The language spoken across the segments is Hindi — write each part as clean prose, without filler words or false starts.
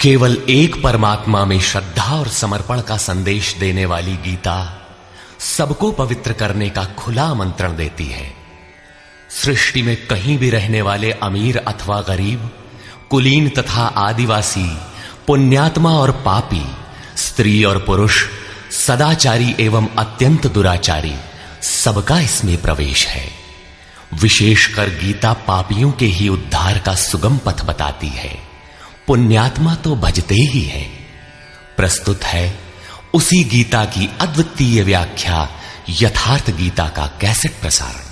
केवल एक परमात्मा में श्रद्धा और समर्पण का संदेश देने वाली गीता सबको पवित्र करने का खुला आमंत्रण देती है। सृष्टि में कहीं भी रहने वाले अमीर अथवा गरीब, कुलीन तथा आदिवासी, पुण्यात्मा और पापी, स्त्री और पुरुष, सदाचारी एवं अत्यंत दुराचारी, सबका इसमें प्रवेश है। विशेषकर गीता पापियों के ही उद्धार का सुगम पथ बताती है, पुण्यात्मा तो भजते ही है। प्रस्तुत है उसी गीता की अद्वितीय व्याख्या, यथार्थ गीता का कैसेट प्रसारण।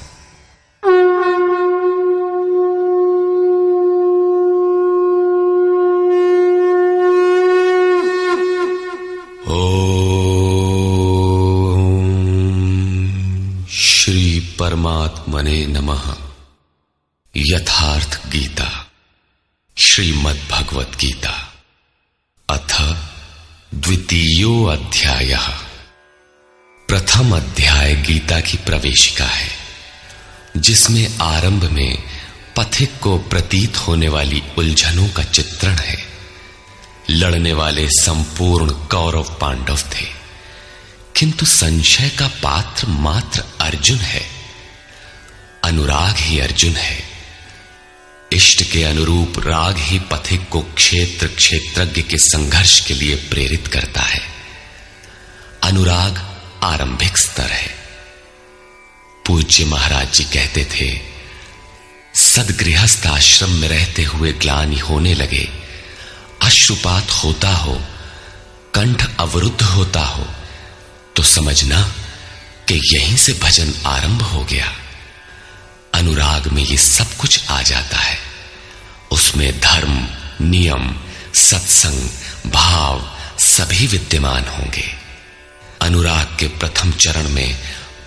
श्री परमात्मने नमः। यथार्थ गीता, श्रीमद् भगवत गीता, अथ द्वितीयो अध्यायः। प्रथम अध्याय गीता की प्रवेशिका है, जिसमें आरंभ में पथिक को प्रतीत होने वाली उलझनों का चित्रण है। लड़ने वाले संपूर्ण कौरव पांडव थे, किंतु संशय का पात्र मात्र अर्जुन है। अनुराग ही अर्जुन है। इष्ट के अनुरूप राग ही पथिक को क्षेत्र क्षेत्रज्ञ के संघर्ष के लिए प्रेरित करता है। अनुराग आरंभिक स्तर है। पूज्य महाराज जी कहते थे, सदगृहस्थ आश्रम में रहते हुए ग्लानि होने लगे, अश्रुपात होता हो, कंठ अवरुद्ध होता हो, तो समझना कि यहीं से भजन आरंभ हो गया। अनुराग में ये सब कुछ आ जाता है। उसमें धर्म, नियम, सत्संग, भाव सभी विद्यमान होंगे। अनुराग के प्रथम चरण में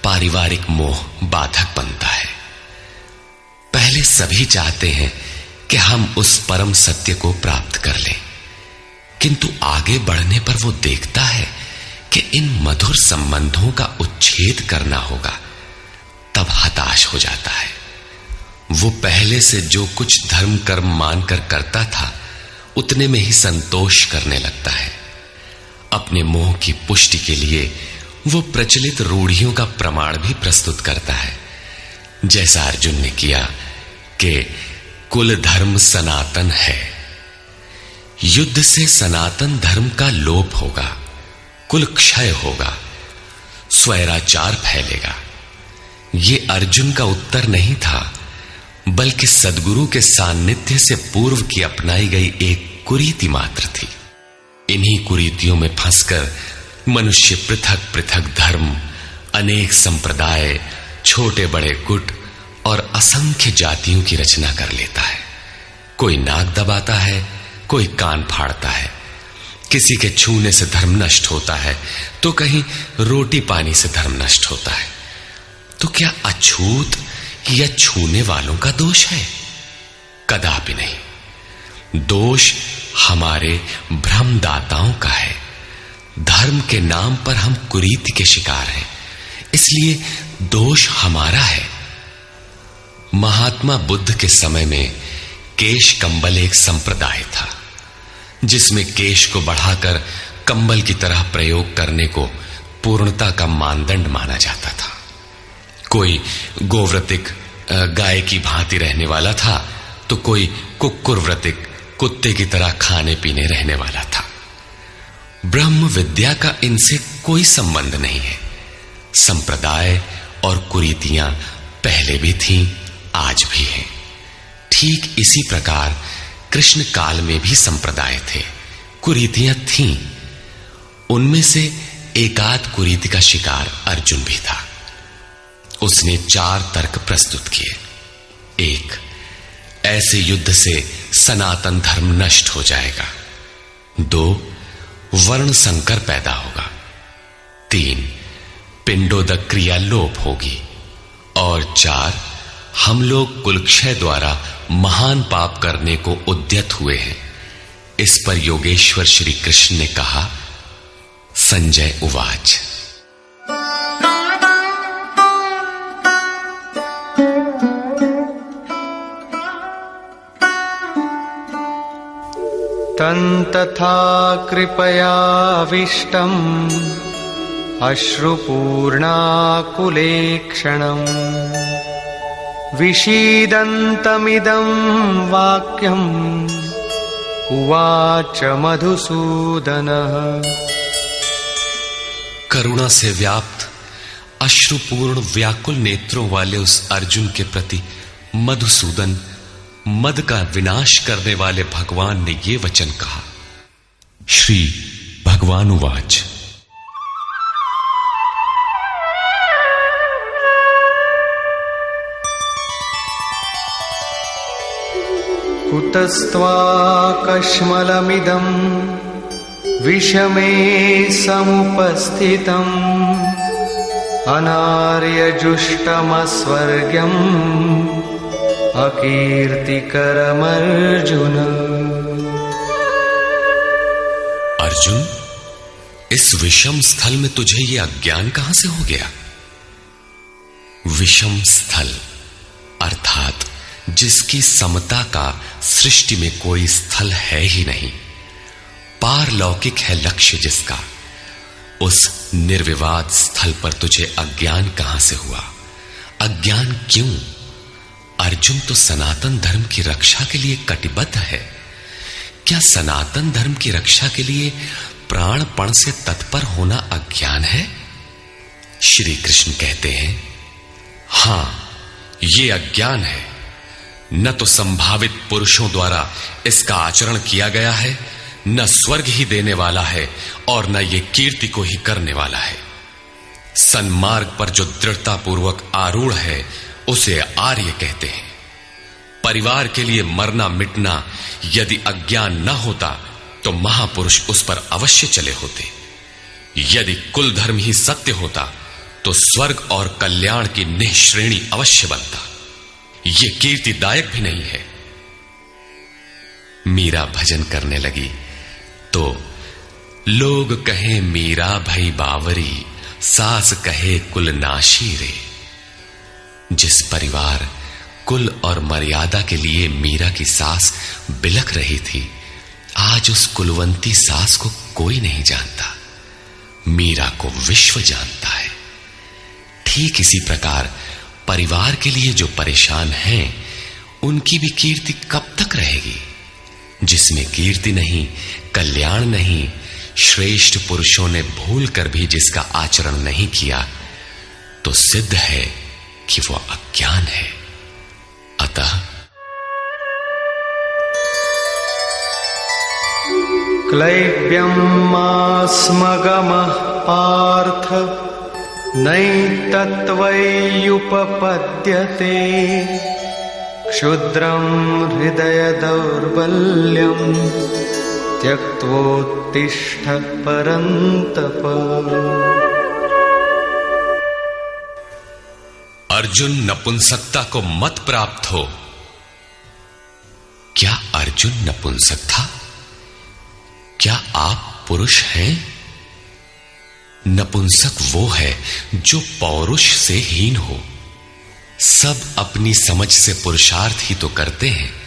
पारिवारिक मोह बाधक बनता है। पहले सभी चाहते हैं कि हम उस परम सत्य को प्राप्त कर लें, किंतु आगे बढ़ने पर वो देखता है कि इन मधुर संबंधों का उच्छेद करना होगा, तब हताश हो जाता है। वो पहले से जो कुछ धर्म कर्म मानकर करता था, उतने में ही संतोष करने लगता है। अपने मोह की पुष्टि के लिए वो प्रचलित रूढ़ियों का प्रमाण भी प्रस्तुत करता है, जैसा अर्जुन ने किया कि कुल धर्म सनातन है। युद्ध से सनातन धर्म का लोप होगा, कुल क्षय होगा, स्वैराचार फैलेगा। ये अर्जुन का उत्तर नहीं था, बल्कि सद्गुरु के सान्निध्य से पूर्व की अपनाई गई एक कुरीति मात्र थी। इन्हीं कुरीतियों में फंसकर मनुष्य पृथक पृथक धर्म, अनेक संप्रदाय, छोटे बड़े गुट और असंख्य जातियों की रचना कर लेता है। कोई नाक दबाता है, कोई कान फाड़ता है। किसी के छूने से धर्म नष्ट होता है, तो कहीं रोटी पानी से धर्म नष्ट होता है। तो क्या अछूत या छूने वालों का दोष है? कदापि नहीं। दोष हमारे भ्रमदाताओं का है। धर्म के नाम पर हम कुरीति के शिकार हैं, इसलिए दोष हमारा है। महात्मा बुद्ध के समय में केश कंबल एक संप्रदाय था, जिसमें केश को बढ़ाकर कंबल की तरह प्रयोग करने को पूर्णता का मानदंड माना जाता था। कोई गोव्रतिक गाय की भांति रहने वाला था, तो कोई कुक्कुरव्रतिक कुत्ते की तरह खाने पीने रहने वाला था। ब्रह्म विद्या का इनसे कोई संबंध नहीं है। संप्रदाय और कुरीतियां पहले भी थीं, आज भी हैं। ठीक इसी प्रकार कृष्ण काल में भी संप्रदाय थे, कुरीतियां थीं। उनमें से एकाध कुरीति का शिकार अर्जुन भी था। उसने 4 तर्क प्रस्तुत किए। 1, ऐसे युद्ध से सनातन धर्म नष्ट हो जाएगा। 2, वर्ण संकर पैदा होगा। 3, पिंडोदक क्रिया लोप होगी। और 4, हम लोग कुलक्षय द्वारा महान पाप करने को उद्यत हुए हैं। इस पर योगेश्वर श्री कृष्ण ने कहा, संजय उवाच। तन्तथा कृपयाविष्टम् अश्रुपूर्णाकुलेक्षणम् विषीदन्तमिदं वाक्यम् उवाच मधुसूदनः। करुणा से व्याप्त अश्रुपूर्ण व्याकुल नेत्रों वाले उस अर्जुन के प्रति मधुसूदन, मद का विनाश करने वाले भगवान ने ये वचन कहा। श्री भगवान उवाच। कुतस्त्वाकश्मलमिदं विषमे समुपस्थितम् अनार्यजुष्टमस्वर्ग्यम् अकीर्तिकरमर्जुन। अर्जुन, इस विषम स्थल में तुझे ये अज्ञान कहां से हो गया? विषम स्थल अर्थात जिसकी समता का सृष्टि में कोई स्थल है ही नहीं, पारलौकिक है लक्ष्य जिसका, उस निर्विवाद स्थल पर तुझे अज्ञान कहां से हुआ? अज्ञान क्यों? अर्जुन तो सनातन धर्म की रक्षा के लिए कटिबद्ध है। क्या सनातन धर्म की रक्षा के लिए प्राणपण से तत्पर होना अज्ञान है? श्री कृष्ण कहते हैं, हां, ये अज्ञान है। न तो संभावित पुरुषों द्वारा इसका आचरण किया गया है, न स्वर्ग ही देने वाला है और न ये कीर्ति को ही करने वाला है। सन्मार्ग पर जो दृढ़तापूर्वक आरूढ़ है उसे आर्य कहते हैं। परिवार के लिए मरना मिटना यदि अज्ञान न होता तो महापुरुष उस पर अवश्य चले होते। यदि कुल धर्म ही सत्य होता तो स्वर्ग और कल्याण की निःश्रेणी अवश्य बनता। ये कीर्तिदायक भी नहीं है। मीरा भजन करने लगी तो लोग कहें मीरा भई बावरी, सास कहे कुल नाशी रे। जिस परिवार, कुल और मर्यादा के लिए मीरा की सास बिलख रही थी, आज उस कुलवंती सास को कोई नहीं जानता। मीरा को विश्व जानता है। ठीक इसी प्रकार परिवार के लिए जो परेशान हैं, उनकी भी कीर्ति कब तक रहेगी? जिसमें कीर्ति नहीं, कल्याण नहीं, श्रेष्ठ पुरुषों ने भूल कर भी जिसका आचरण नहीं किया, तो सिद्ध है कि वो अज्ञान है। अतः क्लैब्यमास्मगमः पार्थ नैतत्त्वय्युपपद्यते क्षुद्रं हृदय दौर्बल्यं त्यक्त्वोत्तिष्ठ परन्तप। अर्जुन, नपुंसकता को मत प्राप्त हो। क्या अर्जुन नपुंसक था? क्या आप पुरुष हैं? नपुंसक वो है जो पौरुष से हीन हो। सब अपनी समझ से पुरुषार्थ ही तो करते हैं।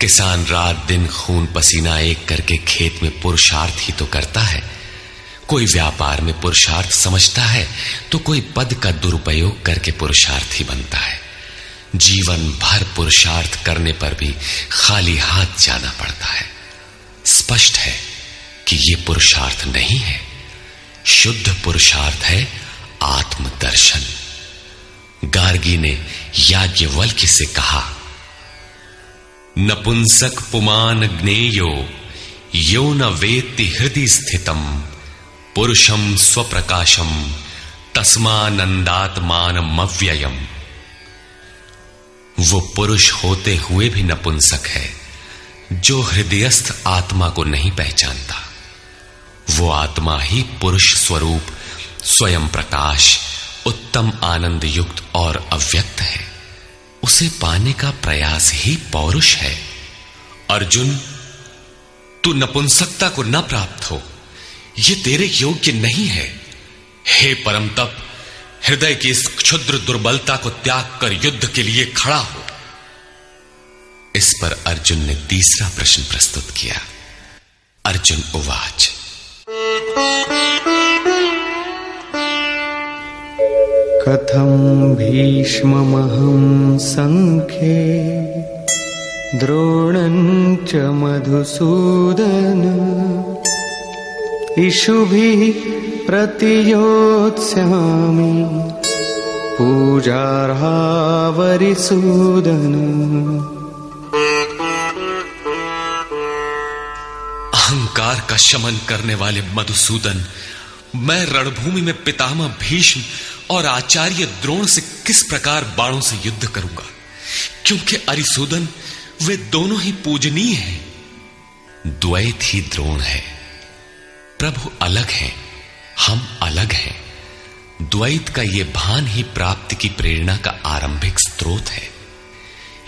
किसान रात दिन खून पसीना एक करके खेत में पुरुषार्थ ही तो करता है। कोई व्यापार में पुरुषार्थ समझता है तो कोई पद का दुरुपयोग करके पुरुषार्थी बनता है। जीवन भर पुरुषार्थ करने पर भी खाली हाथ जाना पड़ता है। स्पष्ट है कि यह पुरुषार्थ नहीं है। शुद्ध पुरुषार्थ है आत्मदर्शन। गार्गी ने याज्ञवल्क्य से कहा, नपुंसक पुमान ज्ञेयो यो न वेत्ति हृदि स्थितम पुरुषम स्वप्रकाशम तस्मानंदात्मानमव्ययम्। वो पुरुष होते हुए भी नपुंसक है जो हृदयस्थ आत्मा को नहीं पहचानता। वो आत्मा ही पुरुष स्वरूप, स्वयं प्रकाश, उत्तम आनंद युक्त और अव्यक्त है। उसे पाने का प्रयास ही पौरुष है। अर्जुन, तू नपुंसकता को न प्राप्त हो, ये तेरे योग्य नहीं है। हे परम तप, हृदय की इस क्षुद्र दुर्बलता को त्याग कर युद्ध के लिए खड़ा हो। इस पर अर्जुन ने तीसरा प्रश्न प्रस्तुत किया। अर्जुन उवाच। कथं भीष्ममहं संख्ये द्रोणं च मधुसूदन इषुभिः प्रतियोत्स्यामि पूजार्हावरिसूदन। अहंकार का शमन करने वाले मधुसूदन, मैं रणभूमि में पितामह भीष्म और आचार्य द्रोण से किस प्रकार बाणों से युद्ध करूंगा, क्योंकि अरिसूदन वे दोनों ही पूजनीय हैं। द्वैत ही द्रोण है। प्रभु अलग हैं, हम अलग हैं। द्वैत का ये भान ही प्राप्ति की प्रेरणा का आरंभिक स्रोत है।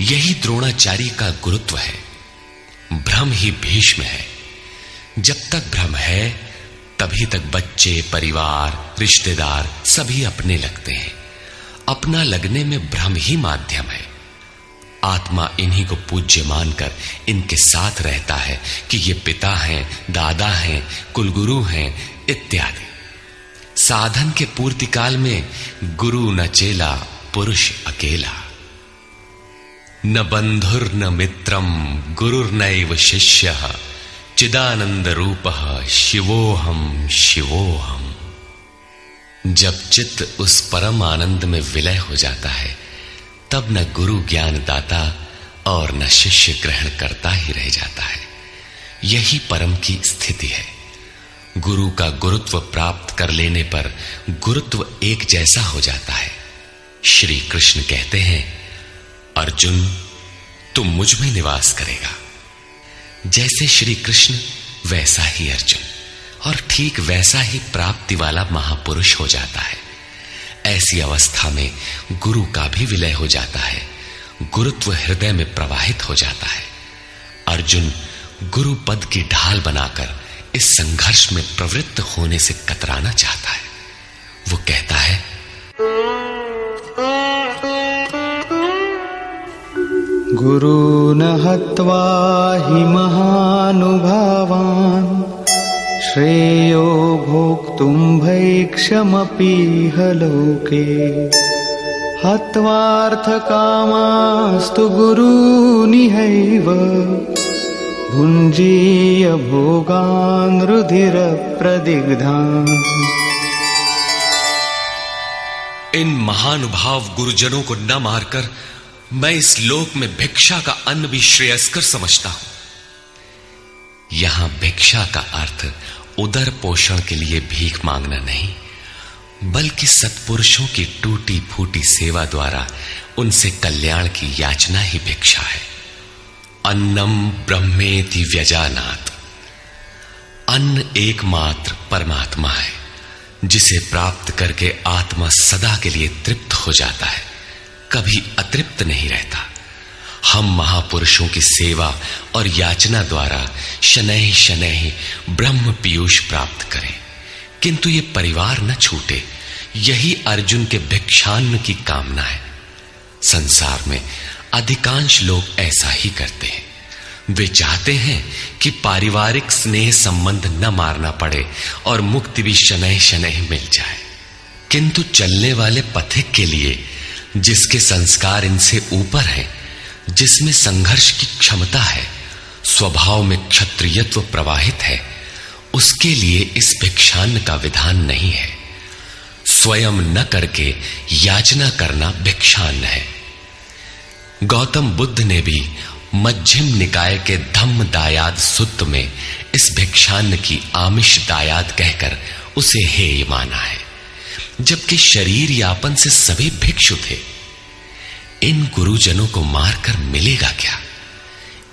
यही द्रोणाचार्य का गुरुत्व है। भ्रम ही भीष्म है। जब तक भ्रम है तभी तक बच्चे, परिवार, रिश्तेदार सभी अपने लगते हैं। अपना लगने में भ्रम ही माध्यम है। आत्मा इन्हीं को पूज्य मानकर इनके साथ रहता है कि ये पिता हैं, दादा हैं, कुलगुरु हैं इत्यादि। साधन के पूर्ति काल में गुरु न चेला, पुरुष अकेला। न बंधुर न मित्रम गुरुर्नैव शिष्यः चिदानंद रूपः शिवोहम शिवोहम। जब चित्त उस परम आनंद में विलय हो जाता है तब न गुरु ज्ञान दाता और न शिष्य ग्रहण करता ही रह जाता है। यही परम की स्थिति है। गुरु का गुरुत्व प्राप्त कर लेने पर गुरुत्व एक जैसा हो जाता है। श्री कृष्ण कहते हैं, अर्जुन तुम मुझ में निवास करेगा। जैसे श्री कृष्ण वैसा ही अर्जुन, और ठीक वैसा ही प्राप्ति वाला महापुरुष हो जाता है। ऐसी अवस्था में गुरु का भी विलय हो जाता है। गुरुत्व हृदय में प्रवाहित हो जाता है। अर्जुन गुरु पद की ढाल बनाकर इस संघर्ष में प्रवृत्त होने से कतराना चाहता है। वो कहता है, गुरून् हत्वा हि महानुभावान् श्रेयो भोक्तुं भैक्षमपीह लोके हत्वार्थकामास्तु गुरूनिहैव भुञ्जीय भोगान् रुधिरप्रदिग्धान्। इन महानुभाव गुरुजनों को न मारकर मैं इस लोक में भिक्षा का अन्न भी श्रेयस्कर समझता हूं। यहां भिक्षा का अर्थ उदर पोषण के लिए भीख मांगना नहीं, बल्कि सत्पुरुषों की टूटी फूटी सेवा द्वारा उनसे कल्याण की याचना ही भिक्षा है। अन्नम ब्रह्मेति व्यजानात्। अन्न एकमात्र परमात्मा है, जिसे प्राप्त करके आत्मा सदा के लिए तृप्त हो जाता है, कभी अतृप्त नहीं रहता। हम महापुरुषों की सेवा और याचना द्वारा शनैः शनैः ब्रह्म पीयूष प्राप्त करें, किंतु ये परिवार न छूटे। यही अर्जुन के भिक्षान्न की कामना है। संसार में अधिकांश लोग ऐसा ही करते हैं। वे चाहते हैं कि पारिवारिक स्नेह संबंध न मारना पड़े और मुक्ति भी शनैः शनैः मिल जाए, किंतु चलने वाले पथिक के लिए, जिसके संस्कार इनसे ऊपर है, जिसमें संघर्ष की क्षमता है, स्वभाव में क्षत्रियत्व प्रवाहित है, उसके लिए इस भिक्षान्न का विधान नहीं है। स्वयं न करके याचना करना भिक्षान्न है। गौतम बुद्ध ने भी मध्यम निकाय के धम्म दायाद सुत्त में इस भिक्षान्न की आमिष दायाद कहकर उसे हेय माना है, जबकि शरीर यापन से सभी भिक्षु थे। इन गुरुजनों को मारकर मिलेगा क्या?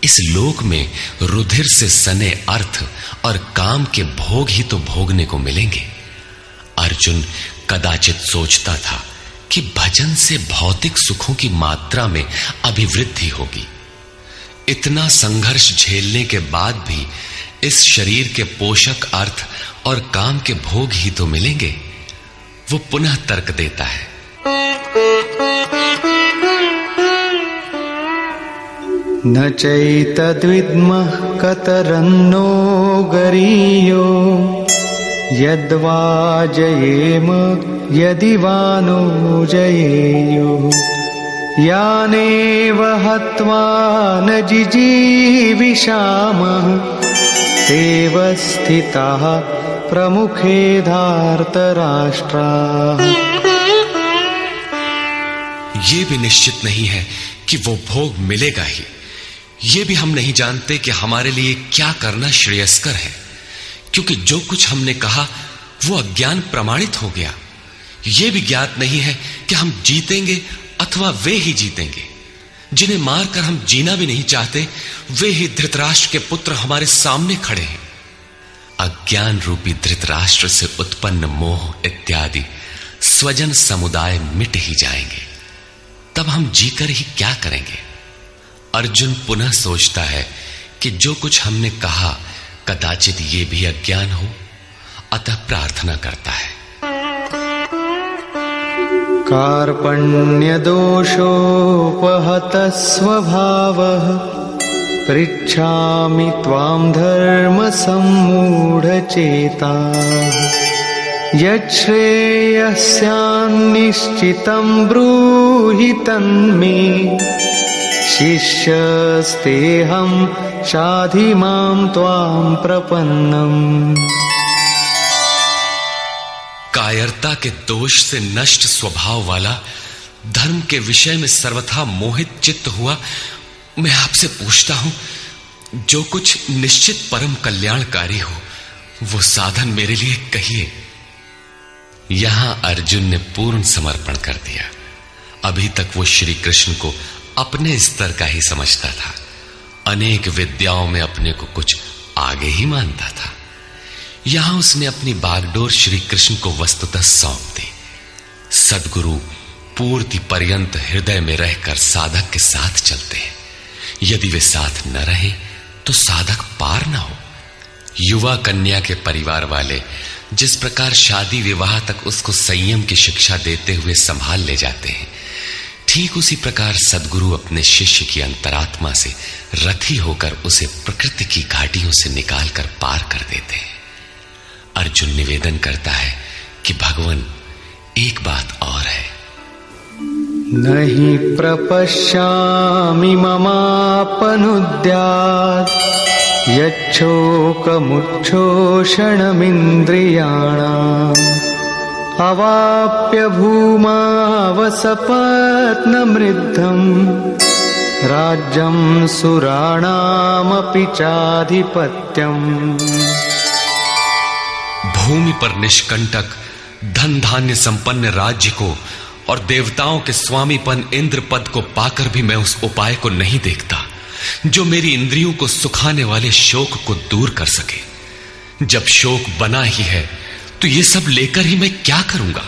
इस लोक में रुधिर से सने अर्थ और काम के भोग ही तो भोगने को मिलेंगे। अर्जुन कदाचित सोचता था कि भजन से भौतिक सुखों की मात्रा में अभिवृद्धि होगी। इतना संघर्ष झेलने के बाद भी इस शरीर के पोषक अर्थ और काम के भोग ही तो मिलेंगे। वो पुनः तर्क देता है, न चैतद्विद्मः कतरन्नो गरीयो यद्वा जयेम यदि वा नो जयेयुः यानेव हत्वा न जिजीविषामः तेव स्थिताः प्रमुखे धार्तराष्ट्राः। ये भी निश्चित नहीं है कि वो भोग मिलेगा ही। ये भी हम नहीं जानते कि हमारे लिए क्या करना श्रेयस्कर है, क्योंकि जो कुछ हमने कहा वो अज्ञान प्रमाणित हो गया। ये भी ज्ञात नहीं है कि हम जीतेंगे अथवा वे ही जीतेंगे। जिन्हें मारकर हम जीना भी नहीं चाहते, वे ही धृतराष्ट्र के पुत्र हमारे सामने खड़े हैं। अज्ञान रूपी धृतराष्ट्र से उत्पन्न मोह इत्यादि स्वजन समुदाय मिट ही जाएंगे, तब हम जीकर ही क्या करेंगे। अर्जुन पुनः सोचता है कि जो कुछ हमने कहा कदाचित ये भी अज्ञान हो, अतः प्रार्थना करता है। कार्पण्यदोषोपहतः स्वभावः पृच्छामि त्वां धर्मसम्मूढचेताः यच्छ्रेयस्यान्निश्चितं ब्रूहि तन्मे शिष्यस्तेऽहं शाधि मां त्वां प्रपन्नम्। कायरता के दोष से नष्ट स्वभाव वाला, धर्म के विषय में सर्वथा मोहित चित्त हुआ, मैं आपसे पूछता हूं, जो कुछ निश्चित परम कल्याणकारी हो वो साधन मेरे लिए कहिए। यहां अर्जुन ने पूर्ण समर्पण कर दिया। अभी तक वो श्री कृष्ण को अपने स्तर का ही समझता था, अनेक विद्याओं में अपने को कुछ आगे ही मानता था। यहां उसने अपनी बागडोर श्री कृष्ण को वस्तुतः सौंप दी। सद्गुरु पूर्ति पर्यंत हृदय में रहकर साधक के साथ चलते हैं। यदि वे साथ न रहे तो साधक पार न हो। युवा कन्या के परिवार वाले जिस प्रकार शादी विवाह तक उसको संयम की शिक्षा देते हुए संभाल ले जाते हैं, ठीक उसी प्रकार सद्गुरु अपने शिष्य की अंतरात्मा से रथी होकर उसे प्रकृति की घाटियों से निकालकर पार कर देते हैं। अर्जुन निवेदन करता है कि भगवान, एक बात और है। नहि प्रपश्यामि ममापनुद्यात् यच्छोकमुच्छोषणमिन्द्रियाणाम् अवाप्य भूमावसपत्नमृद्धम् राज्यं सुराणामपि चाधिपत्यम्। भूमि पर निष्कंटक धन धान्य संपन्न राज्य को और देवताओं के स्वामीपन इंद्र पद को पाकर भी मैं उस उपाय को नहीं देखता जो मेरी इंद्रियों को सुखाने वाले शोक को दूर कर सके। जब शोक बना ही है तो ये सब लेकर ही मैं क्या करूंगा।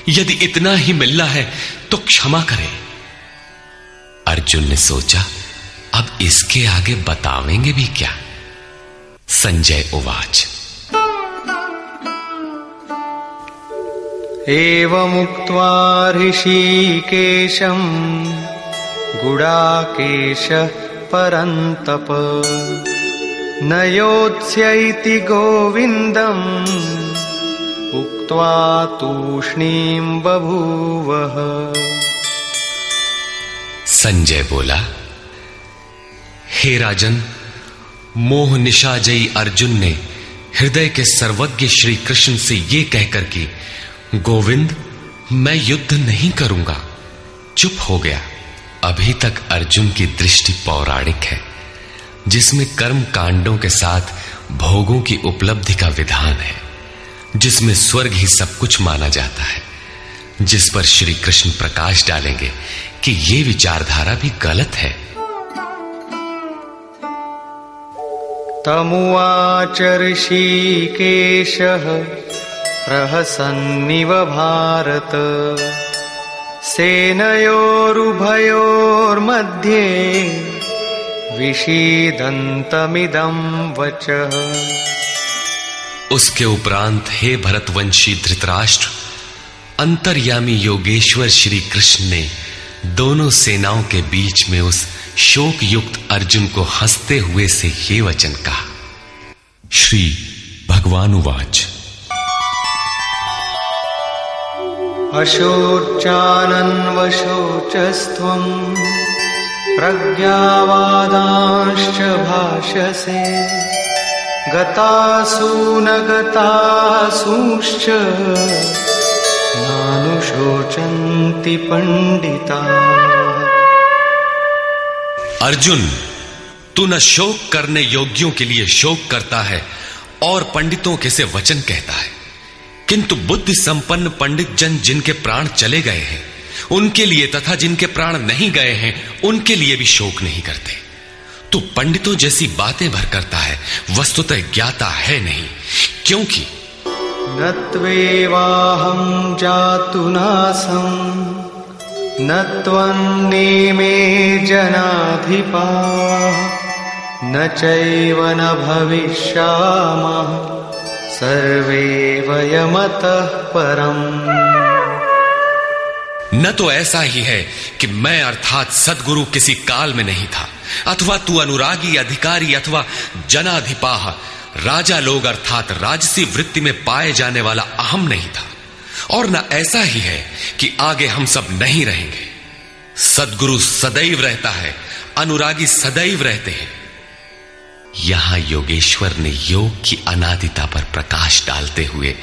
यदि इतना ही मिलना है तो क्षमा करें। अर्जुन ने सोचा, अब इसके आगे बतावेंगे भी क्या। संजय उवाच। एवमुक्त्वा ऋषिकेशं गुडाकेशः परन्तप न योत्स्यैति गोविन्दम् उक्त्वा तूष्णीं बभूवः। संजय बोला, हे राजन, मोह निशाजयी अर्जुन ने हृदय के सर्वज्ञ श्री कृष्ण से ये कहकर कि गोविंद, मैं युद्ध नहीं करूंगा, चुप हो गया। अभी तक अर्जुन की दृष्टि पौराणिक है, जिसमें कर्म कांडों के साथ भोगों की उपलब्धि का विधान है, जिसमें स्वर्ग ही सब कुछ माना जाता है, जिस पर श्री कृष्ण प्रकाश डालेंगे कि ये विचारधारा भी गलत है। तमुवाच ऋषिकेशः प्रहसन्निव भारत सेनयोरुभयोर्मध्ये विषीदन्तमिदं वचः। उसके उपरांत हे भरतवंशी धृतराष्ट्र, अंतर्यामी योगेश्वर श्री कृष्ण ने दोनों सेनाओं के बीच में उस शोक युक्त अर्जुन को हंसते हुए से ये वचन कहा। श्री भगवानुवाच। अशोचानन्वशोचस्त्वं प्रज्ञावादांश्च भाषसे गतासु न गतासूश्च नानुशोचन्ति पंडिताः। अर्जुन, तू न शोक करने योग्यों के लिए शोक करता है और पंडितों के से वचन कहता है, किंतु बुद्धि संपन्न पंडित जन जिनके प्राण चले गए हैं उनके लिए तथा जिनके प्राण नहीं गए हैं उनके लिए भी शोक नहीं करते। तू पंडितों जैसी बातें भर करता है, वस्तुतः ज्ञाता है नहीं, क्योंकि न त्वेवाहं जातु नासं न त्वन्नेमे जनाधिपाः न चैव न भविष्यामः सर्वे वयमतः परम्। न तो ऐसा ही है कि मैं अर्थात सद्गुरु किसी काल में नहीं था, अथवा तू अनुरागी, अधिकारी अथवा जनाधिपाह राजा लोग अर्थात राजसी वृत्ति में पाए जाने वाला अहम नहीं था, और न ऐसा ही है कि आगे हम सब नहीं रहेंगे। सद्गुरु सदैव रहता है, अनुरागी सदैव रहते हैं। यहां योगेश्वर ने योग की अनादिता पर प्रकाश डालते हुए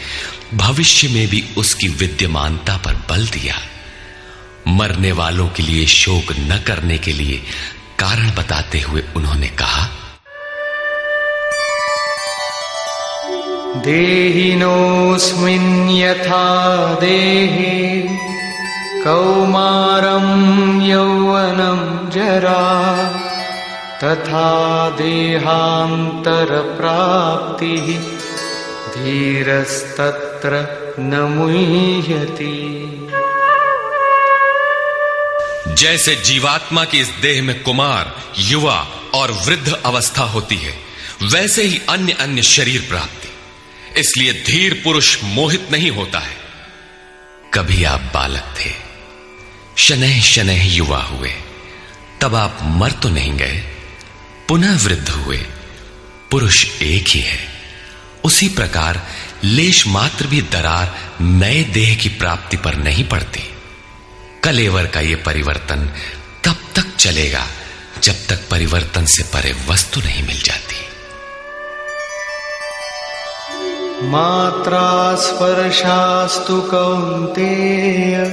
भविष्य में भी उसकी विद्यमानता पर बल दिया। मरने वालों के लिए शोक न करने के लिए कारण बताते हुए उन्होंने कहा, देहिनोऽस्मिन् यथा देहे कौमारं यौवनं जरा तथा देहांतर प्राप्तिः धीरस्तत्र न मुह्यति। जैसे जीवात्मा की इस देह में कुमार, युवा और वृद्ध अवस्था होती है, वैसे ही अन्य अन्य शरीर प्राप्ति। इसलिए धीर पुरुष मोहित नहीं होता है। कभी आप बालक थे, शनैः शनैः युवा हुए, तब आप मर तो नहीं गए, पुनः वृद्ध हुए। पुरुष एक ही है। उसी प्रकार लेश मात्र भी दरार नए देह की प्राप्ति पर नहीं पड़ती। कलेवर का यह परिवर्तन तब तक चलेगा जब तक परिवर्तन से परे वस्तु नहीं मिल जाती। मात्रा स्पर्शास्तु कौन्तेय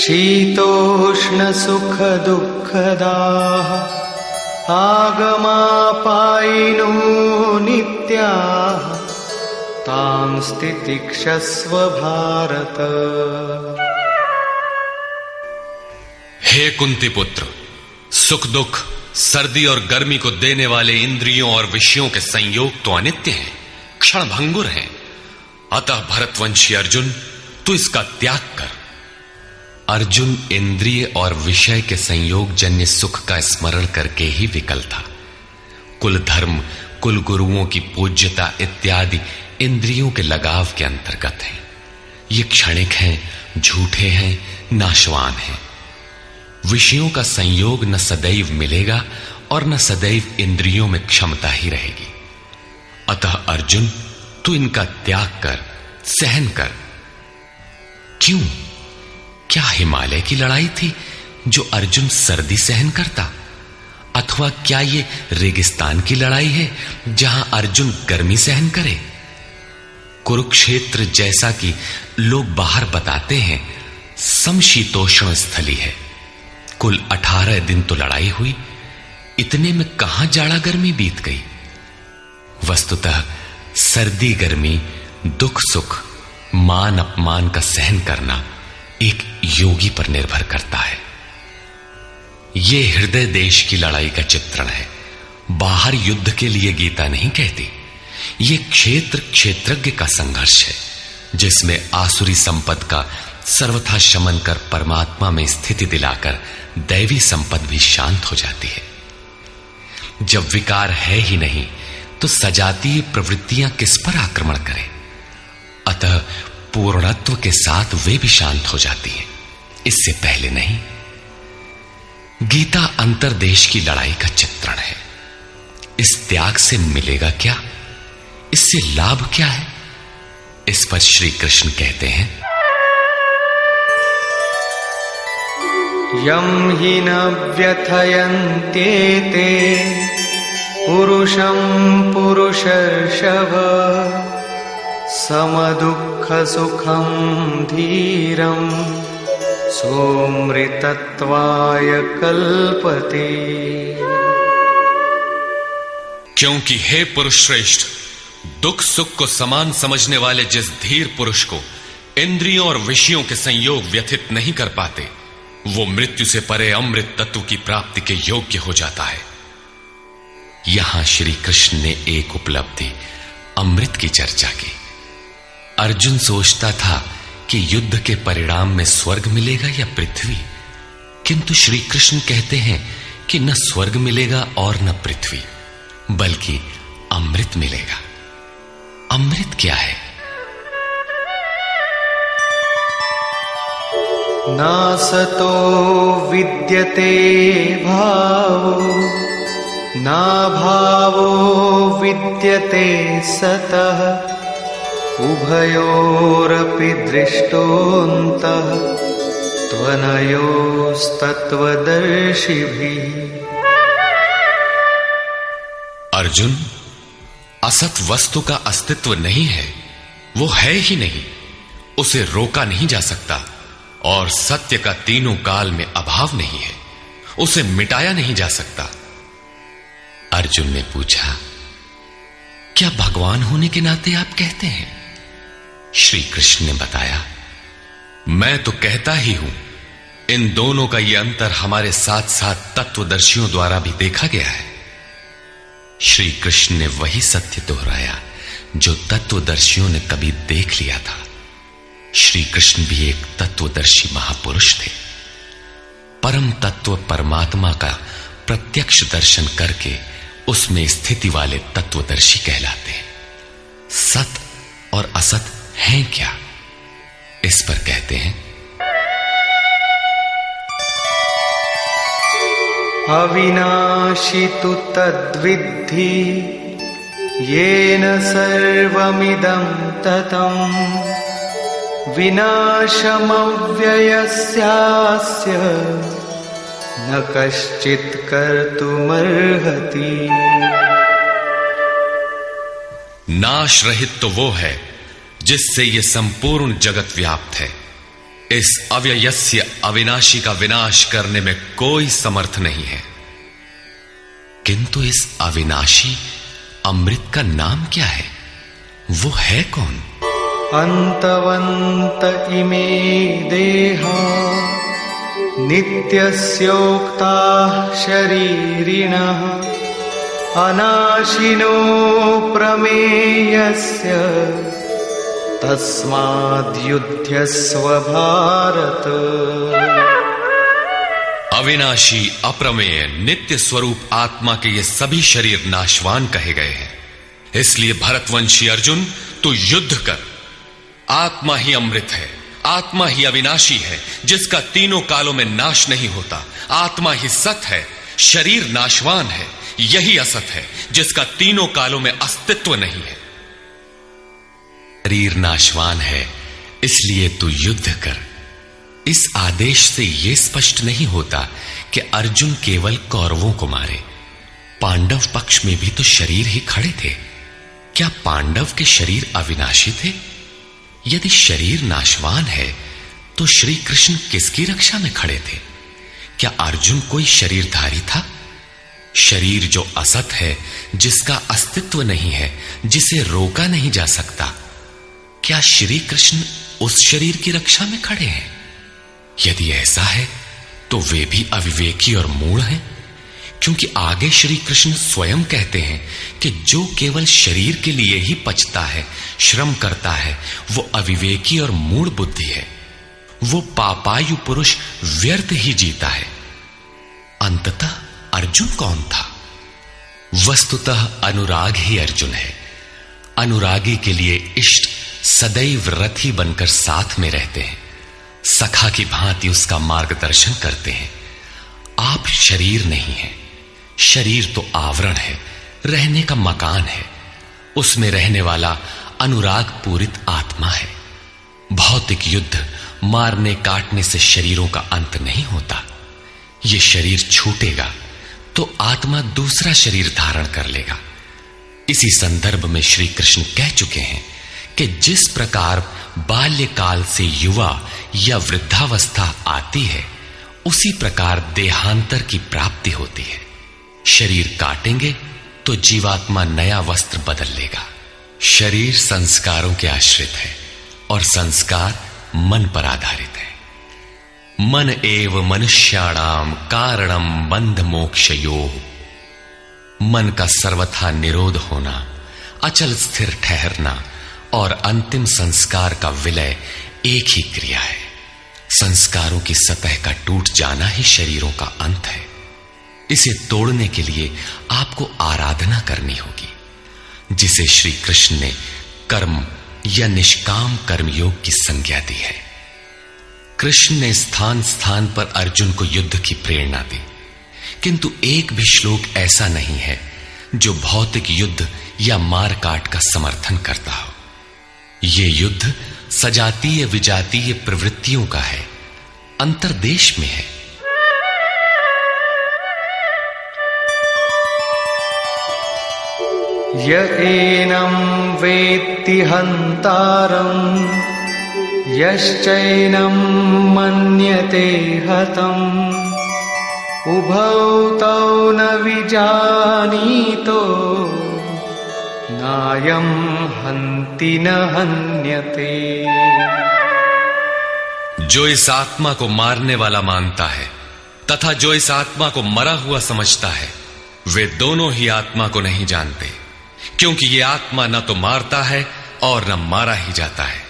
शीतोष्ण सुख दुःखदाः आगमापायिनो नित्याः तां तितिक्षस्व भारत। हे कुंती पुत्र, सुख दुख, सर्दी और गर्मी को देने वाले इंद्रियों और विषयों के संयोग तो अनित्य हैं, क्षण भंगुर हैं। अतः भरतवंशी अर्जुन, तू इसका त्याग कर। अर्जुन इंद्रिय और विषय के संयोग जन्य सुख का स्मरण करके ही विकल था। कुल धर्म, कुल गुरुओं की पूज्यता इत्यादि इंद्रियों के लगाव के अंतर्गत है। ये क्षणिक हैं, झूठे हैं, नाशवान हैं। विषयों का संयोग न सदैव मिलेगा और न सदैव इंद्रियों में क्षमता ही रहेगी। अतः अर्जुन, तू इनका त्याग कर, सहन कर। क्यों? क्या हिमालय की लड़ाई थी जो अर्जुन सर्दी सहन करता? अथवा क्या ये रेगिस्तान की लड़ाई है जहां अर्जुन गर्मी सहन करे? कुरुक्षेत्र जैसा कि लोग बाहर बताते हैं समशीतोष्ण स्थली है। कुल 18 दिन तो लड़ाई हुई, इतने में कहां जाड़ा गर्मी बीत गई। वस्तुतः सर्दी गर्मी, दुख सुख, मान अपमान का सहन करना एक योगी पर निर्भर करता है। यह हृदय देश की लड़ाई का चित्रण है। बाहर युद्ध के लिए गीता नहीं कहती। यह क्षेत्र क्षेत्रज्ञ का संघर्ष है, जिसमें आसुरी संपद का सर्वथा शमन कर परमात्मा में स्थिति दिलाकर दैवी संपद भी शांत हो जाती है। जब विकार है ही नहीं तो सजातीय प्रवृत्तियां किस पर आक्रमण करें? अतः पूर्णत्व के साथ वे भी शांत हो जाती हैं, इससे पहले नहीं। गीता अंतर्देश की लड़ाई का चित्रण है। इस त्याग से मिलेगा क्या, इससे लाभ क्या है, इस पर श्री कृष्ण कहते हैं, यम हि न व्यथयन्त्येते पुरुषं पुरुषर्षभ समदुःख सुखं धीरं सोमृतत्वाय कल्पते। क्योंकि हे पुरुष श्रेष्ठ, दुख सुख को समान समझने वाले जिस धीर पुरुष को इंद्रियों और विषयों के संयोग व्यथित नहीं कर पाते, वो मृत्यु से परे अमृत तत्व की प्राप्ति के योग्य हो जाता है। यहां श्री कृष्ण ने एक उपलब्धि अमृत की चर्चा की। अर्जुन सोचता था कि युद्ध के परिणाम में स्वर्ग मिलेगा या पृथ्वी, किंतु श्री कृष्ण कहते हैं कि न स्वर्ग मिलेगा और न पृथ्वी, बल्कि अमृत मिलेगा। अमृत क्या है? नासतो विद्यते भावो ना भावो विद्यते सतः उभयोरपि दृष्टोऽन्तः त्वनयोस्तत्त्वदर्शिभिः। अर्जुन, असत वस्तु का अस्तित्व नहीं है, वो है ही नहीं, उसे रोका नहीं जा सकता, और सत्य का तीनों काल में अभाव नहीं है, उसे मिटाया नहीं जा सकता। अर्जुन ने पूछा, क्या भगवान होने के नाते आप कहते हैं? श्री कृष्ण ने बताया, मैं तो कहता ही हूं, इन दोनों का यह अंतर हमारे साथ साथ तत्वदर्शियों द्वारा भी देखा गया है। श्री कृष्ण ने वही सत्य दोहराया जो तत्वदर्शियों ने कभी देख लिया था। श्री कृष्ण भी एक तत्वदर्शी महापुरुष थे। परम तत्व परमात्मा का प्रत्यक्ष दर्शन करके उसमें स्थिति वाले तत्वदर्शी कहलाते हैं। सत और असत हैं क्या, इस पर कहते हैं, अविनाशी तु तद्विद्धि येन सर्वमिदं ततम् विनाशमव्ययस्यास्य न कश्चित् कर्तुमर्हति। नाश रहित तो वो है जिससे ये संपूर्ण जगत व्याप्त है। इस अव्ययस्य अविनाशी का विनाश करने में कोई समर्थ नहीं है। किंतु इस अविनाशी अमृत का नाम क्या है, वो है कौन? अन्तवन्त इमे देहा नित्यस्योक्ताः शरीरिणः अनाशिनो प्रमेयस्य तस्माद्युध्यस्व भारत। अविनाशी अप्रमेय नित्य स्वरूप आत्मा के ये सभी शरीर नाशवान कहे गए हैं। इसलिए भरतवंशी अर्जुन, तू युद्ध कर। आत्मा ही अमृत है, आत्मा ही अविनाशी है जिसका तीनों कालों में नाश नहीं होता। आत्मा ही सत है, शरीर नाशवान है, यही असत है जिसका तीनों कालों में अस्तित्व नहीं है। शरीर नाशवान है, इसलिए तू युद्ध कर। इस आदेश से यह स्पष्ट नहीं होता कि अर्जुन केवल कौरवों को मारे। पांडव पक्ष में भी तो शरीर ही खड़े थे। क्या पांडव के शरीर अविनाशी थे? यदि शरीर नाशवान है तो श्री कृष्ण किसकी रक्षा में खड़े थे? क्या अर्जुन कोई शरीरधारी था? शरीर जो असत है, जिसका अस्तित्व नहीं है, जिसे रोका नहीं जा सकता, क्या श्री कृष्ण उस शरीर की रक्षा में खड़े हैं? यदि ऐसा है तो वे भी अविवेकी और मूढ़ हैं, क्योंकि आगे श्री कृष्ण स्वयं कहते हैं कि जो केवल शरीर के लिए ही पचता है, श्रम करता है, वो अविवेकी और मूढ़ बुद्धि है। वो पापायु पुरुष व्यर्थ ही जीता है। अंततः अर्जुन कौन था? वस्तुतः अनुराग ही अर्जुन है। अनुरागी के लिए इष्ट सदैव रथी बनकर साथ में रहते हैं, सखा की भांति उसका मार्गदर्शन करते हैं। आप शरीर नहीं है। शरीर तो आवरण है, रहने का मकान है। उसमें रहने वाला अनुराग पूरित आत्मा है। भौतिक युद्ध, मारने काटने से शरीरों का अंत नहीं होता। यह शरीर छूटेगा तो आत्मा दूसरा शरीर धारण कर लेगा। इसी संदर्भ में श्री कृष्ण कह चुके हैं कि जिस प्रकार बाल्यकाल से युवा या वृद्धावस्था आती है, उसी प्रकार देहांतर की प्राप्ति होती है। शरीर काटेंगे तो जीवात्मा नया वस्त्र बदल लेगा। शरीर संस्कारों के आश्रित है और संस्कार मन पर आधारित है। मन एव मनुष्याणाम कारणम बंध मोक्षयोः। मन का सर्वथा निरोध होना, अचल स्थिर ठहरना और अंतिम संस्कार का विलय एक ही क्रिया है। संस्कारों की सतह का टूट जाना ही शरीरों का अंत है। इसे तोड़ने के लिए आपको आराधना करनी होगी, जिसे श्री कृष्ण ने कर्म या निष्काम कर्मयोग की संज्ञा दी है। कृष्ण ने स्थान स्थान पर अर्जुन को युद्ध की प्रेरणा दी, किंतु एक भी श्लोक ऐसा नहीं है जो भौतिक युद्ध या मारकाट का समर्थन करता हो। यह युद्ध सजातीय विजातीय प्रवृत्तियों का है, अंतर्देश में है। य एनं वेत्ति हन्तारम् यश्चैनं मन्यते हतम् उभौ तौ न विजानीतो नायं हन्ति न हन्यते। जो इस आत्मा को मारने वाला मानता है तथा जो इस आत्मा को मरा हुआ समझता है, वे दोनों ही आत्मा को नहीं जानते, क्योंकि ये आत्मा न तो मारता है और न मारा ही जाता है।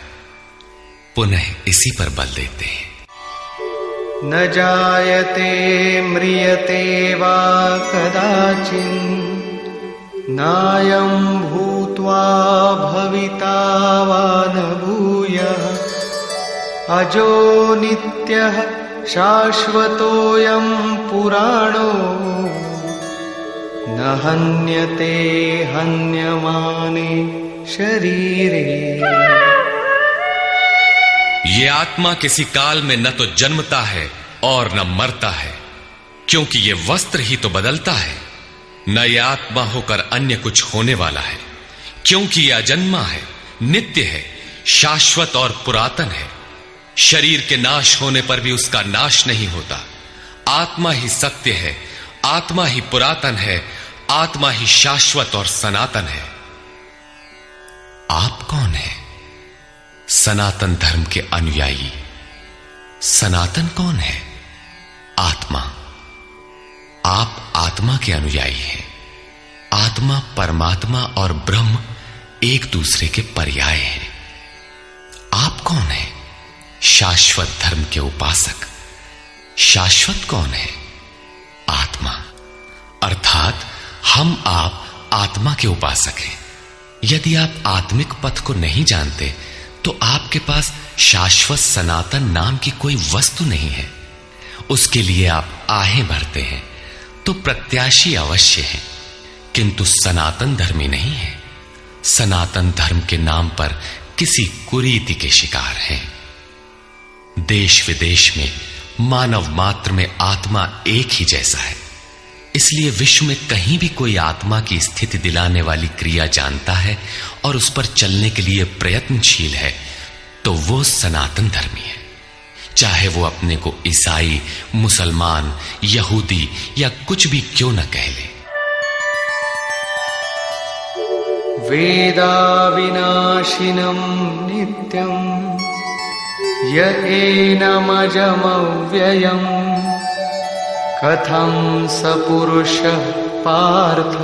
पुनः इसी पर बल देते हैं। न जायते म्रियते वा कदाचिन् नायं भूत्वा भविता वा न भूयः अजो नित्यः शाश्वतोऽयं पुराणो न हन्यते हन्यमाने शरीरे। ये आत्मा किसी काल में न तो जन्मता है और न मरता है, क्योंकि ये वस्त्र ही तो बदलता है। न ये आत्मा होकर अन्य कुछ होने वाला है, क्योंकि यह अजन्मा है, नित्य है, शाश्वत और पुरातन है। शरीर के नाश होने पर भी उसका नाश नहीं होता। आत्मा ही सत्य है, आत्मा ही पुरातन है, आत्मा ही शाश्वत और सनातन है। आप कौन है? सनातन धर्म के अनुयायी। सनातन कौन है? आत्मा। आप आत्मा के अनुयायी हैं। आत्मा, परमात्मा और ब्रह्म एक दूसरे के पर्याय हैं। आप कौन है? शाश्वत धर्म के उपासक। शाश्वत कौन है? आत्मा। अर्थात हम आप आत्मा के उपासक हैं। यदि आप आत्मिक पथ को नहीं जानते तो आपके पास शाश्वत सनातन नाम की कोई वस्तु नहीं है। उसके लिए आप आहें भरते हैं तो प्रत्याशी अवश्य है, किंतु सनातन धर्मी नहीं है। सनातन धर्म के नाम पर किसी कुरीति के शिकार हैं। देश विदेश में मानव मात्र में आत्मा एक ही जैसा है। इसलिए विश्व में कहीं भी कोई आत्मा की स्थिति दिलाने वाली क्रिया जानता है और उस पर चलने के लिए प्रयत्नशील है तो वो सनातन धर्मी है, चाहे वो अपने को ईसाई, मुसलमान, यहूदी या कुछ भी क्यों न कह ले। वेदा विनाशिनं नित्यं य एनमजमव्ययम् कथं स पुरुषः पार्थ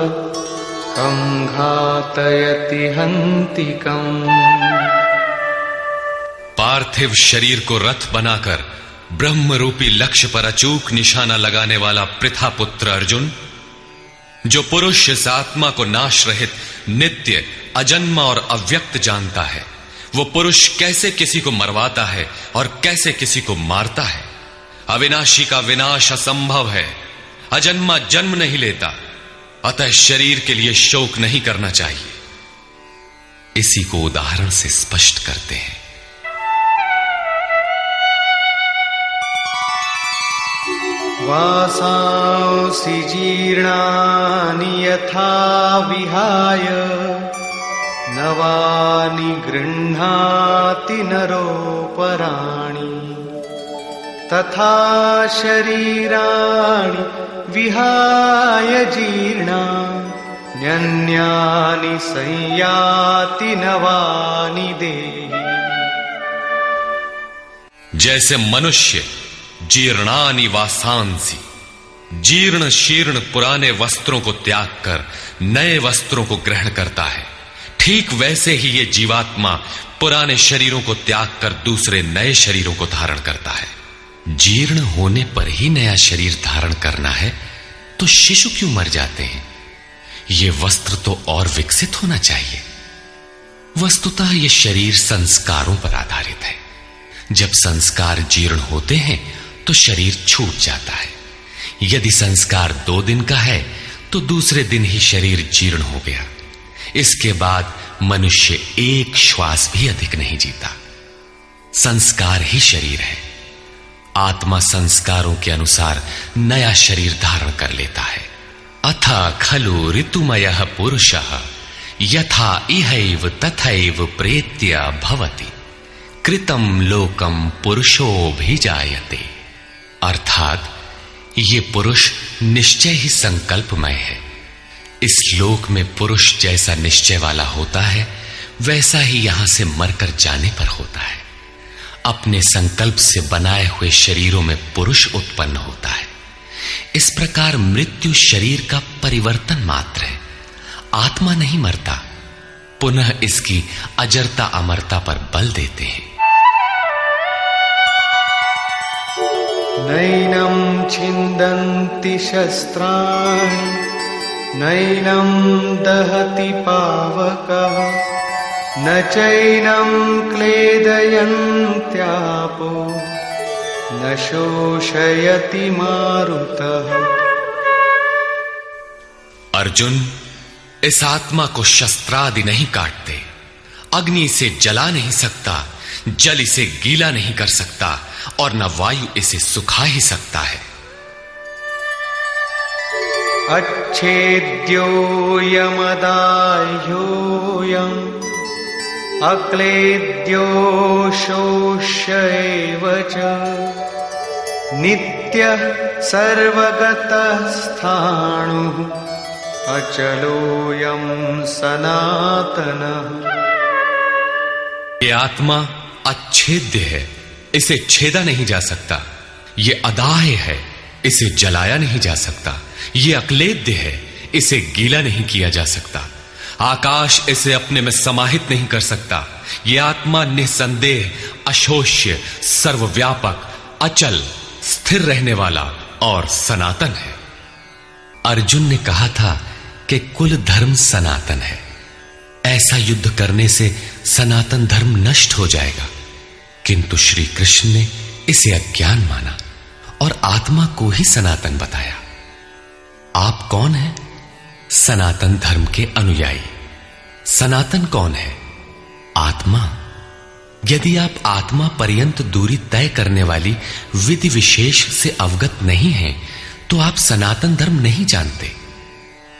कं घातयति हन्तिकम्। पार्थिव शरीर को रथ बनाकर ब्रह्म रूपी लक्ष्य पर अचूक निशाना लगाने वाला पृथा पुत्र अर्जुन, जो पुरुष इस आत्मा को नाश रहित, नित्य, अजन्मा और अव्यक्त जानता है, वो पुरुष कैसे किसी को मरवाता है और कैसे किसी को मारता है। अविनाशी का विनाश असंभव है, अजन्मा जन्म नहीं लेता, अतः शरीर के लिए शोक नहीं करना चाहिए। इसी को उदाहरण से स्पष्ट करते हैं। वासांसि जीर्णानि यथा विहाय नवानि गृह्णाति नरोपराणि तथा शरीराणि विहाय जीर्णान्यन्यानि संयाति नवानि देहि। जैसे मनुष्य जीर्णानि वासांसि, जीर्ण शीर्ण पुराने वस्त्रों को त्याग कर नए वस्त्रों को ग्रहण करता है, ठीक वैसे ही ये जीवात्मा पुराने शरीरों को त्याग कर दूसरे नए शरीरों को धारण करता है। जीर्ण होने पर ही नया शरीर धारण करना है तो शिशु क्यों मर जाते हैं? ये वस्त्र तो और विकसित होना चाहिए। वस्तुतः ये शरीर संस्कारों पर आधारित है। जब संस्कार जीर्ण होते हैं तो शरीर छूट जाता है। यदि संस्कार 2 दिन का है तो दूसरे दिन ही शरीर जीर्ण हो गया। इसके बाद मनुष्य एक श्वास भी अधिक नहीं जीता। संस्कार ही शरीर है। आत्मा संस्कारों के अनुसार नया शरीर धारण कर लेता है। अथ खलु ऋतुमयः पुरुषः यथा इहैव तथैव प्रेत्य भवति कृतं लोकम पुरुषोऽभिजायते। अर्थात ये पुरुष निश्चय ही संकल्पमय है। इस लोक में पुरुष जैसा निश्चय वाला होता है वैसा ही यहां से मरकर जाने पर होता है। अपने संकल्प से बनाए हुए शरीरों में पुरुष उत्पन्न होता है। इस प्रकार मृत्यु शरीर का परिवर्तन मात्र है, आत्मा नहीं मरता। पुनः इसकी अजरता अमरता पर बल देते हैं। नैनं छिन्दन्ति शस्त्राणि नैनं दहति पावकः न चैनं क्लेदयन्त्यापो न शोषयति मारुतः। अर्जुन, इस आत्मा को शस्त्रादि नहीं काटते, अग्नि इसे जला नहीं सकता, जल इसे गीला नहीं कर सकता और न वायु इसे सुखा ही सकता है। अच्छेद्यो यमदाह्योऽयम् अक्लेद्यो शोष्य एव च नित्यः सर्वगतः स्थाणुः अचलोऽयं सनातनः। ये आत्मा अच्छेद्य है, इसे छेदा नहीं जा सकता। ये अदाह्य है, इसे जलाया नहीं जा सकता। ये अक्लेद्य है, इसे गीला नहीं किया जा सकता। आकाश इसे अपने में समाहित नहीं कर सकता। ये आत्मा निसंदेह अशोष्य, सर्वव्यापक, अचल, स्थिर रहने वाला और सनातन है। अर्जुन ने कहा था कि कुल धर्म सनातन है। ऐसा युद्ध करने से सनातन धर्म नष्ट हो जाएगा, किंतु श्री कृष्ण ने इसे अज्ञान माना और आत्मा को ही सनातन बताया। आप कौन हैं? सनातन धर्म के अनुयायी। सनातन कौन है? आत्मा। यदि आप आत्मा पर्यंत दूरी तय करने वाली विधि विशेष से अवगत नहीं हैं, तो आप सनातन धर्म नहीं जानते।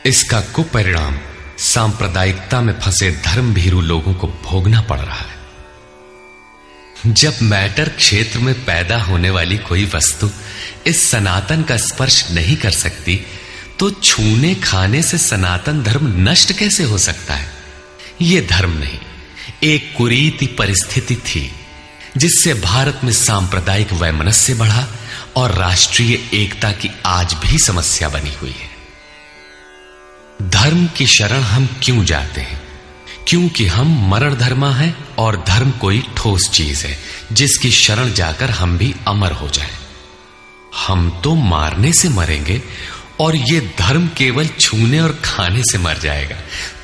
इसका कुपरिणाम सांप्रदायिकता में फंसे धर्म भीरू लोगों को भोगना पड़ रहा है। जब मैटर क्षेत्र में पैदा होने वाली कोई वस्तु इस सनातन का स्पर्श नहीं कर सकती, तो छूने खाने से सनातन धर्म नष्ट कैसे हो सकता है? यह धर्म नहीं, एक कुरीति परिस्थिति थी जिससे भारत में सांप्रदायिक वैमनस्य बढ़ा और राष्ट्रीय एकता की आज भी समस्या बनी हुई है। धर्म की शरण हम क्यों जाते हैं? क्योंकि हम मरण धर्मा हैं और धर्म कोई ठोस चीज है जिसकी शरण जाकर हम भी अमर हो जाएं। हम तो मारने से मरेंगे और ये धर्म केवल छूने और खाने से मर जाएगा,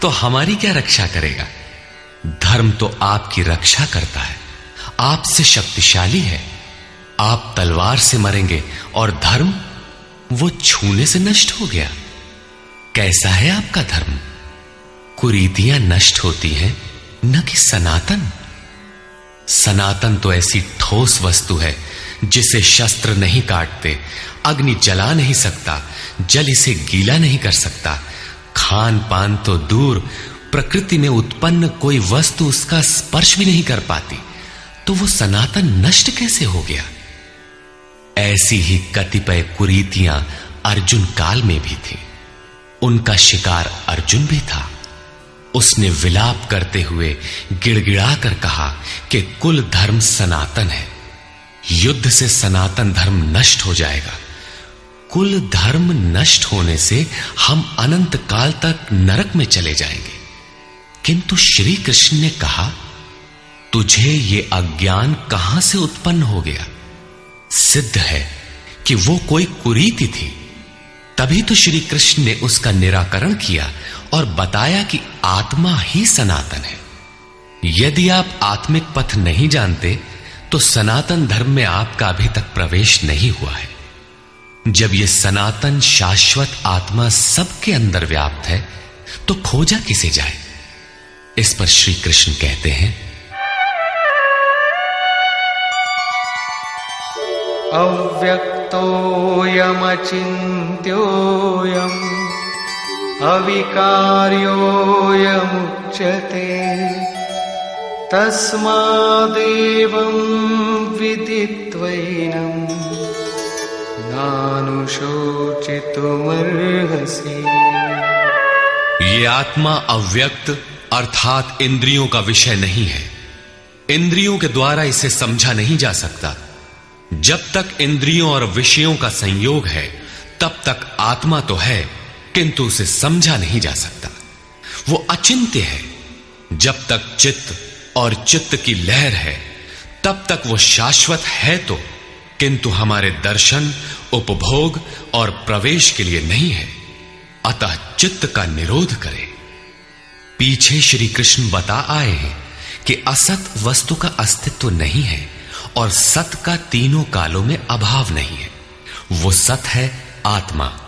तो हमारी क्या रक्षा करेगा? धर्म तो आपकी रक्षा करता है, आपसे शक्तिशाली है। आप तलवार से मरेंगे और धर्म वो छूने से नष्ट हो गया। कैसा है आपका धर्म? कुरीतियां नष्ट होती हैं, न कि सनातन। सनातन तो ऐसी ठोस वस्तु है जिसे शस्त्र नहीं काटते, अग्नि जला नहीं सकता, जल इसे गीला नहीं कर सकता। खान पान तो दूर, प्रकृति में उत्पन्न कोई वस्तु उसका स्पर्श भी नहीं कर पाती, तो वो सनातन नष्ट कैसे हो गया? ऐसी ही कतिपय कुरीतियां अर्जुन काल में भी थी। उनका शिकार अर्जुन भी था। उसने विलाप करते हुए गिड़गिड़ा कर कहा कि कुल धर्म सनातन है, युद्ध से सनातन धर्म नष्ट हो जाएगा। कुल धर्म नष्ट होने से हम अनंत काल तक नरक में चले जाएंगे। किंतु श्री कृष्ण ने कहा, तुझे ये अज्ञान कहां से उत्पन्न हो गया? सिद्ध है कि वो कोई कुरीति थी। तभी तो श्री कृष्ण ने उसका निराकरण किया और बताया कि आत्मा ही सनातन है। यदि आप आत्मिक पथ नहीं जानते तो सनातन धर्म में आपका अभी तक प्रवेश नहीं हुआ है। जब यह सनातन शाश्वत आत्मा सबके अंदर व्याप्त है तो खोजा किसे जाए? इस पर श्री कृष्ण कहते हैं, अव्यक्तोऽयमचिन्त्योऽयम् अविकार्योऽयमुच्यते तस्मादेवं विदित्वैनं नानुशोचितुमर्हसि। ये आत्मा अव्यक्त अर्थात इंद्रियों का विषय नहीं है। इंद्रियों के द्वारा इसे समझा नहीं जा सकता। जब तक इंद्रियों और विषयों का संयोग है तब तक आत्मा तो है, किंतु उसे समझा नहीं जा सकता। वो अचिंत्य है। जब तक चित्त और चित्त की लहर है तब तक वो शाश्वत है तो, किंतु हमारे दर्शन, उपभोग और प्रवेश के लिए नहीं है। अतः चित्त का निरोध करे। पीछे श्री कृष्ण बता आए हैं कि असत वस्तु का अस्तित्व नहीं है और सत का तीनों कालों में अभाव नहीं है। वो सत है आत्मा।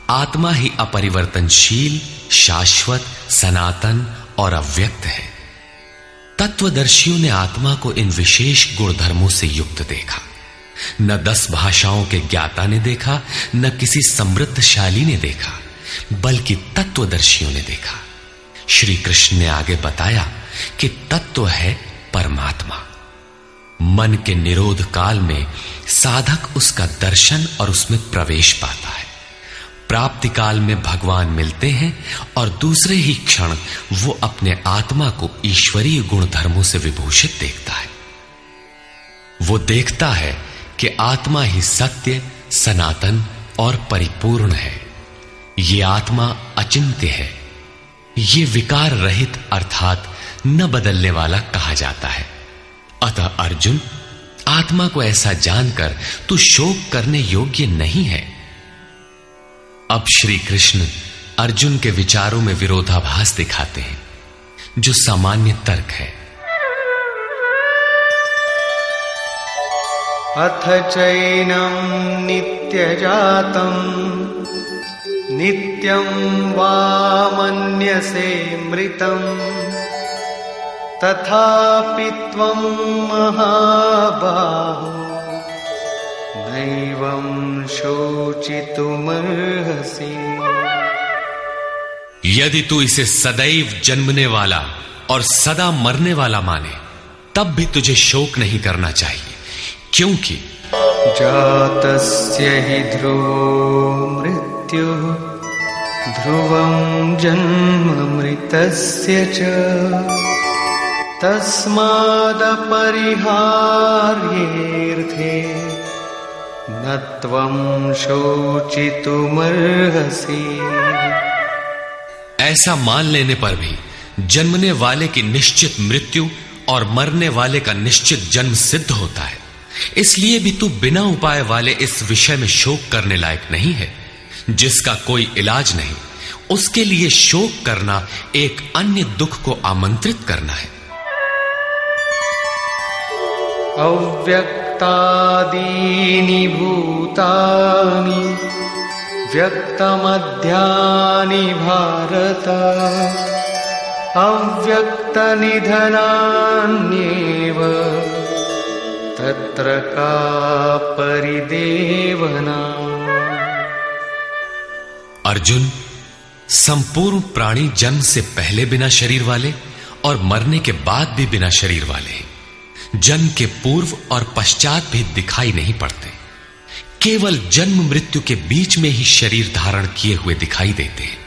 आत्मा ही अपरिवर्तनशील, शाश्वत, सनातन और अव्यक्त है। तत्वदर्शियों ने आत्मा को इन विशेष गुणधर्मों से युक्त देखा। न 10 भाषाओं के ज्ञाता ने देखा, न किसी समृद्धशाली ने देखा, बल्कि तत्वदर्शियों ने देखा। श्री कृष्ण ने आगे बताया कि तत्व है परमात्मा। मन के निरोध काल में साधक उसका दर्शन और उसमें प्रवेश पाता है। प्राप्ति काल में भगवान मिलते हैं और दूसरे ही क्षण वो अपने आत्मा को ईश्वरीय गुण धर्मों से विभूषित देखता है। वो देखता है कि आत्मा ही सत्य, सनातन और परिपूर्ण है। ये आत्मा अचिंत्य है। ये विकार रहित अर्थात न बदलने वाला कहा जाता है। अतः अर्जुन, आत्मा को ऐसा जानकर तू शोक करने योग्य नहीं है। अब श्री कृष्ण अर्जुन के विचारों में विरोधाभास दिखाते हैं, जो सामान्य तर्क है। अथ चैनं नित्यजातं नित्यं वा मन्यसे मृतं तथापि त्वं महाबाहो नैवं शोचितुमर्हसि। यदि तू इसे सदैव जन्मने वाला और सदा मरने वाला माने तब भी तुझे शोक नहीं करना चाहिए, क्योंकि जातस्य हि ध्रुवो मृत्युः ध्रुवं जन्म मृतस्य च तस्मादपरिहार्येऽर्थे न त्वं शोचितुमर्हसि। ऐसा मान लेने पर भी जन्मने वाले की निश्चित मृत्यु और मरने वाले का निश्चित जन्म सिद्ध होता है। इसलिए भी तू बिना उपाय वाले इस विषय में शोक करने लायक नहीं है। जिसका कोई इलाज नहीं, उसके लिए शोक करना एक अन्य दुख को आमंत्रित करना है। अव्यक्तादीनि व्यक्तादीनि भूतानि व्यक्तमध्यानि भारत अव्यक्तनिधनान्येव तत्र का परिदेवना। अर्जुन, संपूर्ण प्राणी जन्म से पहले बिना शरीर वाले और मरने के बाद भी बिना शरीर वाले हैं। जन्म के पूर्व और पश्चात भी दिखाई नहीं पड़ते, केवल जन्म मृत्यु के बीच में ही शरीर धारण किए हुए दिखाई देते हैं।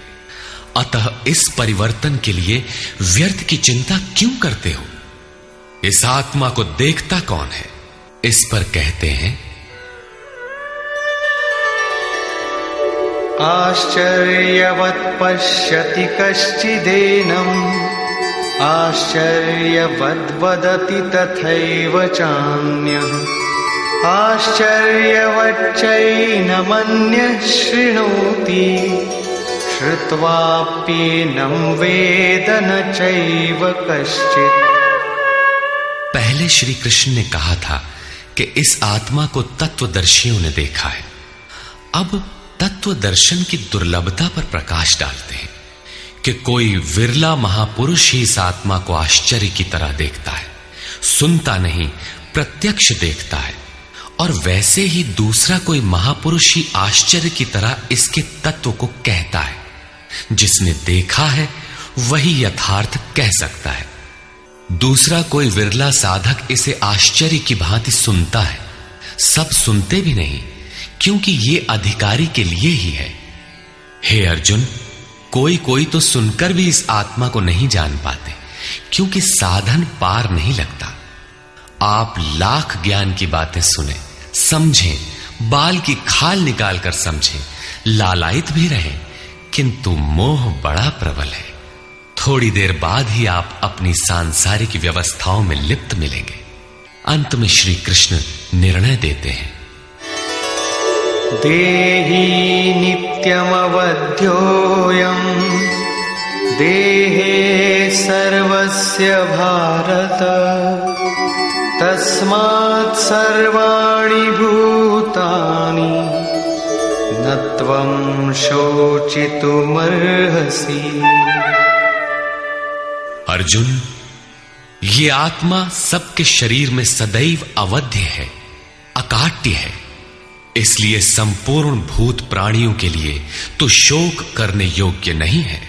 अतः इस परिवर्तन के लिए व्यर्थ की चिंता क्यों करते हो? इस आत्मा को देखता कौन है? इस पर कहते हैं, आश्चर्यवत् पश्यति कश्चिदेनम् आश्चर्यवद् वदति तथैव चान्यः आश्चर्यवच्चैनमन्यः शृणोति श्रुत्वाप्येनं वेद न चैव कश्चित्। पहले श्री कृष्ण ने कहा था कि इस आत्मा को तत्वदर्शियों ने देखा है। अब तत्व दर्शन की दुर्लभता पर प्रकाश डालते हैं कि कोई विरला महापुरुष ही इस आत्मा को आश्चर्य की तरह देखता है, सुनता नहीं प्रत्यक्ष देखता है। और वैसे ही दूसरा कोई महापुरुष ही आश्चर्य की तरह इसके तत्व को कहता है। जिसने देखा है वही यथार्थ कह सकता है। दूसरा कोई विरला साधक इसे आश्चर्य की भांति सुनता है। सब सुनते भी नहीं, क्योंकि ये अधिकारी के लिए ही है। हे अर्जुन, कोई कोई तो सुनकर भी इस आत्मा को नहीं जान पाते, क्योंकि साधन पार नहीं लगता। आप लाख ज्ञान की बातें सुने, समझें, बाल की खाल निकाल कर समझें, लालायित भी रहें, किंतु मोह बड़ा प्रबल है। थोड़ी देर बाद ही आप अपनी सांसारिक व्यवस्थाओं में लिप्त मिलेंगे। अंत में श्री कृष्ण निर्णय देते हैं, देहि नित्यमवध्योऽयं देहे सर्वस्य भारत तस्मात् सर्वाणि भूतानि न त्वं शोचितुमर्हसि। अर्जुन, ये आत्मा सबके शरीर में सदैव अवध्य है, अकाट्य है। इसलिए संपूर्ण भूत प्राणियों के लिए तो शोक करने योग्य नहीं है।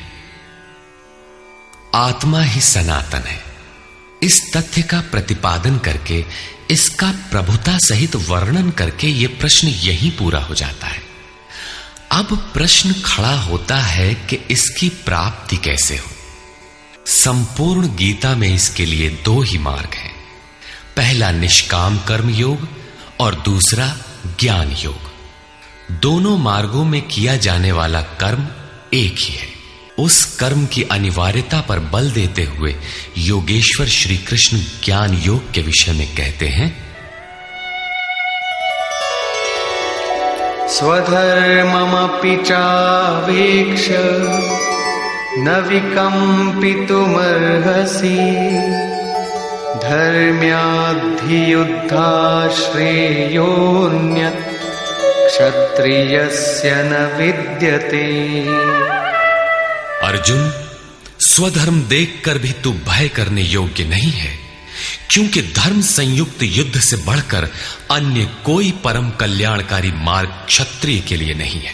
आत्मा ही सनातन है। इस तथ्य का प्रतिपादन करके, इसका प्रभुता सहित वर्णन करके यह प्रश्न यहीं पूरा हो जाता है। अब प्रश्न खड़ा होता है कि इसकी प्राप्ति कैसे हो। संपूर्ण गीता में इसके लिए दो ही मार्ग हैं। पहला निष्काम कर्म योग और दूसरा ज्ञान योग। दोनों मार्गों में किया जाने वाला कर्म एक ही है। उस कर्म की अनिवार्यता पर बल देते हुए योगेश्वर श्री कृष्ण ज्ञान योग के विषय में कहते हैं, स्वधर्ममपि चावेक्ष न विकम्पितुमर्हसि धर्म्याद्धियुद्धा श्रेयोऽन्यत् क्षत्रियस्य न विद्यते। अर्जुन, स्वधर्म देखकर भी तू भय करने योग्य नहीं है, क्योंकि धर्म संयुक्त युद्ध से बढ़कर अन्य कोई परम कल्याणकारी मार्ग क्षत्रिय के लिए नहीं है।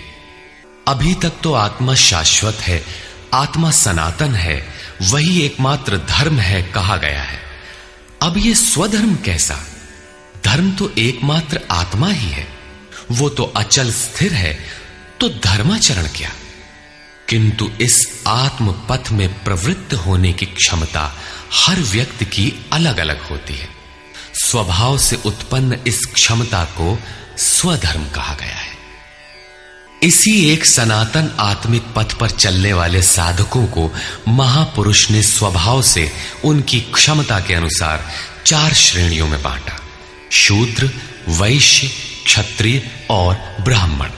अभी तक तो आत्मा शाश्वत है, आत्मा सनातन है, वही एकमात्र धर्म है कहा गया है। अब ये स्वधर्म कैसा? धर्म तो एकमात्र आत्मा ही है, वो तो अचल स्थिर है, तो धर्माचरण क्या? किंतु इस आत्म पथ में प्रवृत्त होने की क्षमता हर व्यक्ति की अलग अलग होती है। स्वभाव से उत्पन्न इस क्षमता को स्वधर्म कहा गया है। इसी एक सनातन आत्मिक पथ पर चलने वाले साधकों को महापुरुष ने स्वभाव से उनकी क्षमता के अनुसार 4 श्रेणियों में बांटा: शूद्र, वैश्य, क्षत्रिय और ब्राह्मण।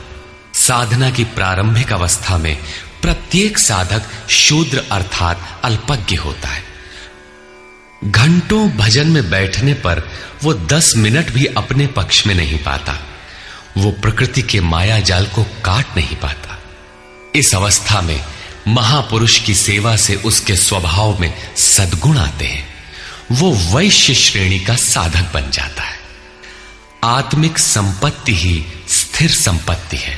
साधना की प्रारंभिक अवस्था में प्रत्येक साधक शूद्र अर्थात अल्पज्ञ होता है। घंटों भजन में बैठने पर वो 10 मिनट भी अपने पक्ष में नहीं पाता। वो प्रकृति के माया जाल को काट नहीं पाता। इस अवस्था में महापुरुष की सेवा से उसके स्वभाव में सद्गुण आते हैं। वो वैश्य श्रेणी का साधक बन जाता है। आत्मिक संपत्ति ही स्थिर संपत्ति है।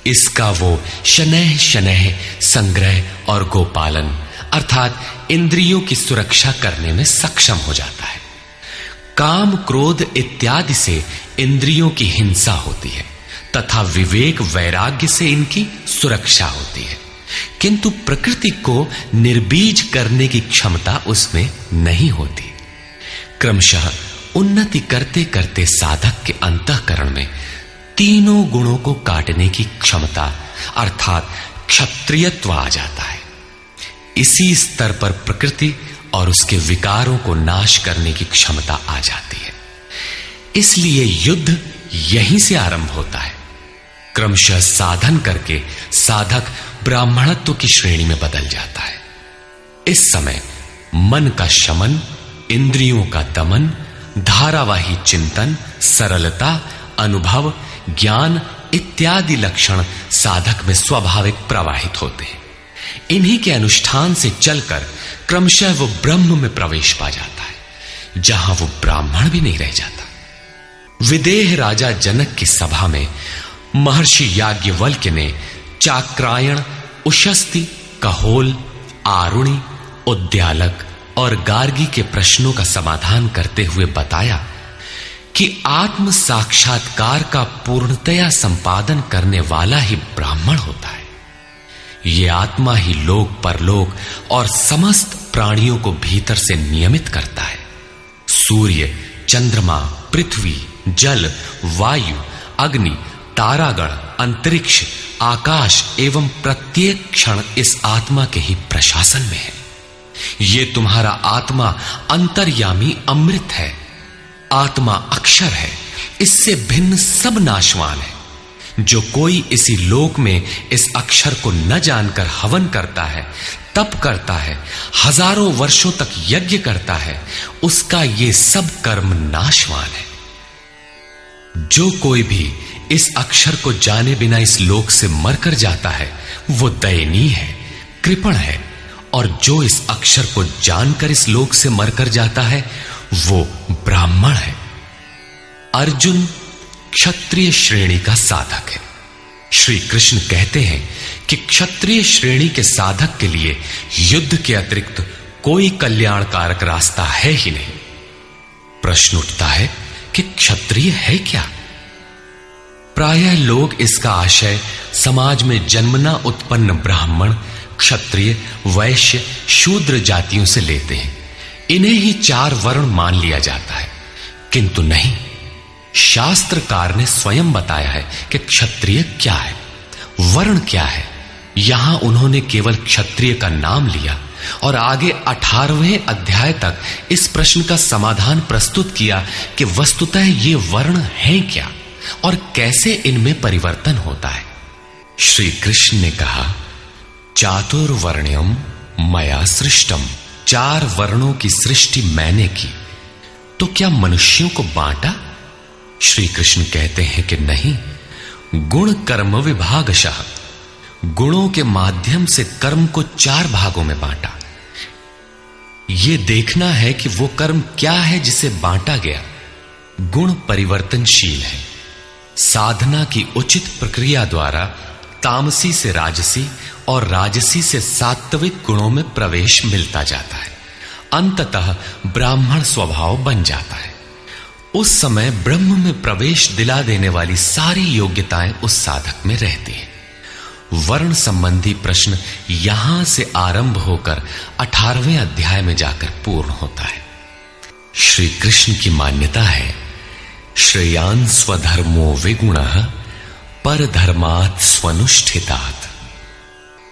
इसका वो शनैः शनैः संग्रह और गोपालन अर्थात इंद्रियों की सुरक्षा करने में सक्षम हो जाता है। काम क्रोध इत्यादि से इंद्रियों की हिंसा होती है तथा विवेक वैराग्य से इनकी सुरक्षा होती है, किंतु प्रकृति को निर्बीज करने की क्षमता उसमें नहीं होती। क्रमशः उन्नति करते करते साधक के अंतःकरण में तीनों गुणों को काटने की क्षमता अर्थात क्षत्रियत्व आ जाता है। इसी स्तर पर प्रकृति और उसके विकारों को नाश करने की क्षमता आ जाती है। इसलिए युद्ध यहीं से आरंभ होता है। क्रमशः साधन करके साधक ब्राह्मणत्व की श्रेणी में बदल जाता है। इस समय मन का शमन, इंद्रियों का दमन, धारावाही चिंतन, सरलता, अनुभव, ज्ञान इत्यादि लक्षण साधक में स्वाभाविक प्रवाहित होते हैं। इन्हीं के अनुष्ठान से चलकर क्रमशः वो ब्रह्म में प्रवेश पा जाता है, जहां वो ब्राह्मण भी नहीं रह जाता। विदेह राजा जनक की सभा में महर्षि याज्ञवल्क्य ने चाक्रायण, उशस्ति, कहोल, आरुणि, उद्यालक और गार्गी के प्रश्नों का समाधान करते हुए बताया कि आत्म साक्षात्कार का पूर्णतया संपादन करने वाला ही ब्राह्मण होता है। ये आत्मा ही लोक परलोक और समस्त प्राणियों को भीतर से नियमित करता है। सूर्य, चंद्रमा, पृथ्वी, जल, वायु, अग्नि, तारागण, अंतरिक्ष, आकाश एवं प्रत्येक क्षण इस आत्मा के ही प्रशासन में है। ये तुम्हारा आत्मा अंतर्यामी अमृत है। आत्मा अक्षर है, इससे भिन्न सब नाशवान है। जो कोई इसी लोक में इस अक्षर को न जानकर हवन करता है, तप करता है, हजारों वर्षों तक यज्ञ करता है, उसका ये सब कर्म नाशवान है। जो कोई भी इस अक्षर को जाने बिना इस लोक से मरकर जाता है, वो दयनीय है, कृपण है, और जो इस अक्षर को जानकर इस लोक से मरकर जाता है, वो ब्राह्मण है। अर्जुन क्षत्रिय श्रेणी का साधक है। श्री कृष्ण कहते हैं कि क्षत्रिय श्रेणी के साधक के लिए युद्ध के अतिरिक्त कोई कल्याणकारक रास्ता है ही नहीं। प्रश्न उठता है कि क्षत्रिय है क्या? प्रायः लोग इसका आशय समाज में जन्मना उत्पन्न ब्राह्मण, क्षत्रिय, वैश्य, शूद्र जातियों से लेते हैं। इन्हें ही 4 वर्ण मान लिया जाता है, किंतु नहीं। शास्त्रकार ने स्वयं बताया है कि क्षत्रिय क्या है, वर्ण क्या है। यहां उन्होंने केवल क्षत्रिय का नाम लिया और आगे 18वें अध्याय तक इस प्रश्न का समाधान प्रस्तुत किया कि वस्तुतः ये वर्ण हैं क्या और कैसे इनमें परिवर्तन होता है। श्री कृष्ण ने कहा, चातुर्वर्ण्यम मया सृष्टम। 4 वर्णों की सृष्टि मैंने की, तो क्या मनुष्यों को बांटा? श्री कृष्ण कहते हैं कि नहीं, गुण कर्म विभागशः, गुणों के माध्यम से कर्म को 4 भागों में बांटा। यह देखना है कि वो कर्म क्या है जिसे बांटा गया। गुण परिवर्तनशील है। साधना की उचित प्रक्रिया द्वारा तामसी से राजसी और राजसी से सात्विक गुणों में प्रवेश मिलता जाता है। अंततः ब्राह्मण स्वभाव बन जाता है। उस समय ब्रह्म में प्रवेश दिला देने वाली सारी योग्यताएं उस साधक में रहती हैं। वर्ण संबंधी प्रश्न यहां से आरंभ होकर 18वें अध्याय में जाकर पूर्ण होता है। श्री कृष्ण की मान्यता है, श्रेयान् स्वधर्मो विगुणः परधर्मात् स्वनुष्ठितात्।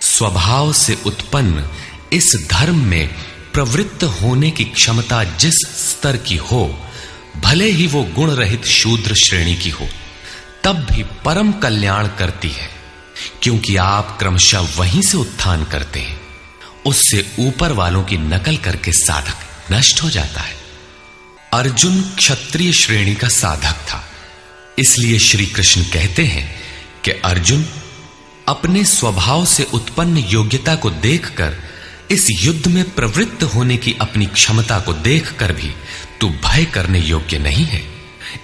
स्वभाव से उत्पन्न इस धर्म में प्रवृत्त होने की क्षमता जिस स्तर की हो, भले ही वो गुण रहित शूद्र श्रेणी की हो, तब भी परम कल्याण करती है, क्योंकि आप क्रमशः वहीं से उत्थान करते हैं। उससे ऊपर वालों की नकल करके साधक नष्ट हो जाता है। अर्जुन क्षत्रिय श्रेणी का साधक था, इसलिए श्री कृष्ण कहते हैं कि अर्जुन, अपने स्वभाव से उत्पन्न योग्यता को देखकर, इस युद्ध में प्रवृत्त होने की अपनी क्षमता को देखकर भी तू भय करने योग्य नहीं है।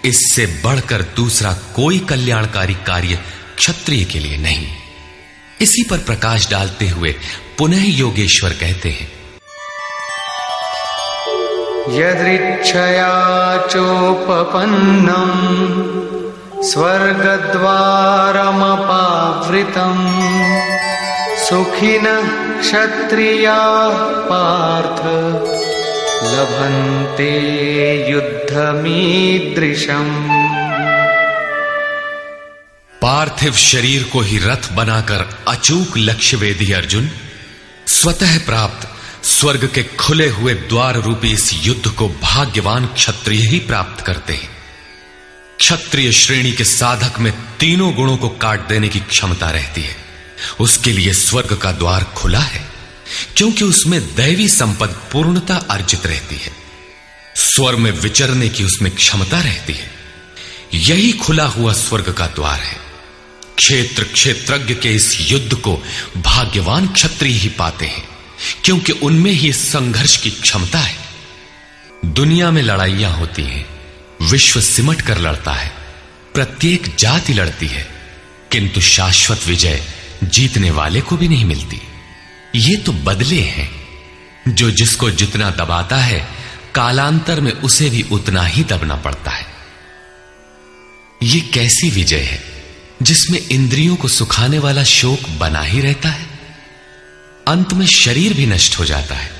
इससे बढ़कर दूसरा कोई कल्याणकारी कार्य क्षत्रिय के लिए नहीं। इसी पर प्रकाश डालते हुए पुनः योगेश्वर कहते हैं, यदृच्छया चोपपन्नम् स्वर्गद्वारमपावृतम् सुखिनः क्षत्रियाः पार्थ लभन्ते युद्धमीदृशम्। पार्थिव शरीर को ही रथ बनाकर अचूक लक्ष्य वेदी अर्जुन, स्वतः प्राप्त स्वर्ग के खुले हुए द्वार रूपी इस युद्ध को भाग्यवान क्षत्रिय ही प्राप्त करते हैं। क्षत्रिय श्रेणी के साधक में तीनों गुणों को काट देने की क्षमता रहती है। उसके लिए स्वर्ग का द्वार खुला है, क्योंकि उसमें दैवी संपद पूर्णता अर्जित रहती है। स्वर में विचरने की उसमें क्षमता रहती है। यही खुला हुआ स्वर्ग का द्वार है। क्षेत्र क्षेत्रज्ञ के इस युद्ध को भाग्यवान क्षत्रिय ही पाते हैं, क्योंकि उनमें ही संघर्ष की क्षमता है। दुनिया में लड़ाइयां होती हैं, विश्व सिमट कर लड़ता है, प्रत्येक जाति लड़ती है, किंतु शाश्वत विजय जीतने वाले को भी नहीं मिलती। ये तो बदले हैं। जो जिसको जितना दबाता है, कालांतर में उसे भी उतना ही दबना पड़ता है। ये कैसी विजय है जिसमें इंद्रियों को सुखाने वाला शोक बना ही रहता है, अंत में शरीर भी नष्ट हो जाता है।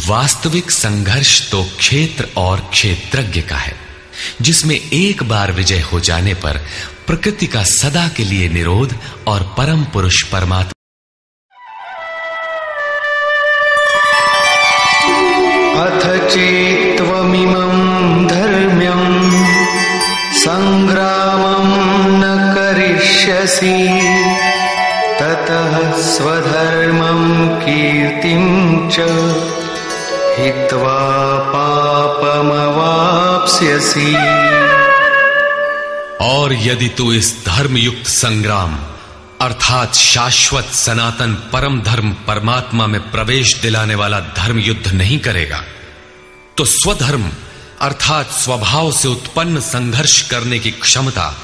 वास्तविक संघर्ष तो क्षेत्र और क्षेत्रज्ञ का है, जिसमें एक बार विजय हो जाने पर प्रकृति का सदा के लिए निरोध और परम पुरुष परमात्मा अथ चेत्त्वमिमं धर्म्यं संग्रामं न करिष्यसि ततः स्वधर्मं कीर्तिं च हित्वा पापमवाप्स्यसि। और यदि तू इस धर्मयुक्त संग्राम अर्थात शाश्वत सनातन परम धर्म परमात्मा में प्रवेश दिलाने वाला धर्म युद्ध नहीं करेगा, तो स्वधर्म अर्थात स्वभाव से उत्पन्न संघर्ष करने की क्षमता,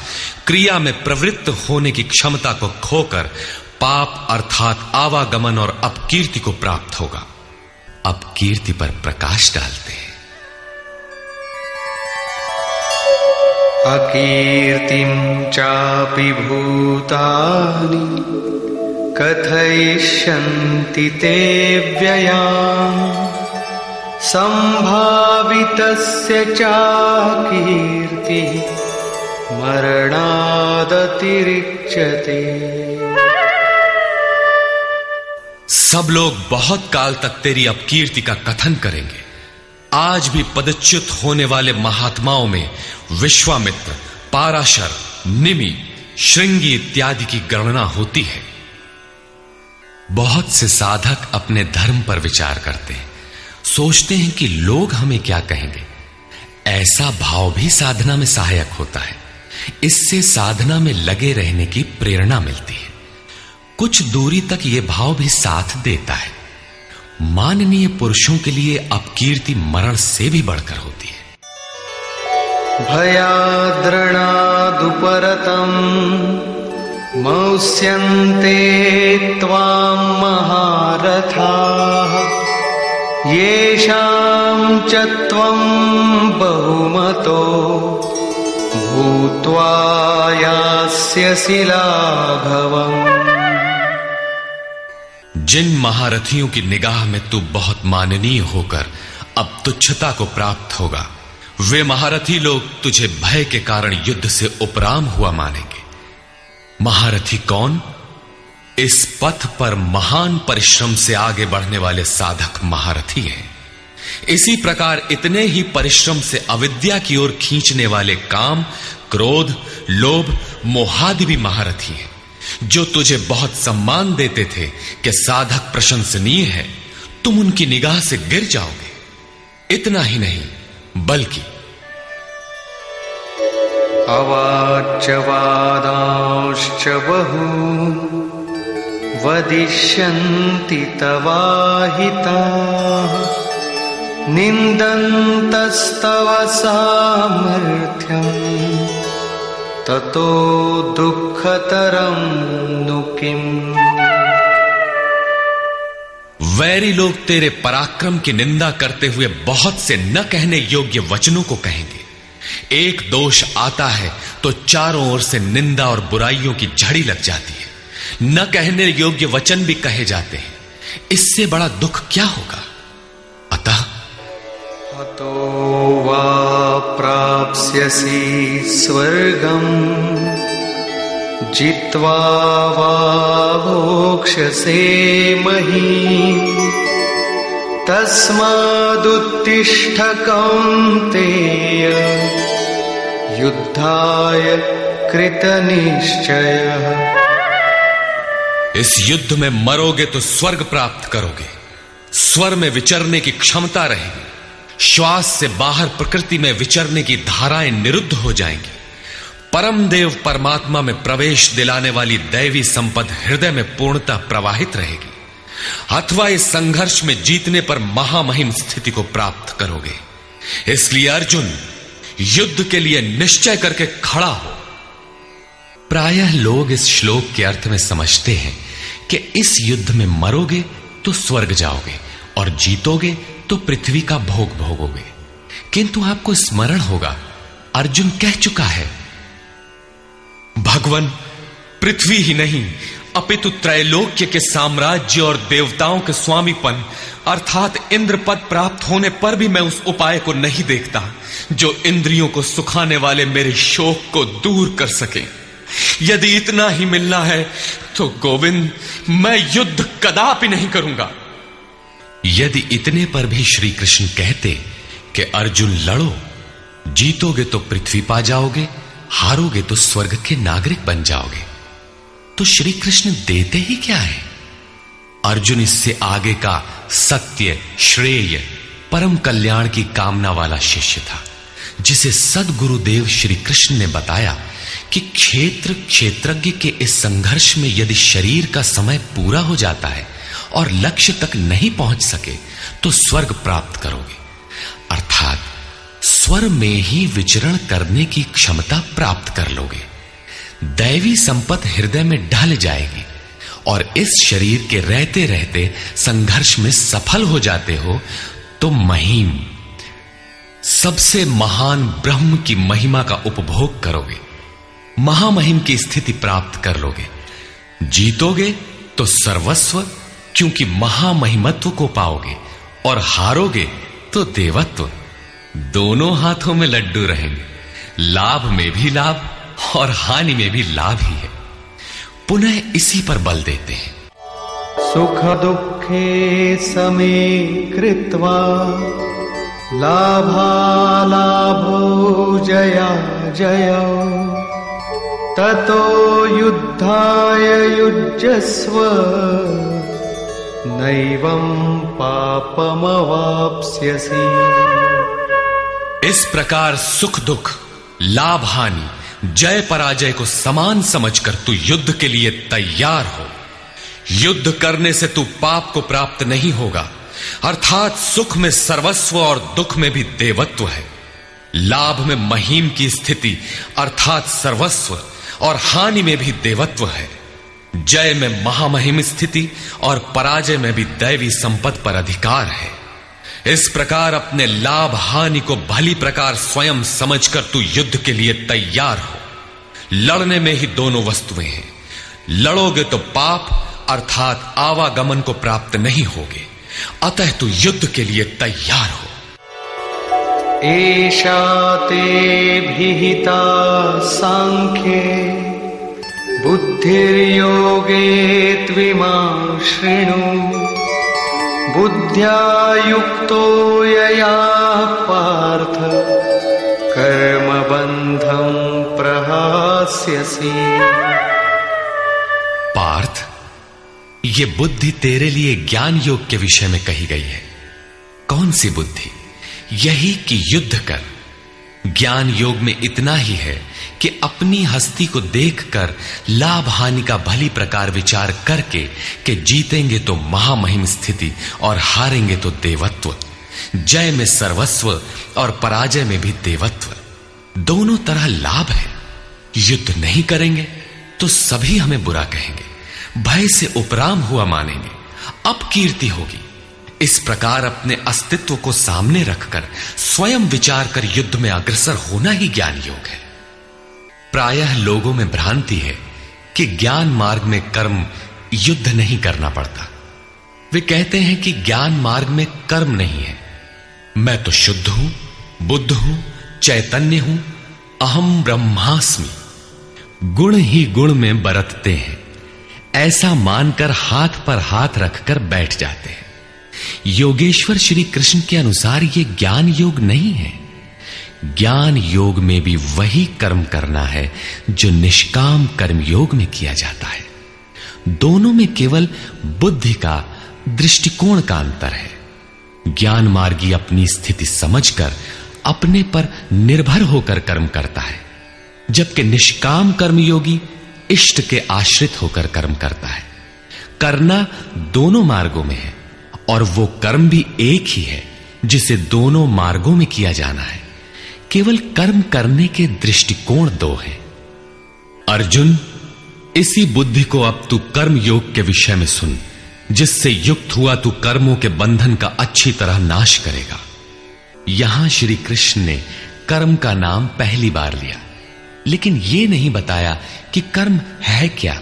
क्रिया में प्रवृत्त होने की क्षमता को खोकर पाप अर्थात आवागमन और अपकीर्ति को प्राप्त होगा। अपकीर्ति पर प्रकाश डालते हैं। अकीर्तिं चापि भूतानि कथयिष्यन्ति ते व्ययाम् संभावितस्य चाकीर्तिः मरणादतिरिच्यते। सब लोग बहुत काल तक तेरी अपकीर्ति का कथन करेंगे। आज भी पदच्युत होने वाले महात्माओं में विश्वामित्र, पाराशर, निमि, श्रृंगी इत्यादि की गणना होती है। बहुत से साधक अपने धर्म पर विचार करते हैं, सोचते हैं कि लोग हमें क्या कहेंगे। ऐसा भाव भी साधना में सहायक होता है। इससे साधना में लगे रहने की प्रेरणा मिलती है। कुछ दूरी तक यह भाव भी साथ देता है। माननीय पुरुषों के लिए अपकीर्ति मरण से भी बढ़कर होती है। भयाद्रणादुपरतम् मौस्यन्ते त्वां महारथाः येषां च त्वं बहुमतो भूत्वा यास्यसि लाघवम्। जिन महारथियों की निगाह में तू बहुत माननीय होकर अब तुच्छता को प्राप्त होगा, वे महारथी लोग तुझे भय के कारण युद्ध से उपराम हुआ मानेंगे। महारथी कौन? इस पथ पर महान परिश्रम से आगे बढ़ने वाले साधक महारथी हैं। इसी प्रकार इतने ही परिश्रम से अविद्या की ओर खींचने वाले काम, क्रोध, लोभ, मोहादि भी महारथी हैं। जो तुझे बहुत सम्मान देते थे कि साधक प्रशंसनीय है, तुम उनकी निगाह से गिर जाओगे। इतना ही नहीं बल्कि अवाच्यवादांश्च बहून् वदिष्यन्ति तवाहिताः निन्दन्तस्तव सामर्थ्यम् ततो दुःखतरं नु किम्। वैरी लोग तेरे पराक्रम की निंदा करते हुए बहुत से न कहने योग्य वचनों को कहेंगे। एक दोष आता है तो चारों ओर से निंदा और बुराइयों की झड़ी लग जाती है। न कहने योग्य वचन भी कहे जाते हैं। इससे बड़ा दुख क्या होगा? अतः अतो वा प्राप्स्यसि स्वर्गम् जित्वा वा भोक्ष्यसे महीम् तस्मादुत्तिष्ठ कौन्तेय युद्धाय कृतनिश्चयः। इस युद्ध में मरोगे तो स्वर्ग प्राप्त करोगे। स्वर में विचरने की क्षमता रहेगी। श्वास से बाहर प्रकृति में विचरने की धाराएं निरुद्ध हो जाएंगी। परम देव परमात्मा में प्रवेश दिलाने वाली दैवी संपद हृदय में पूर्णतः प्रवाहित रहेगी। अथवा इस संघर्ष में जीतने पर महामहिम स्थिति को प्राप्त करोगे। इसलिए अर्जुन, युद्ध के लिए निश्चय करके खड़ा हो। प्रायः लोग इस श्लोक के अर्थ में समझते हैं कि इस युद्ध में मरोगे तो स्वर्ग जाओगे और जीतोगे तो पृथ्वी का भोग भोगोगे। किंतु आपको स्मरण होगा, अर्जुन कह चुका है, भगवान पृथ्वी ही नहीं अपितु त्रैलोक्य के साम्राज्य और देवताओं के स्वामीपन अर्थात इंद्र पद प्राप्त होने पर भी मैं उस उपाय को नहीं देखता जो इंद्रियों को सुखाने वाले मेरे शोक को दूर कर सके। यदि इतना ही मिलना है तो गोविंद, मैं युद्ध कदापि नहीं करूंगा। यदि इतने पर भी श्री कृष्ण कहते कि अर्जुन लड़ो, जीतोगे तो पृथ्वी पा जाओगे, हारोगे तो स्वर्ग के नागरिक बन जाओगे, तो श्री कृष्ण देते ही क्या है? अर्जुन इससे आगे का सत्य, श्रेय, परम कल्याण की कामना वाला शिष्य था, जिसे सद्गुरुदेव श्री कृष्ण ने बताया कि क्षेत्रज्ञ के इस संघर्ष में यदि शरीर का समय पूरा हो जाता है और लक्ष्य तक नहीं पहुंच सके तो स्वर्ग प्राप्त करोगे। अर्थात स्वर में ही विचरण करने की क्षमता प्राप्त कर लोगे। दैवी संपत्ति हृदय में ढल जाएगी और इस शरीर के रहते रहते संघर्ष में सफल हो जाते हो तो महिम, सबसे महान ब्रह्म की महिमा का उपभोग करोगे, महामहिम की स्थिति प्राप्त कर लोगे। जीतोगे तो सर्वस्व, क्योंकि महामहिमत्व को पाओगे, और हारोगे तो देवत्व। दोनों हाथों में लड्डू रहेंगे, लाभ में भी लाभ और हानि में भी लाभ ही है। पुनः इसी पर बल देते हैं, सुख दुखे समे कृत्वा लाभालाभो जया जयो ततो युद्धाय युज्यस्व नैवं पापमवाप्स्यसि। इस प्रकार सुख दुख, लाभ हानि, जय पराजय को समान समझकर तू युद्ध के लिए तैयार हो। युद्ध करने से तू पाप को प्राप्त नहीं होगा, अर्थात सुख में सर्वस्व और दुख में भी देवत्व है। लाभ में महिम की स्थिति अर्थात सर्वस्व और हानि में भी देवत्व है। जय में महामहिम स्थिति और पराजय में भी दैवी संपत्ति पर अधिकार है। इस प्रकार अपने लाभ हानि को भली प्रकार स्वयं समझकर तू युद्ध के लिए तैयार हो। लड़ने में ही दोनों वस्तुएं हैं। लड़ोगे तो पाप अर्थात आवागमन को प्राप्त नहीं होगे, अतः तू युद्ध के लिए तैयार हो। एषा ते विहिता सांख्ये बुद्धिर्योगे त्विमां शृणु बुद्ध्या युक्तो यया पार्थ कर्मबन्धं प्रहास्यसि। पार्थ, ये बुद्धि तेरे लिए ज्ञान योग के विषय में कही गई है। कौन सी बुद्धि? यही कि युद्ध कर। ज्ञान योग में इतना ही है कि अपनी हस्ती को देखकर लाभ हानि का भली प्रकार विचार करके कि जीतेंगे तो महामहिम स्थिति और हारेंगे तो देवत्व, जय में सर्वस्व और पराजय में भी देवत्व, दोनों तरह लाभ है। युद्ध नहीं करेंगे तो सभी हमें बुरा कहेंगे, भय से उपराम हुआ मानेंगे, अपकीर्ति होगी। इस प्रकार अपने अस्तित्व को सामने रखकर स्वयं विचार कर युद्ध में अग्रसर होना ही ज्ञान योग है। प्रायः लोगों में भ्रांति है कि ज्ञान मार्ग में कर्म युद्ध नहीं करना पड़ता। वे कहते हैं कि ज्ञान मार्ग में कर्म नहीं है। मैं तो शुद्ध हूं, बुद्ध हूं, चैतन्य हूं, अहम ब्रह्मास्मि। गुण ही गुण में बरतते हैं, ऐसा मानकर हाथ पर हाथ रखकर बैठ जाते हैं। योगेश्वर श्री कृष्ण के अनुसार यह ज्ञान योग नहीं है। ज्ञान योग में भी वही कर्म करना है जो निष्काम कर्म योग में किया जाता है। दोनों में केवल बुद्धि का, दृष्टिकोण का अंतर है। ज्ञान मार्गी अपनी स्थिति समझकर अपने पर निर्भर होकर कर्म करता है, जबकि निष्काम कर्मयोगी इष्ट के आश्रित होकर कर्म करता है। करना दोनों मार्गों में है और वो कर्म भी एक ही है जिसे दोनों मार्गों में किया जाना है। केवल कर्म करने के दृष्टिकोण दो हैं। अर्जुन, इसी बुद्धि को अब तू कर्म योग के विषय में सुन, जिससे युक्त हुआ तू कर्मों के बंधन का अच्छी तरह नाश करेगा। यहां श्री कृष्ण ने कर्म का नाम पहली बार लिया, लेकिन यह नहीं बताया कि कर्म है क्या।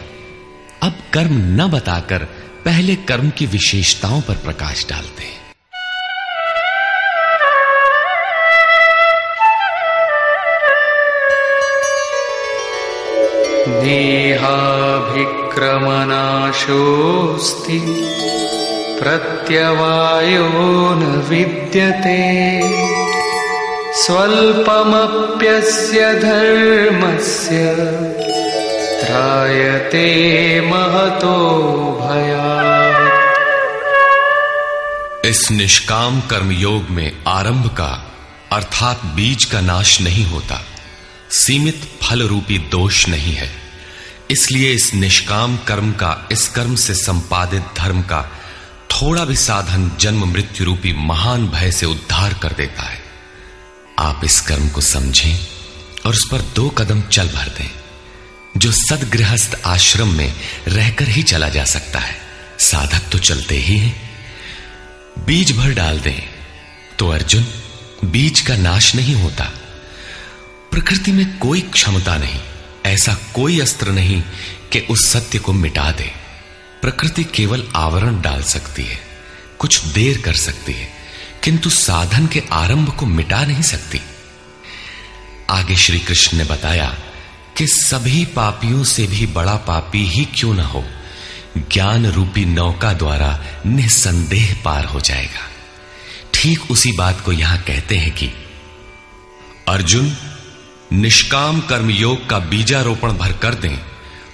अब कर्म न बताकर पहले कर्म की विशेषताओं पर प्रकाश डालते हैं। नेहाभिक्रमनाशोऽस्ति प्रत्यवायो न विद्यते स्वल्पमप्यस्य धर्मस्य त्रायते महतो भयात्। इस निष्काम कर्मयोग में आरंभ का अर्थात बीज का नाश नहीं होता, सीमित फल रूपी दोष नहीं है। इसलिए इस निष्काम कर्म का, इस कर्म से संपादित धर्म का थोड़ा भी साधन जन्म मृत्यु रूपी महान भय से उद्धार कर देता है। आप इस कर्म को समझें और उस पर 2 कदम चल भर दें, जो सदगृहस्थ आश्रम में रहकर ही चला जा सकता है। साधक तो चलते ही हैं। बीज भर डाल दें तो अर्जुन, बीज का नाश नहीं होता। प्रकृति में कोई क्षमता नहीं, ऐसा कोई अस्त्र नहीं कि उस सत्य को मिटा दे। प्रकृति केवल आवरण डाल सकती है, कुछ देर कर सकती है, किंतु साधन के आरंभ को मिटा नहीं सकती। आगे श्री कृष्ण ने बताया कि सभी पापियों से भी बड़ा पापी ही क्यों न हो, ज्ञान रूपी नौका द्वारा निसंदेह पार हो जाएगा। ठीक उसी बात को यहां कहते हैं कि अर्जुन, निष्काम कर्मयोग का बीजारोपण भर कर दें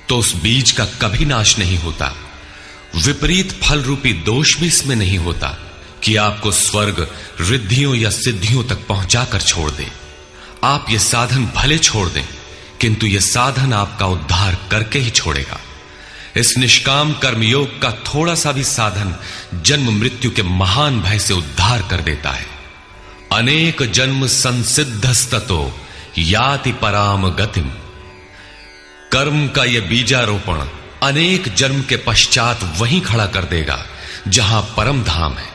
तो उस बीज का कभी नाश नहीं होता। विपरीत फल रूपी दोष भी इसमें नहीं होता कि आपको स्वर्ग, रिद्धियों या सिद्धियों तक पहुंचाकर छोड़ दे। आप ये साधन भले छोड़ दें, किंतु यह साधन आपका उद्धार करके ही छोड़ेगा। इस निष्काम कर्मयोग का थोड़ा सा भी साधन जन्म मृत्यु के महान भय से उद्धार कर देता है। अनेक जन्म संसिद्धस्ततो याति पराम गतिम। कर्म का यह बीजारोपण अनेक जन्म के पश्चात वहीं खड़ा कर देगा जहां परम धाम है,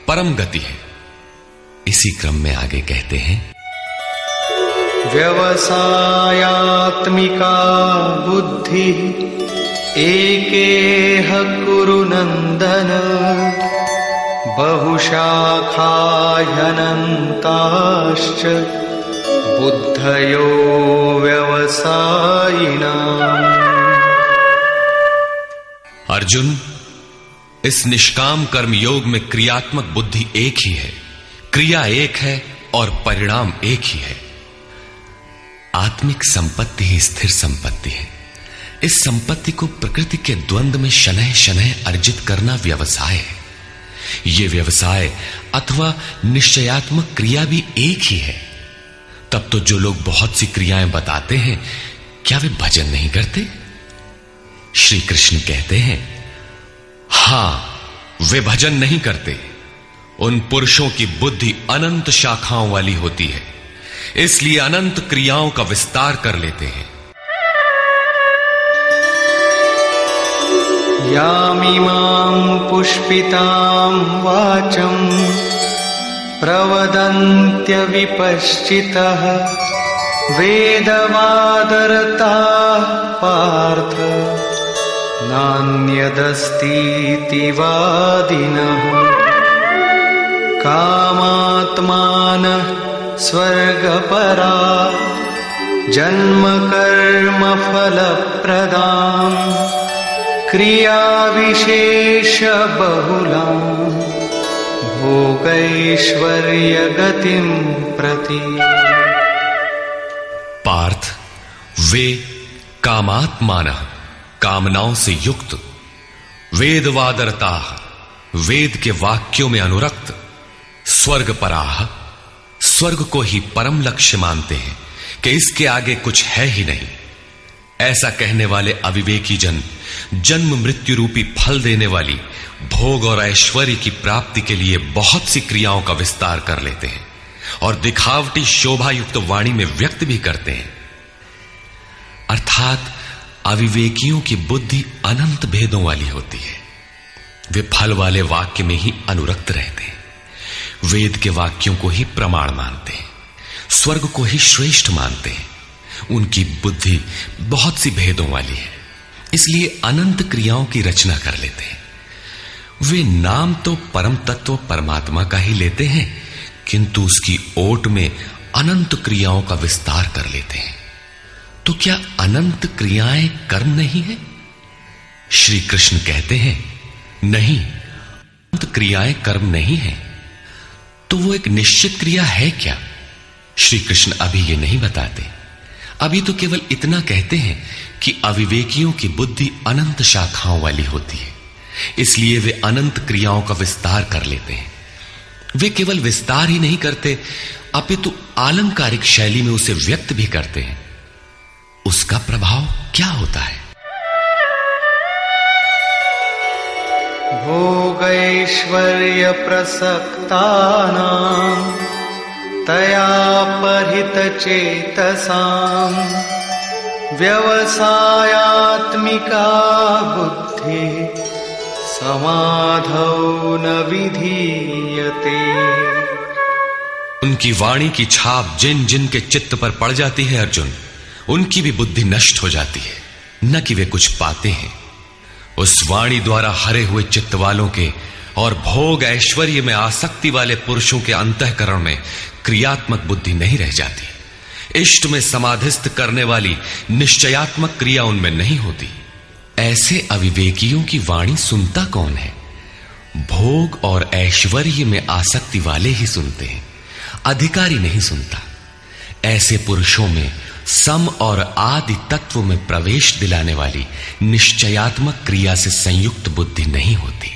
परम गति है। इसी क्रम में आगे कहते हैं, व्यवसायात्मिका बुद्धि एकेह कुरु नंदन बहुशाखा ह्यनन्ताश्च बुद्धयो व्यवसायिनाम्। अर्जुन, इस निष्काम कर्म योग में क्रियात्मक बुद्धि एक ही है, क्रिया एक है और परिणाम एक ही है। आत्मिक संपत्ति ही स्थिर संपत्ति है। इस संपत्ति को प्रकृति के द्वंद्व में शनैः शनैः अर्जित करना व्यवसाय है। ये व्यवसाय अथवा निश्चयात्मक क्रिया भी एक ही है। तब तो जो लोग बहुत सी क्रियाएं बताते हैं, क्या वे भजन नहीं करते? श्री कृष्ण कहते हैं, हां, वे भजन नहीं करते। उन पुरुषों की बुद्धि अनंत शाखाओं वाली होती है, इसलिए अनंत क्रियाओं का विस्तार कर लेते हैं। यामिमां पुष्पितां वाचं प्रवदन्त्य विपश्चितः वेदवादरताः पार्थ नान्यदस्तीति वादिनः कामात्मानः स्वर्गपरा जन्मकर्म फलप्रदां क्रियाविशेषबहुलां भोगैश्वर्यगतिं प्रति। पार्थ, वे कामात्मानः, कामनाओं से युक्त, वेदवादरताः, वेद के वाक्यों में अनुरक्त, स्वर्गपराः, स्वर्ग को ही परम लक्ष्य मानते हैं कि इसके आगे कुछ है ही नहीं। ऐसा कहने वाले अविवेकी जन जन्म मृत्यु रूपी फल देने वाली भोग और ऐश्वर्य की प्राप्ति के लिए बहुत सी क्रियाओं का विस्तार कर लेते हैं और दिखावटी शोभा युक्त वाणी में व्यक्त भी करते हैं। अर्थात अविवेकियों की बुद्धि अनंत भेदों वाली होती है। वे फल वाले वाक्य में ही अनुरक्त रहते हैं, वेद के वाक्यों को ही प्रमाण मानते हैं, स्वर्ग को ही श्रेष्ठ मानते हैं। उनकी बुद्धि बहुत सी भेदों वाली है, इसलिए अनंत क्रियाओं की रचना कर लेते हैं। वे नाम तो परम तत्व परमात्मा का ही लेते हैं, किंतु उसकी ओट में अनंत क्रियाओं का विस्तार कर लेते हैं। तो क्या अनंत क्रियाएं कर्म नहीं है? श्री कृष्ण कहते हैं, नहीं, अनंत क्रियाएं कर्म नहीं है। तो वो एक निश्चित क्रिया है क्या? श्री कृष्ण अभी ये नहीं बताते। अभी तो केवल इतना कहते हैं कि अविवेकियों की बुद्धि अनंत शाखाओं वाली होती है, इसलिए वे अनंत क्रियाओं का विस्तार कर लेते हैं। वे केवल विस्तार ही नहीं करते, अपितु आलंकारिक शैली में उसे व्यक्त भी करते हैं। उसका प्रभाव क्या होता है? भोगैश्वर्य प्रसक्तानां तया परितचेतसां व्यवसायात्मिका बुद्धि समाधौ न विधीयते। उनकी वाणी की छाप जिन जिन के चित्त पर पड़ जाती है अर्जुन, उनकी भी बुद्धि नष्ट हो जाती है, न कि वे कुछ पाते हैं। उस वाणी द्वारा हरे हुए चित्त वालों के और भोग ऐश्वर्य में आसक्ति वाले पुरुषों के अंतःकरण में क्रियात्मक बुद्धि नहीं रह जाती। इष्ट में समाधिस्थ करने वाली निश्चयात्मक क्रिया उनमें नहीं होती। ऐसे अविवेकियों की वाणी सुनता कौन है? भोग और ऐश्वर्य में आसक्ति वाले ही सुनते हैं, अधिकारी नहीं सुनता। ऐसे पुरुषों में सम और आदि तत्व में प्रवेश दिलाने वाली निश्चयात्मक क्रिया से संयुक्त बुद्धि नहीं होती।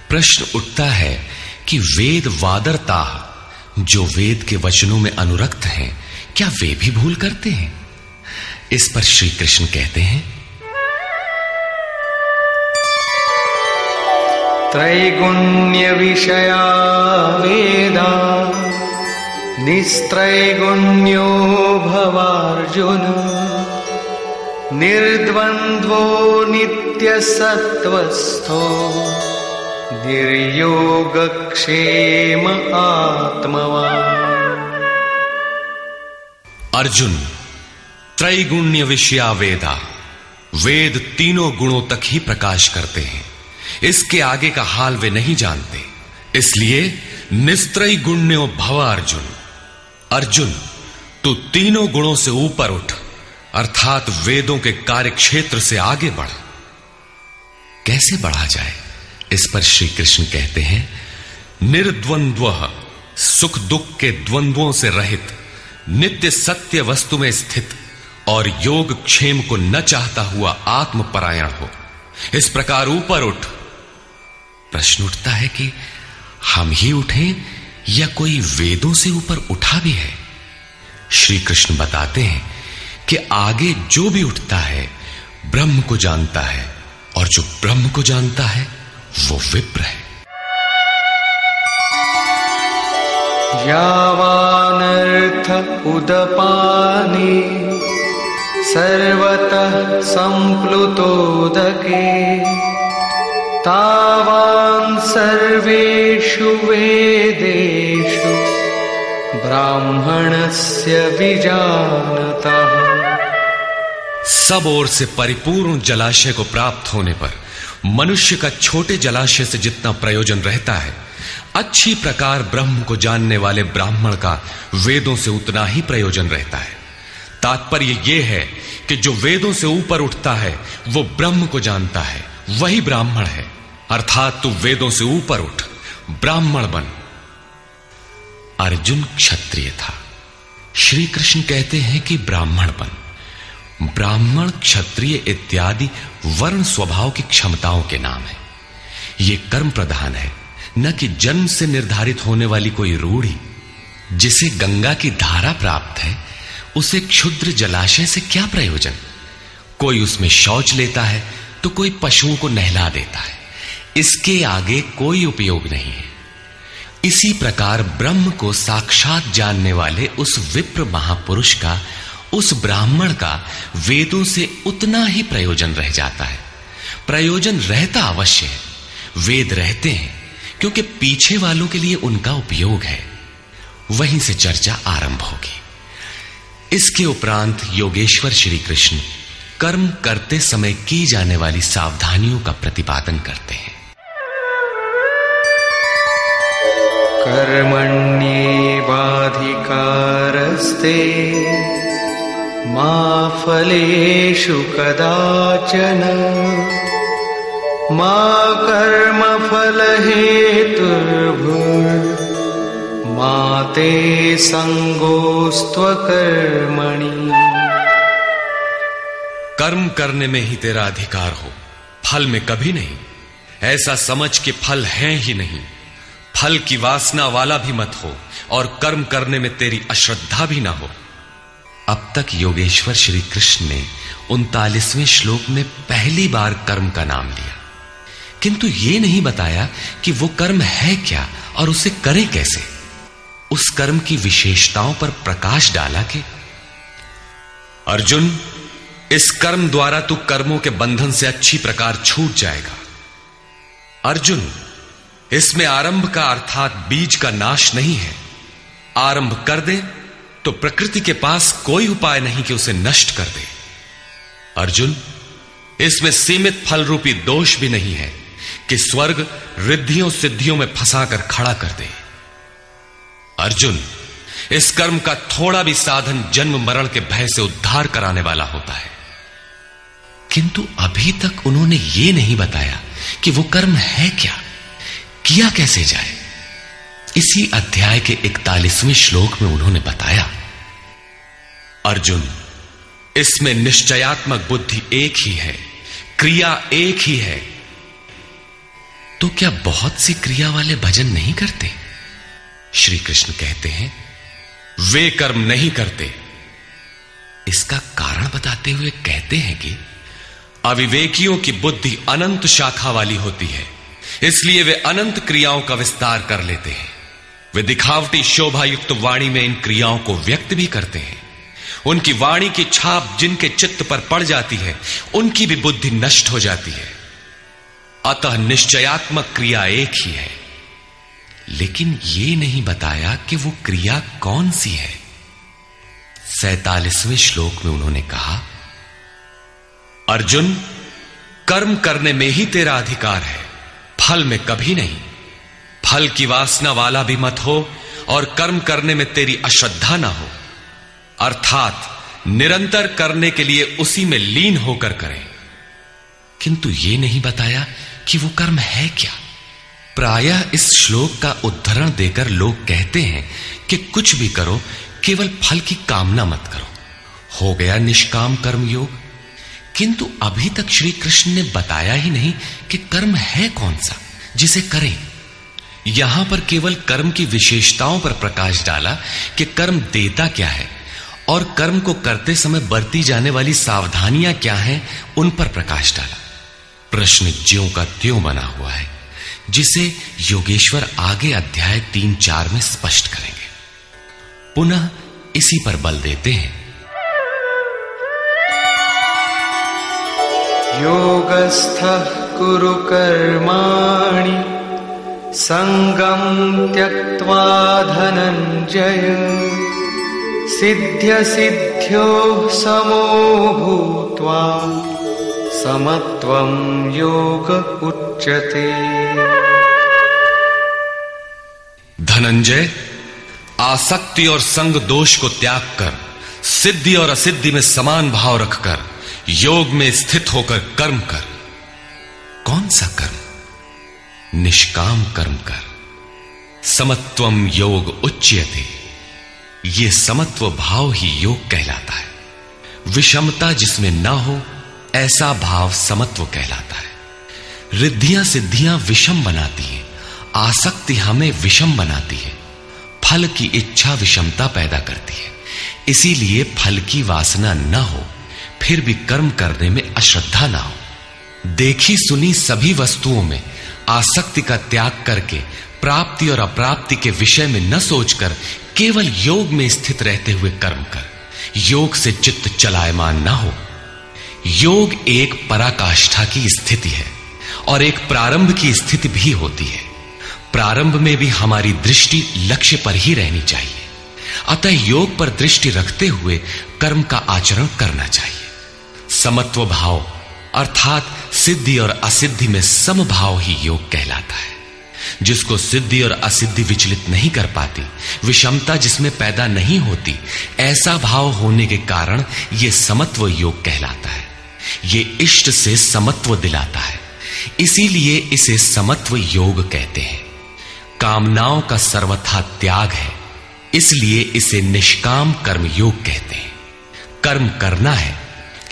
प्रश्न उठता है कि वेद वादरता, जो वेद के वचनों में अनुरक्त हैं, क्या वे भी भूल करते हैं? इस पर श्री कृष्ण कहते हैं, त्रैगुण्य विषया वेदा निस्त्रैगुण्यो भवार्जुन निर्द्वन्द्वो नित्यसत्त्वस्थो निर्योगक्षेम आत्मवान्। अर्जुन, त्रैगुण्य विषया वेदा, वेद तीनों गुणों तक ही प्रकाश करते हैं, इसके आगे का हाल वे नहीं जानते। इसलिए निस्त्रय गुण्यो भव अर्जुन, अर्जुन तू तीनों गुणों से ऊपर उठ, अर्थात वेदों के कार्य क्षेत्र से आगे बढ़। कैसे बढ़ा जाए? इस पर श्री कृष्ण कहते हैं, निर्द्वंद्व, सुख दुख के द्वंद्वों से रहित, नित्य सत्य वस्तु में स्थित और योग क्षेम को न चाहता हुआ आत्मपरायण हो। इस प्रकार ऊपर उठ। प्रश्न उठता है कि हम ही उठें या कोई वेदों से ऊपर उठा भी है? श्री कृष्ण बताते हैं कि आगे जो भी उठता है ब्रह्म को जानता है, और जो ब्रह्म को जानता है वो विप्र है। यावानर्थ उदपाने सर्वतः संप्लुतोदके तावान् सर्वेषु वेदेषु ब्राह्मणस्य विजानतः। सब ओर से परिपूर्ण जलाशय को प्राप्त होने पर मनुष्य का छोटे जलाशय से जितना प्रयोजन रहता है, अच्छी प्रकार ब्रह्म को जानने वाले ब्राह्मण का वेदों से उतना ही प्रयोजन रहता है। तात्पर्य यह है कि जो वेदों से ऊपर उठता है वो ब्रह्म को जानता है, वही ब्राह्मण है। अर्थात तू वेदों से ऊपर उठ, ब्राह्मण बन। अर्जुन क्षत्रिय था। श्री कृष्ण कहते हैं कि ब्राह्मण बन। ब्राह्मण, क्षत्रिय इत्यादि वर्ण स्वभाव की क्षमताओं के नाम है। ये कर्म प्रधान है, न कि जन्म से निर्धारित होने वाली कोई रूढ़ी। जिसे गंगा की धारा प्राप्त है उसे क्षुद्र जलाशय से क्या प्रयोजन? कोई उसमें शौच लेता है तो कोई पशुओं को नहला देता है, इसके आगे कोई उपयोग नहीं है। इसी प्रकार ब्रह्म को साक्षात जानने वाले उस विप्र महापुरुष का, उस ब्राह्मण का वेदों से उतना ही प्रयोजन रह जाता है। प्रयोजन रहता अवश्य है, वेद रहते हैं क्योंकि पीछे वालों के लिए उनका उपयोग है। वहीं से चर्चा आरंभ होगी। इसके उपरांत योगेश्वर श्री कृष्ण कर्म करते समय की जाने वाली सावधानियों का प्रतिपादन करते हैं। कर्मण्येवाधिकारस्ते मा फलेषु कदाचन मा कर्मफलहेतुर्भुर्मा ते संगोस्त्वकर्मणि। कर्म करने में ही तेरा अधिकार हो, फल में कभी नहीं। ऐसा समझ के फल है ही नहीं। फल की वासना वाला भी मत हो और कर्म करने में तेरी अश्रद्धा भी ना हो। अब तक योगेश्वर श्री कृष्ण ने 39वें श्लोक में पहली बार कर्म का नाम लिया, किंतु यह नहीं बताया कि वो कर्म है क्या और उसे करें कैसे। उस कर्म की विशेषताओं पर प्रकाश डाला कि अर्जुन, इस कर्म द्वारा तू कर्मों के बंधन से अच्छी प्रकार छूट जाएगा। अर्जुन, इसमें आरंभ का अर्थात बीज का नाश नहीं है। आरंभ कर दे तो प्रकृति के पास कोई उपाय नहीं कि उसे नष्ट कर दे। अर्जुन, इसमें सीमित फल रूपी दोष भी नहीं है कि स्वर्ग रिद्धियों सिद्धियों में फंसाकर खड़ा कर दे। अर्जुन, इस कर्म का थोड़ा भी साधन जन्म मरण के भय से उद्धार कराने वाला होता है। किंतु अभी तक उन्होंने ये नहीं बताया कि वो कर्म है क्या, किया कैसे जाए। इसी अध्याय के 41वें श्लोक में उन्होंने बताया, अर्जुन, इसमें निश्चयात्मक बुद्धि एक ही है, क्रिया एक ही है। तो क्या बहुत सी क्रिया वाले भजन नहीं करते? श्री कृष्ण कहते हैं, वे कर्म नहीं करते। इसका कारण बताते हुए कहते हैं कि अविवेकियों की बुद्धि अनंत शाखा वाली होती है, इसलिए वे अनंत क्रियाओं का विस्तार कर लेते हैं। वे दिखावटी शोभा युक्त वाणी में इन क्रियाओं को व्यक्त भी करते हैं। उनकी वाणी की छाप जिनके चित्त पर पड़ जाती है, उनकी भी बुद्धि नष्ट हो जाती है। अतः निश्चयात्मक क्रिया एक ही है। लेकिन यह नहीं बताया कि वो क्रिया कौन सी है। 47वें श्लोक में उन्होंने कहा, अर्जुन, कर्म करने में ही तेरा अधिकार है, फल में कभी नहीं। फल की वासना वाला भी मत हो और कर्म करने में तेरी अश्रद्धा ना हो। अर्थात निरंतर करने के लिए उसी में लीन होकर करें। किंतु यह नहीं बताया कि वो कर्म है क्या। प्रायः इस श्लोक का उद्धरण देकर लोग कहते हैं कि कुछ भी करो, केवल फल की कामना मत करो, हो गया निष्काम कर्म योग। किंतु अभी तक श्री कृष्ण ने बताया ही नहीं कि कर्म है कौन सा जिसे करें। यहां पर केवल कर्म की विशेषताओं पर प्रकाश डाला कि कर्म देता क्या है और कर्म को करते समय बरती जाने वाली सावधानियां क्या हैं, उन पर प्रकाश डाला। प्रश्न ज्यों का त्यों बना हुआ है, जिसे योगेश्वर आगे अध्याय 3-4 में स्पष्ट करेंगे। पुनः इसी पर बल देते हैं। योगस्थः कुरु कर्माणि संगं त्यक्त्वा धनंजय सिद्ध्य सिद्ध्योः समो भूत्वा समत्वं योग उच्यते। धनंजय, आसक्ति और संग दोष को त्याग कर सिद्धि और असिद्धि में समान भाव रखकर योग में स्थित होकर कर्म कर। कौन सा कर्म? निष्काम कर्म कर। समत्वम योग उच्यते। ये समत्व भाव ही योग कहलाता है। विषमता जिसमें ना हो ऐसा भाव समत्व कहलाता है। रिद्धियां सिद्धियां विषम बनाती हैं, आसक्ति हमें विषम बनाती है, फल की इच्छा विषमता पैदा करती है। इसीलिए फल की वासना न हो, फिर भी कर्म करने में अश्रद्धा ना हो। देखी सुनी सभी वस्तुओं में आसक्ति का त्याग करके प्राप्ति और अप्राप्ति के विषय में न सोचकर केवल योग में स्थित रहते हुए कर्म कर। योग से चित्त चलायमान ना हो। योग एक पराकाष्ठा की स्थिति है और एक प्रारंभ की स्थिति भी होती है। प्रारंभ में भी हमारी दृष्टि लक्ष्य पर ही रहनी चाहिए। अतः योग पर दृष्टि रखते हुए कर्म का आचरण करना चाहिए। समत्व भाव अर्थात सिद्धि और असिद्धि में समभाव ही योग कहलाता है। जिसको सिद्धि और असिद्धि विचलित नहीं कर पाती, विषमता जिसमें पैदा नहीं होती, ऐसा भाव होने के कारण यह समत्व योग कहलाता है। यह इष्ट से समत्व दिलाता है, इसीलिए इसे समत्व योग कहते हैं। कामनाओं का सर्वथा त्याग है, इसलिए इसे निष्काम कर्म योग कहते हैं। कर्म करना है,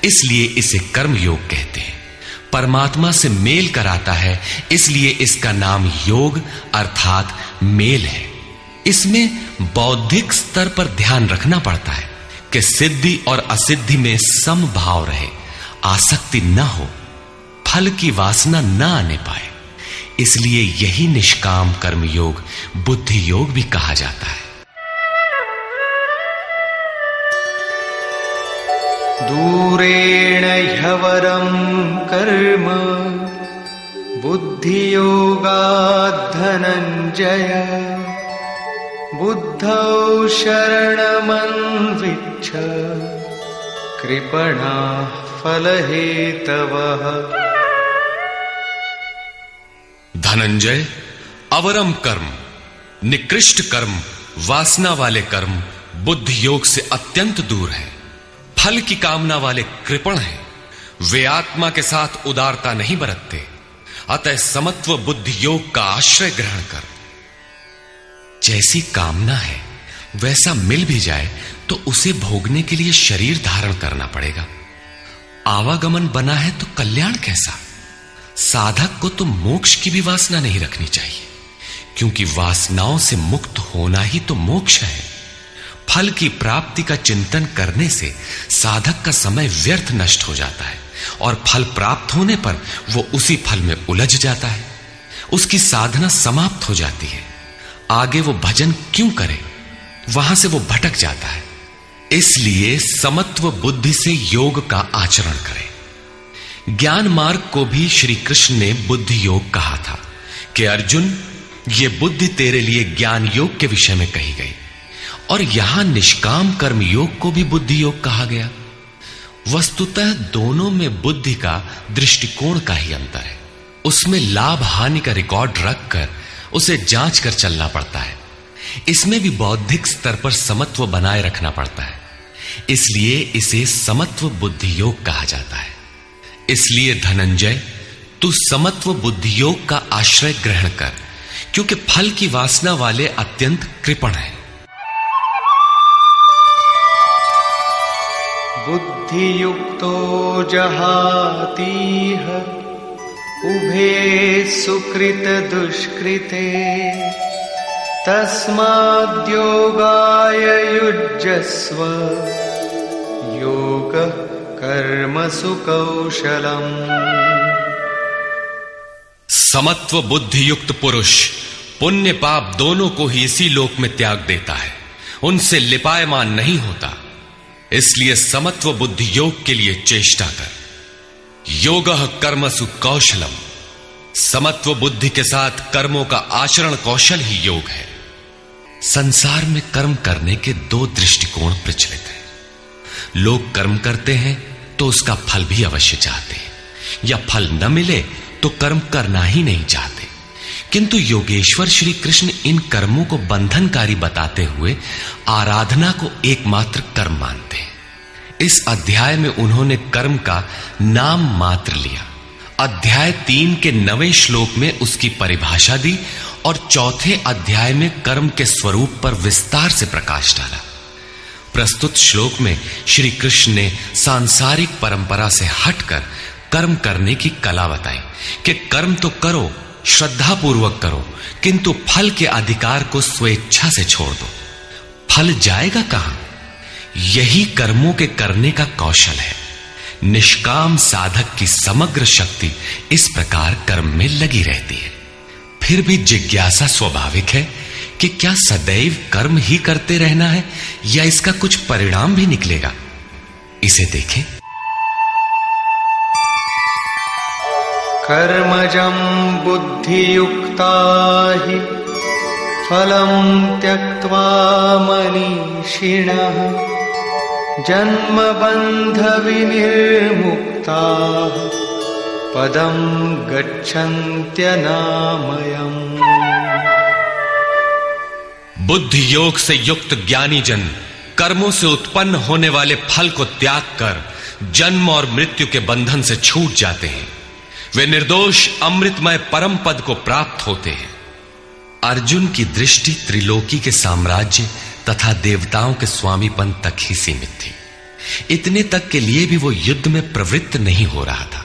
इसलिए इसे कर्म योग कहते हैं। परमात्मा से मेल कराता है, इसलिए इसका नाम योग अर्थात मेल है। इसमें बौद्धिक स्तर पर ध्यान रखना पड़ता है कि सिद्धि और असिद्धि में समभाव रहे, आसक्ति न हो, फल की वासना न आने पाए। इसलिए यही निष्काम कर्म योग बुद्धि योग भी कहा जाता है। दूरेण ह्यवरं कर्म बुद्धियोगात् धनंजय बुद्धौ शरणमन्विच्छ कृपणाः फलहेतवः। धनंजय, अवरम कर्म, निकृष्ट कर्म, वासना वाले कर्म बुद्धि योग से अत्यंत दूर है। फल की कामना वाले कृपण हैं। वे आत्मा के साथ उदारता नहीं बरतते। अतः समत्व बुद्धि योग का आश्रय ग्रहण कर। जैसी कामना है वैसा मिल भी जाए तो उसे भोगने के लिए शरीर धारण करना पड़ेगा। आवागमन बना है तो कल्याण कैसा? साधक को तो मोक्ष की भी वासना नहीं रखनी चाहिए, क्योंकि वासनाओं से मुक्त होना ही तो मोक्ष है। फल की प्राप्ति का चिंतन करने से साधक का समय व्यर्थ नष्ट हो जाता है और फल प्राप्त होने पर वो उसी फल में उलझ जाता है। उसकी साधना समाप्त हो जाती है। आगे वो भजन क्यों करे? वहां से वो भटक जाता है। इसलिए समत्व बुद्धि से योग का आचरण करें। ज्ञान मार्ग को भी श्री कृष्ण ने बुद्धि योग कहा था कि अर्जुन, ये बुद्धि तेरे लिए ज्ञान योग के विषय में कही गई। और यहां निष्काम कर्म योग को भी बुद्धि योग कहा गया। वस्तुतः दोनों में बुद्धि का दृष्टिकोण का ही अंतर है। उसमें लाभ हानि का रिकॉर्ड रखकर उसे जांच कर चलना पड़ता है। इसमें भी बौद्धिक स्तर पर समत्व बनाए रखना पड़ता है। इसलिए इसे समत्व बुद्धि योग कहा जाता है। इसलिए धनंजय, तू समत्व बुद्धि योग का आश्रय ग्रहण कर, क्योंकि फल की वासना वाले अत्यंत कृपण हैं। बुद्धियुक्तो जहातीह उभे सुकृत दुष्कृते तस्माद्योगाय युज्यस्व योगः कर्मसु कौशलम्। समत्व बुद्धि युक्त पुरुष पुण्य पाप दोनों को ही इसी लोक में त्याग देता है, उनसे लिपायमान नहीं होता। इसलिए समत्व बुद्धि योग के लिए चेष्टा कर। योगः कर्मसु कौशलम। समत्व बुद्धि के साथ कर्मों का आचरण कौशल ही योग है। संसार में कर्म करने के दो दृष्टिकोण प्रचलित हैं। लोग कर्म करते हैं तो उसका फल भी अवश्य चाहते हैं, या फल न मिले तो कर्म करना ही नहीं चाहते। किंतु योगेश्वर श्री कृष्ण इन कर्मों को बंधनकारी बताते हुए आराधना को एकमात्र कर्म मानते हैं। इस अध्याय में उन्होंने कर्म का नाम मात्र लिया। अध्याय 3 के 9वें श्लोक में उसकी परिभाषा दी और चौथे अध्याय में कर्म के स्वरूप पर विस्तार से प्रकाश डाला। प्रस्तुत श्लोक में श्री कृष्ण ने सांसारिक परंपरा से हटकर कर्म करने की कला बताई कि कर्म तो करो, श्रद्धा पूर्वक करो, किंतु फल के अधिकार को स्वेच्छा से छोड़ दो। फल जाएगा कहां? यही कर्मों के करने का कौशल है। निष्काम साधक की समग्र शक्ति इस प्रकार कर्म में लगी रहती है। फिर भी जिज्ञासा स्वाभाविक है कि क्या सदैव कर्म ही करते रहना है या इसका कुछ परिणाम भी निकलेगा? इसे देखें। कर्मजं बुद्धियुक्ता हि फलं त्यक्त्वा मनीषिणः जन्मबन्धविनिर्मुक्ताः पदं गच्छन्त्यनामयम्। बुद्धि योग से युक्त ज्ञानी जन कर्मों से उत्पन्न होने वाले फल को त्याग कर जन्म और मृत्यु के बंधन से छूट जाते हैं। वे निर्दोष अमृतमय परम पद को प्राप्त होते हैं। अर्जुन की दृष्टि त्रिलोकी के साम्राज्य तथा देवताओं के स्वामीपन तक ही सीमित थी। इतने तक के लिए भी वो युद्ध में प्रवृत्त नहीं हो रहा था।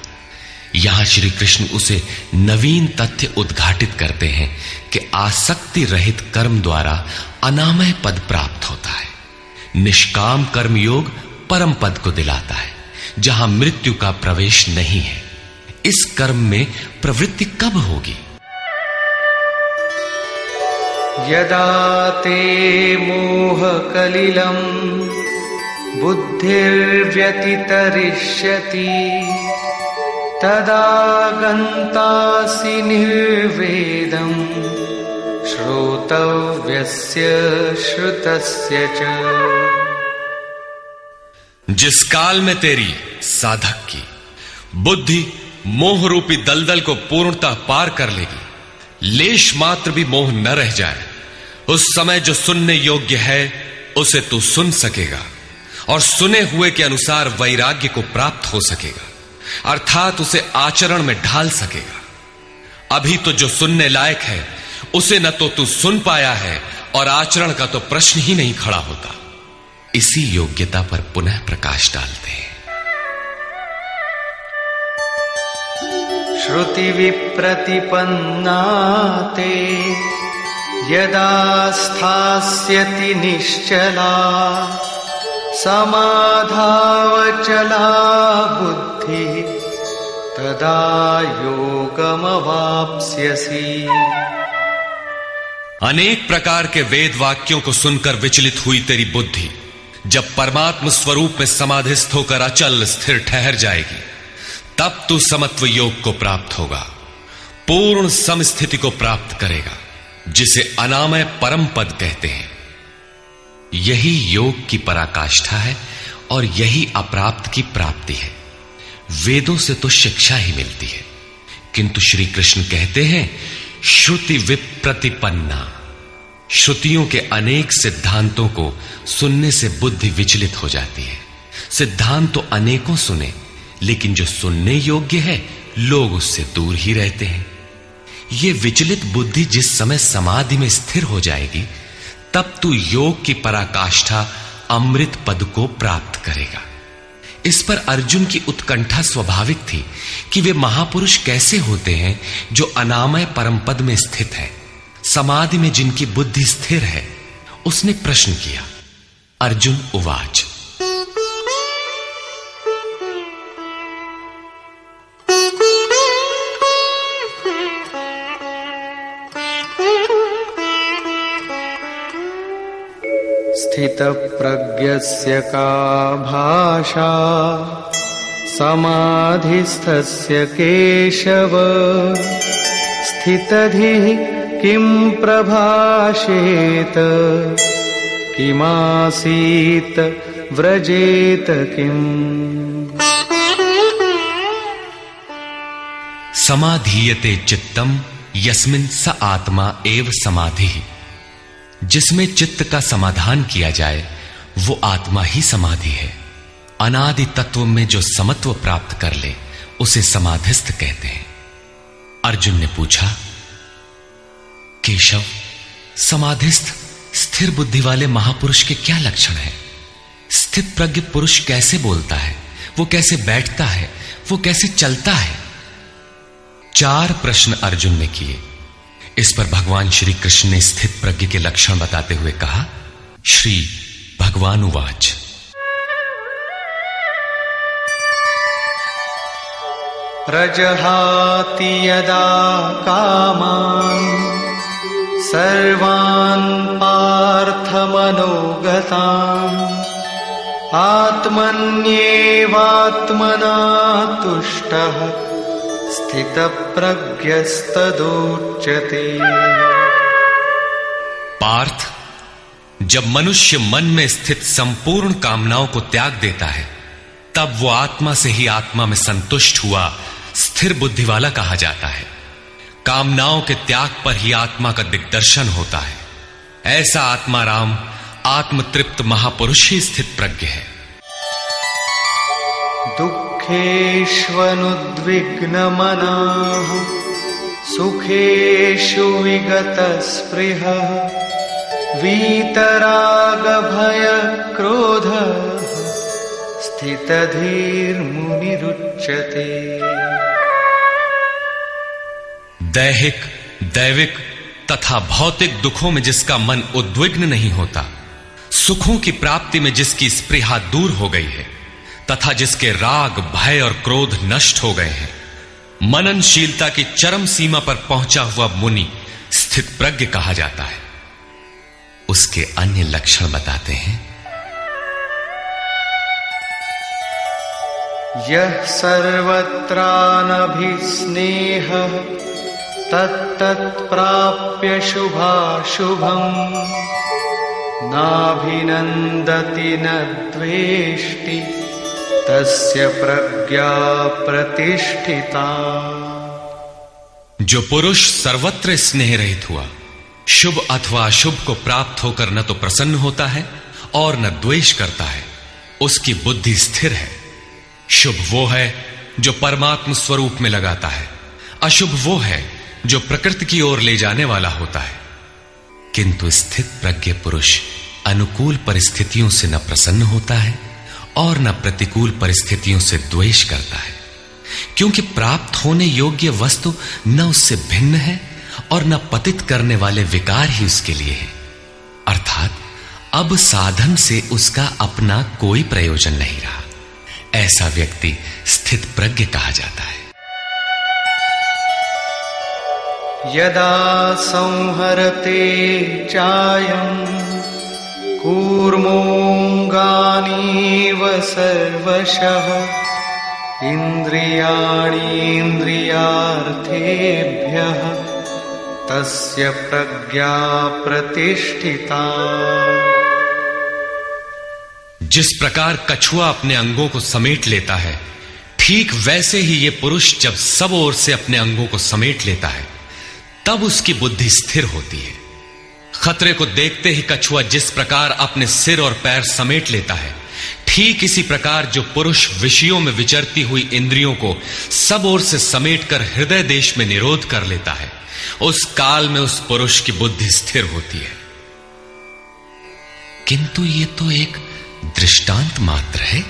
यहां श्री कृष्ण उसे नवीन तथ्य उद्घाटित करते हैं कि आसक्ति रहित कर्म द्वारा अनामय पद प्राप्त होता है। निष्काम कर्म योग परम पद को दिलाता है, जहां मृत्यु का प्रवेश नहीं है। इस कर्म में प्रवृत्ति कब होगी? यदा ते मोह कलिलं बुद्धिर्व्यतितरिष्यति तदा गन्तासि निर्वेदं श्रोतव्यस्य श्रुतस्य च। जिस काल में तेरी साधक की बुद्धि मोह रूपी दलदल को पूर्णतः पार कर लेगी, लेश मात्र भी मोह न रह जाए, उस समय जो सुनने योग्य है उसे तू सुन सकेगा और सुने हुए के अनुसार वैराग्य को प्राप्त हो सकेगा, अर्थात उसे आचरण में ढाल सकेगा। अभी तो जो सुनने लायक है उसे न तो तू सुन पाया है और आचरण का तो प्रश्न ही नहीं खड़ा होता। इसी योग्यता पर पुनः प्रकाश डालते हैं। श्रुति विप्रतिपन्ना ते यदा स्थास्यति निश्चला समाधावचला बुद्धि तदा योगमवाप्स्यसि। अनेक प्रकार के वेद वाक्यों को सुनकर विचलित हुई तेरी बुद्धि जब परमात्म स्वरूप में समाधिस्थ होकर अचल स्थिर ठहर जाएगी, तब तू समत्व योग को प्राप्त होगा, पूर्ण समस्थिति को प्राप्त करेगा, जिसे अनामय परम पद कहते हैं। यही योग की पराकाष्ठा है और यही अप्राप्त की प्राप्ति है। वेदों से तो शिक्षा ही मिलती है, किंतु श्री कृष्ण कहते हैं श्रुति विप्रतिपन्ना। श्रुतियों के अनेक सिद्धांतों को सुनने से बुद्धि विचलित हो जाती है। सिद्धांत तो अनेकों सुने, लेकिन जो सुनने योग्य है लोग उससे दूर ही रहते हैं। ये विचलित बुद्धि जिस समय समाधि में स्थिर हो जाएगी, तब तू योग की पराकाष्ठा अमृत पद को प्राप्त करेगा। इस पर अर्जुन की उत्कंठा स्वाभाविक थी कि वे महापुरुष कैसे होते हैं जो अनामय परम पद में स्थित है, समाधि में जिनकी बुद्धि स्थिर है। उसने प्रश्न किया। अर्जुन उवाच। स्थितप्रज्ञस्य का भाषा समाधिस्थस्य केशव स्थितधिः किं प्रभाषेत किमासीत व्रजेत किम्। समाधीयते चित्तम यस्मिन् स आत्मा एव समाधिः। जिसमें चित्त का समाधान किया जाए वो आत्मा ही समाधि है। अनादि तत्व में जो समत्व प्राप्त कर ले उसे समाधिस्थ कहते हैं। अर्जुन ने पूछा, केशव, समाधिस्थ स्थिर बुद्धि वाले महापुरुष के क्या लक्षण हैं? स्थित प्रज्ञ पुरुष कैसे बोलता है, वो कैसे बैठता है, वो कैसे चलता है? 4 प्रश्न अर्जुन ने किए। इस पर भगवान श्री कृष्ण ने स्थित प्रज्ञ के लक्षण बताते हुए कहा। श्री भगवान उवाच। प्रजहाति यदा कामान् सर्वान् पार्थमनोगतान् आत्मन्येवात्मना तुष्टः स्थितप्रज्ञस्तदुच्यते। पार्थ, जब मनुष्य मन में स्थित संपूर्ण कामनाओं को त्याग देता है तब वो आत्मा से ही आत्मा में संतुष्ट हुआ स्थिर बुद्धि वाला कहा जाता है। कामनाओं के त्याग पर ही आत्मा का दिग्दर्शन होता है। ऐसा आत्माराम आत्मतृप्त महापुरुष ही स्थित प्रज्ञ है। दुःखेष्वनुद्विग्नमनाः सुखेषु विगतस्पृहः वीतरागभयक्रोधः स्थितधीर्मुनिरुच्यते। दैहिक, दैविक तथा भौतिक दुखों में जिसका मन उद्विग्न नहीं होता, सुखों की प्राप्ति में जिसकी स्पृहा दूर हो गई है तथा जिसके राग, भय और क्रोध नष्ट हो गए हैं, मननशीलता की चरम सीमा पर पहुंचा हुआ मुनि स्थित प्रज्ञ कहा जाता है। उसके अन्य लक्षण बताते हैं। यः सर्वत्रानभिस्नेहः तत्तत्प्राप्य शुभाशुभम् नाभिनन्दति न द्वेष्टि तस्य प्रज्ञा प्रतिष्ठिता। जो पुरुष सर्वत्र स्नेह रहित हुआ, शुभ अथवा अशुभ को प्राप्त होकर न तो प्रसन्न होता है और न द्वेष करता है, उसकी बुद्धि स्थिर है। शुभ वो है जो परमात्म स्वरूप में लगाता है, अशुभ वो है जो प्रकृति की ओर ले जाने वाला होता है। किंतु स्थित प्रज्ञ पुरुष अनुकूल परिस्थितियों से न प्रसन्न होता है और न प्रतिकूल परिस्थितियों से द्वेष करता है, क्योंकि प्राप्त होने योग्य वस्तु न उससे भिन्न है और न पतित करने वाले विकार ही उसके लिए है। अर्थात अब साधन से उसका अपना कोई प्रयोजन नहीं रहा। ऐसा व्यक्ति स्थित प्रज्ञ कहा जाता है। यदा संहरते चायं कूर्मोऽङ्गानीव सर्वशः इन्द्रियाणीन्द्रियार्थेभ्यः तस्य प्रज्ञा प्रतिष्ठिता। जिस प्रकार कछुआ अपने अंगों को समेट लेता है, ठीक वैसे ही ये पुरुष जब सब ओर से अपने अंगों को समेट लेता है तब उसकी बुद्धि स्थिर होती है। खतरे को देखते ही कछुआ जिस प्रकार अपने सिर और पैर समेट लेता है, ठीक इसी प्रकार जो पुरुष विषयों में विचरती हुई इंद्रियों को सब ओर से समेटकर हृदय देश में निरोध कर लेता है, उस काल में उस पुरुष की बुद्धि स्थिर होती है। किंतु ये तो एक दृष्टांत मात्र है।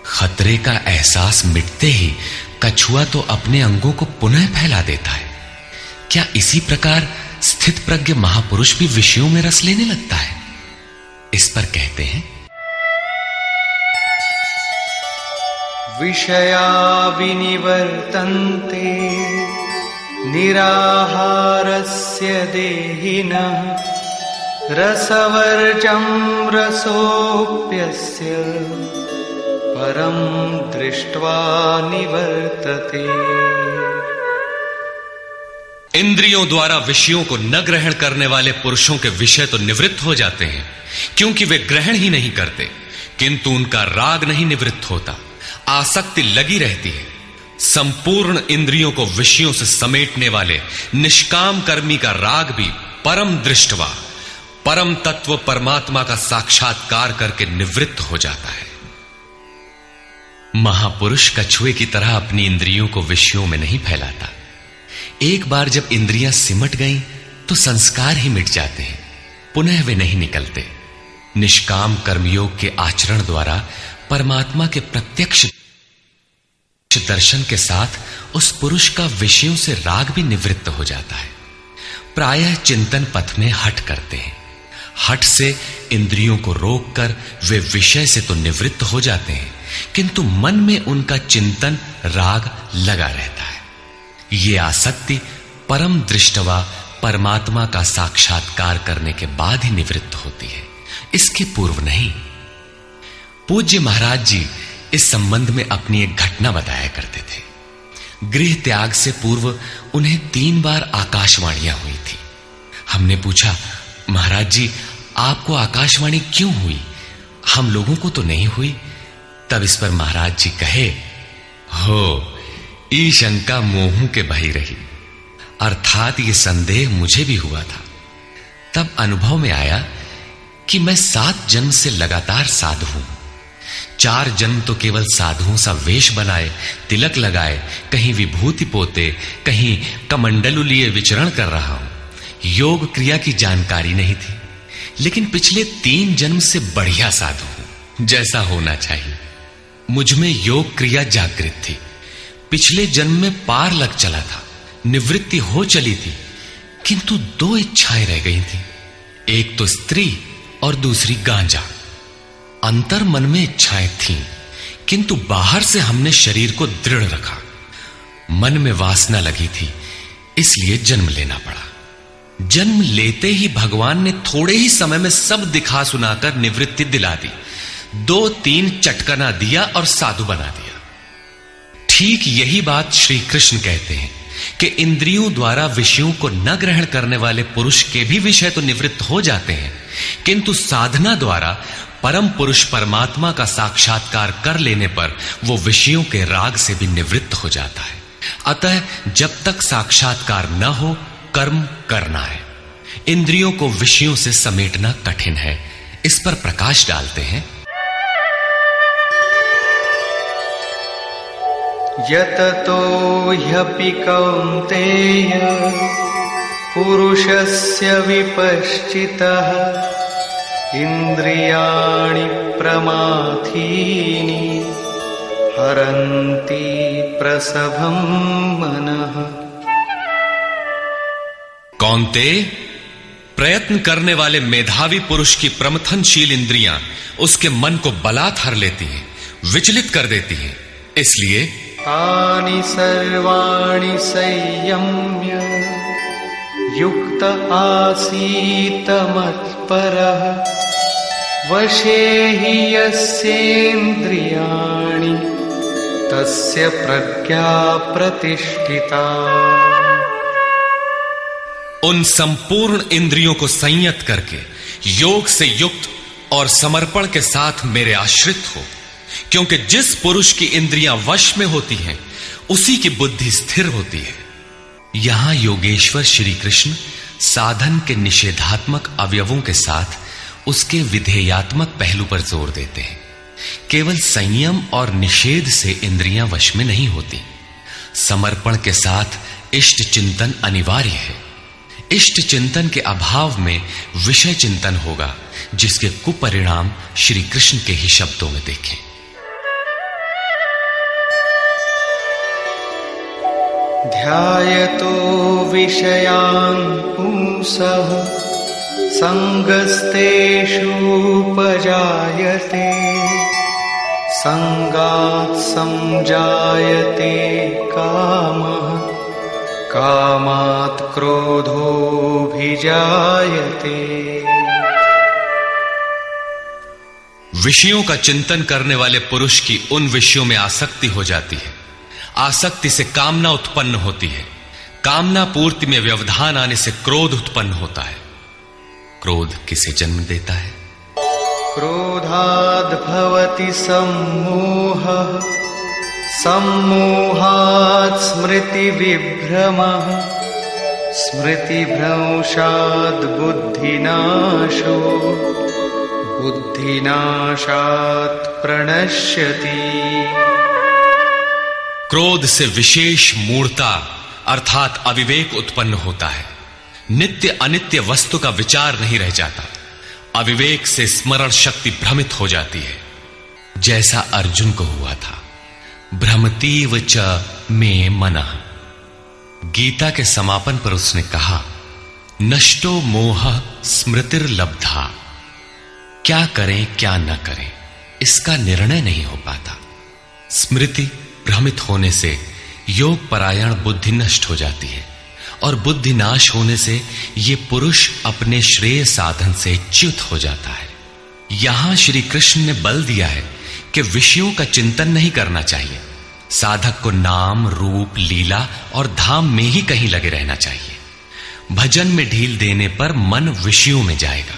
खतरे का एहसास मिटते ही कछुआ तो अपने अंगों को पुनः फैला देता है। क्या इसी प्रकार स्थित प्रज्ञ महापुरुष भी विषयों में रस लेने लगता है? इस पर कहते हैं, विषया विनिवर्तन्ते निराहारस्य देहिनः रसवर्जं रसोऽप्यस्य परं दृष्ट्वा निवर्तते। इंद्रियों द्वारा विषयों को न ग्रहण करने वाले पुरुषों के विषय तो निवृत्त हो जाते हैं, क्योंकि वे ग्रहण ही नहीं करते, किंतु उनका राग नहीं निवृत्त होता, आसक्ति लगी रहती है। संपूर्ण इंद्रियों को विषयों से समेटने वाले निष्काम कर्मी का राग भी परम दृष्टवा, परम तत्व परमात्मा का साक्षात्कार करके निवृत्त हो जाता है। महापुरुष कछुए की तरह अपनी इंद्रियों को विषयों में नहीं फैलाता। एक बार जब इंद्रियां सिमट गईं तो संस्कार ही मिट जाते हैं, पुनः वे नहीं निकलते। निष्काम कर्मयोग के आचरण द्वारा परमात्मा के प्रत्यक्ष दर्शन के साथ उस पुरुष का विषयों से राग भी निवृत्त हो जाता है। प्रायः चिंतन पथ में हठ करते हैं। हठ से इंद्रियों को रोककर वे विषय से तो निवृत्त हो जाते हैं, किंतु मन में उनका चिंतन राग लगा रहता है। ये आसक्ति परम दृष्टवा परमात्मा का साक्षात्कार करने के बाद ही निवृत्त होती है, इसके पूर्व नहीं। पूज्य महाराज जी इस संबंध में अपनी एक घटना बताया करते थे। गृह त्याग से पूर्व उन्हें 3 बार आकाशवाणियां हुई थी। हमने पूछा, महाराज जी आपको आकाशवाणी क्यों हुई, हम लोगों को तो नहीं हुई? तब इस पर महाराज जी कहे, हो ई शंका मोहू के बही रही, अर्थात ये संदेह मुझे भी हुआ था। तब अनुभव में आया कि मैं 7 जन्म से लगातार साधु हूं। 4 जन्म तो केवल साधुओं सा वेश बनाए, तिलक लगाए, कहीं विभूति पोते, कहीं कमंडलु लिए विचरण कर रहा हूं। योग क्रिया की जानकारी नहीं थी, लेकिन पिछले 3 जन्म से बढ़िया साधु हूं, जैसा होना चाहिए। मुझ में योग क्रिया जागृत थी। पिछले जन्म में पार लग चला था, निवृत्ति हो चली थी, किंतु 2 इच्छाएं रह गई थी, एक तो स्त्री और दूसरी गांजा। अंतर मन में इच्छाएं थीं, किंतु बाहर से हमने शरीर को दृढ़ रखा। मन में वासना लगी थी, इसलिए जन्म लेना पड़ा। जन्म लेते ही भगवान ने थोड़े ही समय में सब दिखा सुनाकर निवृत्ति दिला दी। 2-3 चटकना दिया और साधु बना दिया। ठीक यही बात श्री कृष्ण कहते हैं कि इंद्रियों द्वारा विषयों को न ग्रहण करने वाले पुरुष के भी विषय तो निवृत्त हो जाते हैं, किंतु साधना द्वारा परम पुरुष परमात्मा का साक्षात्कार कर लेने पर वो विषयों के राग से भी निवृत्त हो जाता है। अतः जब तक साक्षात्कार न हो कर्म करना है। इंद्रियों को विषयों से समेटना कठिन है। इस पर प्रकाश डालते हैं, यततो ह्यपि कौन्तेय पुरुषस्य विपश्चितः इंद्रियाणि प्रमाथीनि हरन्ति प्रसभं मनः। कौन्तेय, प्रयत्न करने वाले मेधावी पुरुष की प्रमथनशील इंद्रियां उसके मन को बलात् हर लेती हैं, विचलित कर देती हैं। इसलिए तानि सर्वाणि संयम्य युक्त आसीत मत्परः वशे हि यस्येन्द्रियाणि तस्य प्रज्ञा प्रतिष्ठिता। उन संपूर्ण इंद्रियों को संयत करके योग से युक्त और समर्पण के साथ मेरे आश्रित हो, क्योंकि जिस पुरुष की इंद्रियां वश में होती हैं उसी की बुद्धि स्थिर होती है। यहां योगेश्वर श्री कृष्ण साधन के निषेधात्मक अवयवों के साथ उसके विधेयात्मक पहलू पर जोर देते हैं। केवल संयम और निषेध से इंद्रियां वश में नहीं होती। समर्पण के साथ इष्ट चिंतन अनिवार्य है। इष्ट चिंतन के अभाव में विषय चिंतन होगा, जिसके कुपरिणाम श्री कृष्ण के ही शब्दों में देखें। ध्यायतो विषयान् पुंसः संगस्तेषूपजायते संगात् संजायते कामः कामात् क्रोधोऽभिजायते। विषयों का चिंतन करने वाले पुरुष की उन विषयों में आसक्ति हो जाती है। आसक्ति से कामना उत्पन्न होती है। कामना पूर्ति में व्यवधान आने से क्रोध उत्पन्न होता है। क्रोध किसे जन्म देता है? क्रोधाद् भवति सम्मोहः सम्मोहात् स्मृतिविभ्रमः स्मृतिभ्रंशात् बुद्धिनाशो बुद्धिनाशात् प्रणश्यति। क्रोध से विशेष मूढ़ता अर्थात अविवेक उत्पन्न होता है। नित्य अनित्य वस्तु का विचार नहीं रह जाता। अविवेक से स्मरण शक्ति भ्रमित हो जाती है, जैसा अर्जुन को हुआ था। भ्रमतीव च मे मनः। गीता के समापन पर उसने कहा, नष्टो मोह स्मृतिर्लब्धा। क्या करें क्या न करें इसका निर्णय नहीं हो पाता। स्मृति भ्रमित होने से योग परायण बुद्धि नष्ट हो जाती है और बुद्धि नाश होने से यह पुरुष अपने श्रेय साधन से च्युत हो जाता है। यहां श्री कृष्ण ने बल दिया है कि विषयों का चिंतन नहीं करना चाहिए। साधक को नाम रूप लीला और धाम में ही कहीं लगे रहना चाहिए। भजन में ढील देने पर मन विषयों में जाएगा।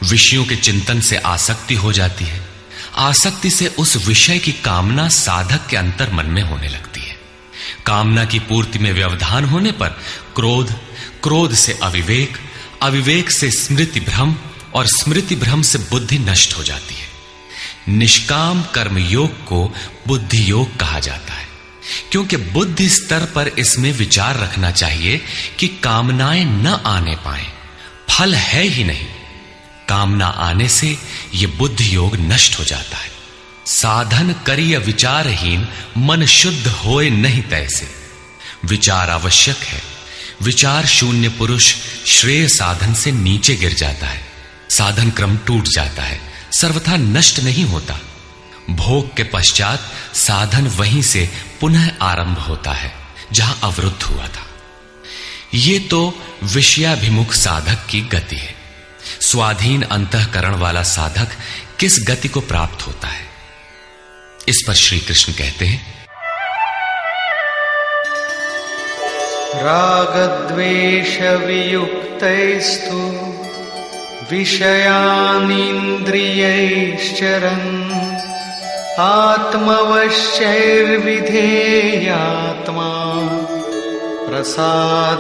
विषयों के चिंतन से आसक्ति हो जाती है। आसक्ति से उस विषय की कामना साधक के अंतर मन में होने लगती है। कामना की पूर्ति में व्यवधान होने पर क्रोध, क्रोध से अविवेक, अविवेक से स्मृति भ्रम और स्मृति भ्रम से बुद्धि नष्ट हो जाती है। निष्काम कर्म योग को बुद्धि योग कहा जाता है, क्योंकि बुद्धि स्तर पर इसमें विचार रखना चाहिए कि कामनाएं न आने पाए। फल है ही नहीं। कामना आने से यह बुद्धि योग नष्ट हो जाता है। साधन करिय विचारहीन मन शुद्ध होए नहीं तैसे। विचार आवश्यक है। विचार शून्य पुरुष श्रेय साधन से नीचे गिर जाता है। साधन क्रम टूट जाता है, सर्वथा नष्ट नहीं होता। भोग के पश्चात साधन वहीं से पुनः आरंभ होता है जहां अवरुद्ध हुआ था। ये तो विषयाभिमुख साधक की गति है। स्वाधीन अंतःकरण वाला साधक किस गति को प्राप्त होता है? इस पर श्री कृष्ण कहते हैं, रागद्वेष वियुक्तैस्तु विषयानीन्द्रियैश्चरन् आत्मवश्यैर्विधेयात्मा प्रसादमधिगच्छति।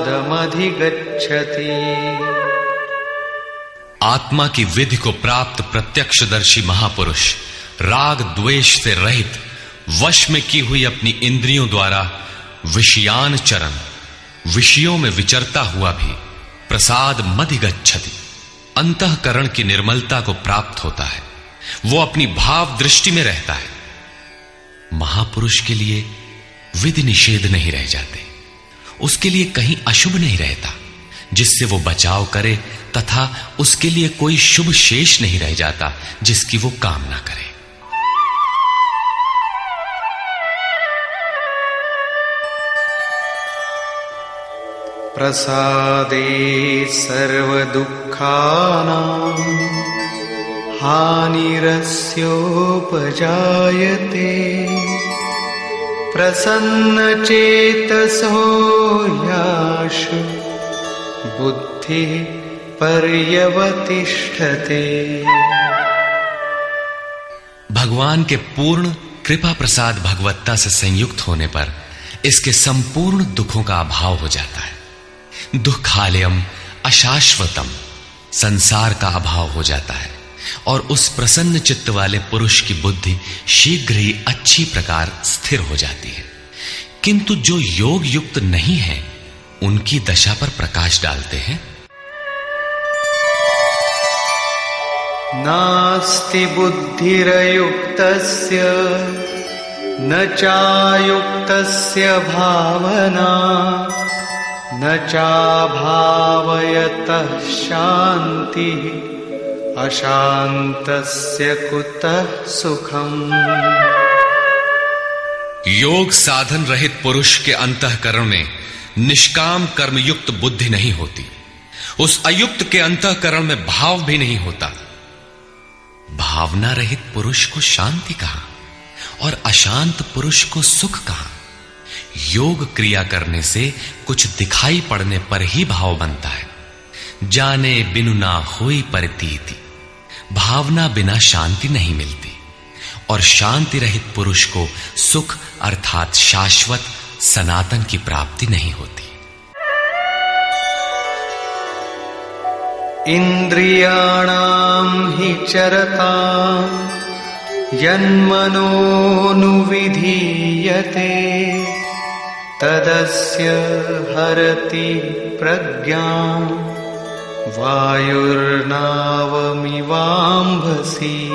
आत्मा की विधि को प्राप्त प्रत्यक्षदर्शी महापुरुष राग द्वेष से रहित वश में की हुई अपनी इंद्रियों द्वारा विषयान चरण, विषयों में विचरता हुआ भी प्रसाद मधिगच्छति, अंतःकरण की निर्मलता को प्राप्त होता है। वो अपनी भाव दृष्टि में रहता है। महापुरुष के लिए विधि निषेध नहीं रह जाते। उसके लिए कहीं अशुभ नहीं रहता जिससे वो बचाव करे, तथा उसके लिए कोई शुभ शेष नहीं रह जाता जिसकी वो कामना करे। प्रसादे सर्वदुःखानां हानिरस्योपजायते प्रसन्नचेतसो याशु बुद्धिः पर्यवतिष्ठते। भगवान के पूर्ण कृपा प्रसाद भगवत्ता से संयुक्त होने पर इसके संपूर्ण दुखों का अभाव हो जाता है। दुखालयम अशाश्वतम, संसार का अभाव हो जाता है और उस प्रसन्न चित्त वाले पुरुष की बुद्धि शीघ्र ही अच्छी प्रकार स्थिर हो जाती है। किंतु जो योग युक्त नहीं है उनकी दशा पर प्रकाश डालते हैं। नास्ति बुद्धिरयुक्तस्य न चायुक्तस्य भावना न चाभावयतः शान्तिः अशान्तस्य कुतः सुखम्। योग साधन रहित पुरुष के अंतःकरण में निष्काम कर्मयुक्त बुद्धि नहीं होती। उस अयुक्त के अंतःकरण में भाव भी नहीं होता। भावना रहित पुरुष को शांति कहां और अशांत पुरुष को सुख कहां। योग क्रिया करने से कुछ दिखाई पड़ने पर ही भाव बनता है। जाने बिनु ना होई प्रतीति, भावना बिना शांति नहीं मिलती। और शांति रहित पुरुष को सुख अर्थात शाश्वत सनातन की प्राप्ति नहीं होती। इंद्रियाणां हि चरतां यन्मनोनुविधीयते तदस्य हरति प्रज्ञां वायुर्नावमिवाम्भसि।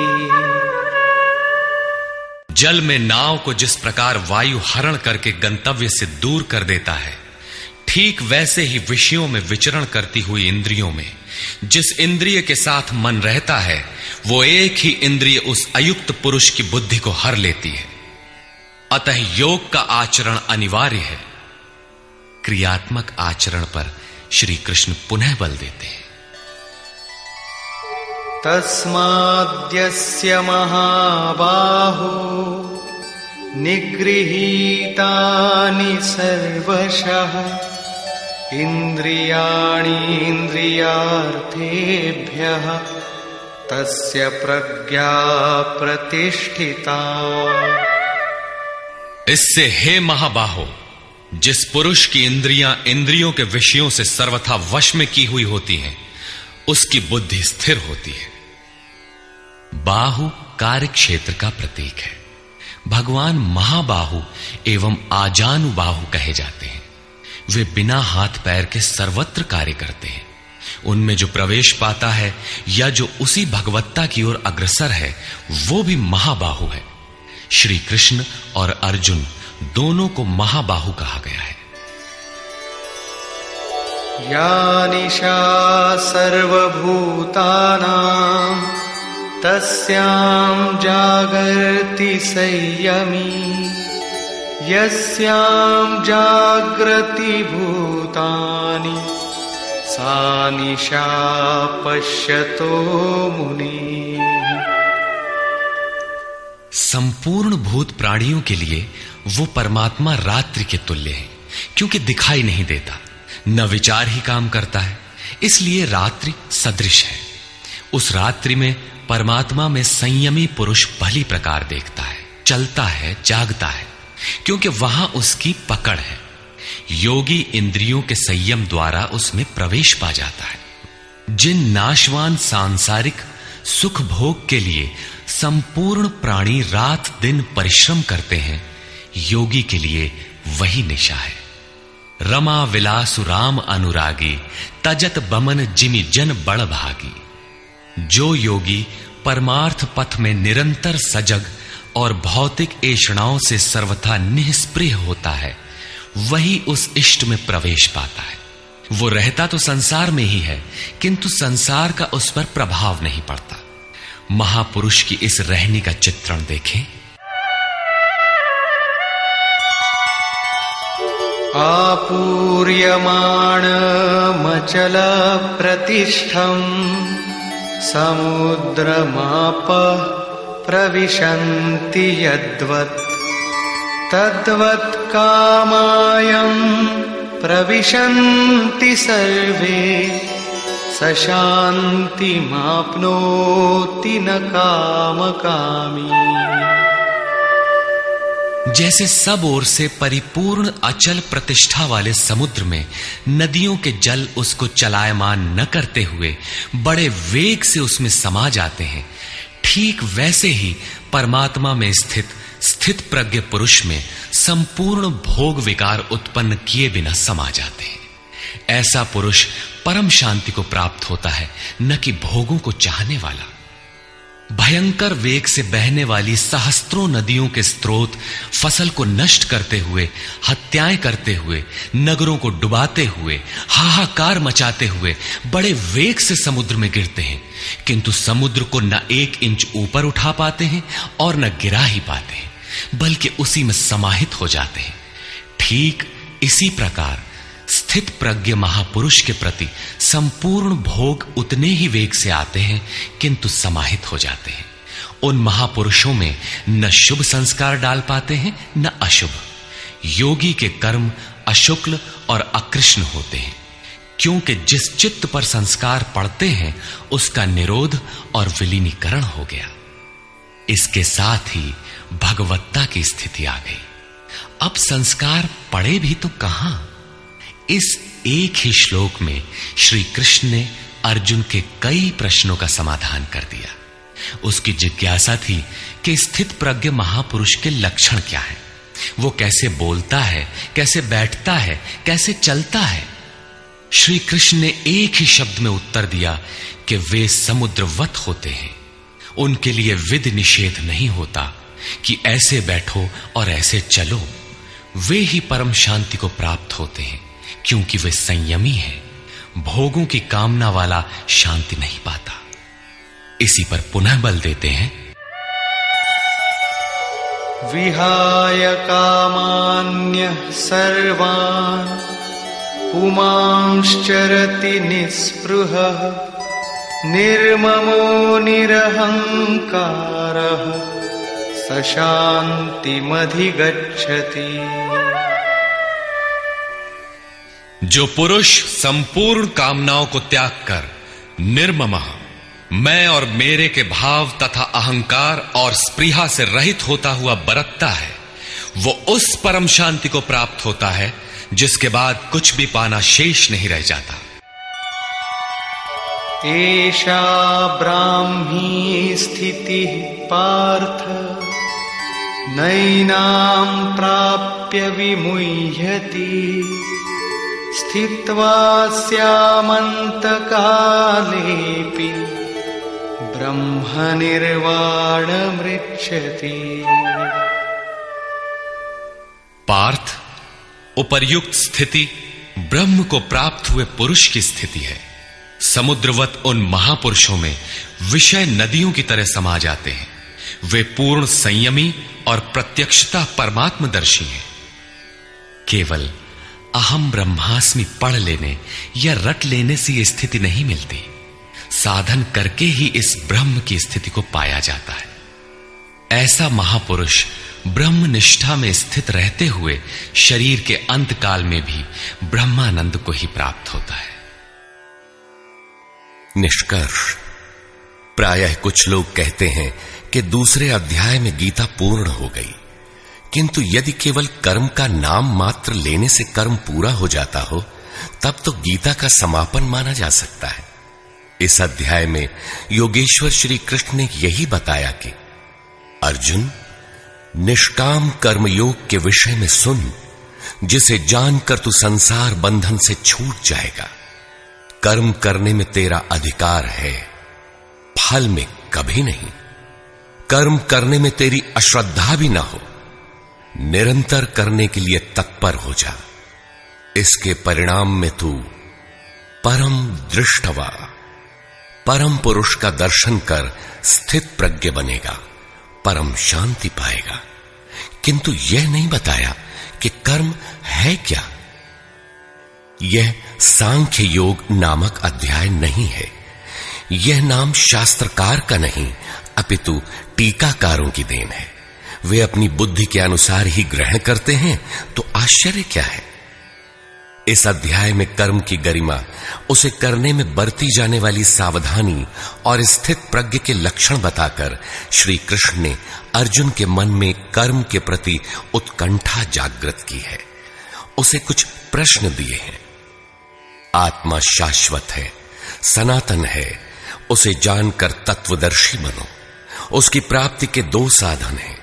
जल में नाव को जिस प्रकार वायु हरण करके गंतव्य से दूर कर देता है, ठीक वैसे ही विषयों में विचरण करती हुई इंद्रियों में जिस इंद्रिय के साथ मन रहता है, वो एक ही इंद्रिय उस अयुक्त पुरुष की बुद्धि को हर लेती है। अतः योग का आचरण अनिवार्य है। क्रियात्मक आचरण पर श्री कृष्ण पुनः बल देते हैं। तस्माद्यस्य महाबाहो निगृहीतानि सर्वशः इन्द्रियाणीन्द्रियार्थेभ्यः तस्य प्रज्ञा प्रतिष्ठिता। इससे हे महाबाहो, जिस पुरुष की इंद्रियां इंद्रियों के विषयों से सर्वथा वश में की हुई होती हैं, उसकी बुद्धि स्थिर होती है। बाहु कार्य क्षेत्र का प्रतीक है। भगवान महाबाहु एवं आजानुबाहु कहे जाते हैं। वे बिना हाथ पैर के सर्वत्र कार्य करते हैं। उनमें जो प्रवेश पाता है या जो उसी भगवत्ता की ओर अग्रसर है, वो भी महाबाहु है। श्री कृष्ण और अर्जुन दोनों को महाबाहु कहा गया है। या निशा सर्वभूतानां तस्यां जागर्ति संयमी यस्यां जागृति भूतानि सा निशा पश्यतो मुनिः। संपूर्ण भूत प्राणियों के लिए वो परमात्मा रात्रि के तुल्य है, क्योंकि दिखाई नहीं देता, न विचार ही काम करता है, इसलिए रात्रि सदृश है। उस रात्रि में परमात्मा में संयमी पुरुष भली प्रकार देखता है, चलता है, जागता है, क्योंकि वहां उसकी पकड़ है। योगी इंद्रियों के संयम द्वारा उसमें प्रवेश पा जाता है। जिन नाशवान सांसारिक सुख भोग के लिए संपूर्ण प्राणी रात दिन परिश्रम करते हैं, योगी के लिए वही निशा है। रमा विलासु राम अनुरागी तजत बमन जिमि जन बड़ भागी। जो योगी परमार्थ पथ में निरंतर सजग और भौतिक ऐषणाओं से सर्वथा निष्प्रिय होता है, वही उस इष्ट में प्रवेश पाता है। वो रहता तो संसार में ही है, किंतु संसार का उस पर प्रभाव नहीं पड़ता। महापुरुष की इस रहनी का चित्रण देखें। आपूर्यमाणमचल प्रतिष्ठम् समुद्रमापः प्रविशन्ति यद्वत् तद्वत् कामायं प्रविशन्ति सर्वे स शान्तिमाप्नोति न कामकामी। जैसे सब ओर से परिपूर्ण अचल प्रतिष्ठा वाले समुद्र में नदियों के जल उसको चलायमान न करते हुए बड़े वेग से उसमें समा जाते हैं, ठीक वैसे ही परमात्मा में स्थित प्रज्ञ पुरुष में संपूर्ण भोग विकार उत्पन्न किए बिना समा जाते हैं। ऐसा पुरुष परम शांति को प्राप्त होता है, न कि भोगों को चाहने वाला। भयंकर वेग से बहने वाली सहस्त्रों नदियों के स्रोत फसल को नष्ट करते हुए, हत्याएं करते हुए, नगरों को डुबाते हुए, हाहाकार मचाते हुए बड़े वेग से समुद्र में गिरते हैं, किंतु समुद्र को न 1 इंच ऊपर उठा पाते हैं और न गिरा ही पाते हैं, बल्कि उसी में समाहित हो जाते हैं। ठीक इसी प्रकार स्थित प्रज्ञ महापुरुष के प्रति संपूर्ण भोग उतने ही वेग से आते हैं, किंतु समाहित हो जाते हैं। उन महापुरुषों में न शुभ संस्कार डाल पाते हैं न अशुभ। योगी के कर्म अशुक्ल और अकृष्ण होते हैं, क्योंकि जिस चित्त पर संस्कार पड़ते हैं उसका निरोध और विलीनीकरण हो गया। इसके साथ ही भगवत्ता की स्थिति आ गई। अब संस्कार पड़े भी तो कहां? इस एक ही श्लोक में श्री कृष्ण ने अर्जुन के कई प्रश्नों का समाधान कर दिया। उसकी जिज्ञासा थी कि स्थित प्रज्ञ महापुरुष के लक्षण क्या हैं, वो कैसे बोलता है, कैसे बैठता है, कैसे चलता है। श्री कृष्ण ने एक ही शब्द में उत्तर दिया कि वे समुद्रवत होते हैं। उनके लिए विधि निषेध नहीं होता कि ऐसे बैठो और ऐसे चलो। वे ही परम शांति को प्राप्त होते हैं, क्योंकि वे संयमी हैं। भोगों की कामना वाला शांति नहीं पाता। इसी पर पुनः बल देते हैं। विहाय कामान्यः सर्वान् पुमांश्चरति निःस्पृहः निर्ममो निरहंकारः स शान्तिमधिगच्छति। जो पुरुष संपूर्ण कामनाओं को त्याग कर निर्ममः, मैं और मेरे के भाव तथा अहंकार और स्पृहा से रहित होता हुआ बरतता है, वो उस परम शांति को प्राप्त होता है जिसके बाद कुछ भी पाना शेष नहीं रह जाता। एषा ब्राह्मी स्थितिः पार्थ नैनां प्राप्य विमुह्यति स्थित्वा स्यामन्तकालेऽपि ब्रह्मनिर्वाणमृच्छति। पार्थ, उपर्युक्त स्थिति ब्रह्म को प्राप्त हुए पुरुष की स्थिति है। समुद्रवत उन महापुरुषों में विषय नदियों की तरह समा जाते हैं। वे पूर्ण संयमी और प्रत्यक्षता परमात्मदर्शी हैं। केवल अहम ब्रह्मास्मि पढ़ लेने या रट लेने से यह स्थिति नहीं मिलती। साधन करके ही इस ब्रह्म की स्थिति को पाया जाता है। ऐसा महापुरुष ब्रह्म निष्ठा में स्थित रहते हुए शरीर के अंत काल में भी ब्रह्मानंद को ही प्राप्त होता है। निष्कर्ष, प्रायः कुछ लोग कहते हैं कि दूसरे अध्याय में गीता पूर्ण हो गई, किंतु यदि केवल कर्म का नाम मात्र लेने से कर्म पूरा हो जाता हो, तब तो गीता का समापन माना जा सकता है। इस अध्याय में योगेश्वर श्री कृष्ण ने यही बताया कि अर्जुन, निष्काम कर्मयोग के विषय में सुन, जिसे जानकर तू संसार बंधन से छूट जाएगा। कर्म करने में तेरा अधिकार है, फल में कभी नहीं। कर्म करने में तेरी अश्रद्धा भी ना हो, निरंतर करने के लिए तत्पर हो जा। इसके परिणाम में तू परम दृष्टवा, परम पुरुष का दर्शन कर स्थित प्रज्ञ बनेगा, परम शांति पाएगा। किंतु यह नहीं बताया कि कर्म है क्या। यह सांख्य योग नामक अध्याय नहीं है। यह नाम शास्त्रकार का नहीं, अपितु टीकाकारों की देन है। वे अपनी बुद्धि के अनुसार ही ग्रहण करते हैं, तो आश्चर्य क्या है। इस अध्याय में कर्म की गरिमा, उसे करने में बरती जाने वाली सावधानी और स्थित प्रज्ञ के लक्षण बताकर श्री कृष्ण ने अर्जुन के मन में कर्म के प्रति उत्कंठा जागृत की है। उसे कुछ प्रश्न दिए हैं। आत्मा शाश्वत है, सनातन है, उसे जानकर तत्वदर्शी बनो। उसकी प्राप्ति के 2 साधन हैं,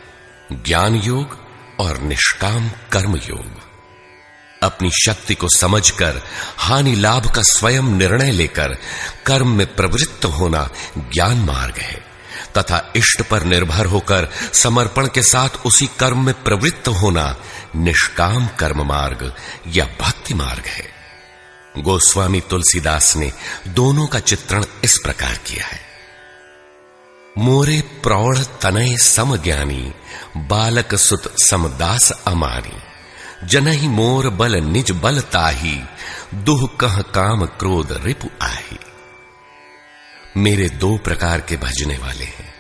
ज्ञान योग और निष्काम कर्म योग। अपनी शक्ति को समझकर हानि लाभ का स्वयं निर्णय लेकर कर्म में प्रवृत्त होना ज्ञान मार्ग है, तथा इष्ट पर निर्भर होकर समर्पण के साथ उसी कर्म में प्रवृत्त होना निष्काम कर्म मार्ग या भक्ति मार्ग है। गोस्वामी तुलसीदास ने दोनों का चित्रण इस प्रकार किया है। मोरे प्रौढ़ तनय सम ज्ञानी, बालक सुत समदास अमानी, जनहि मोर बल निज बल ताही, दुह कह काम क्रोध रिपु आही। मेरे दो प्रकार के भजने वाले हैं,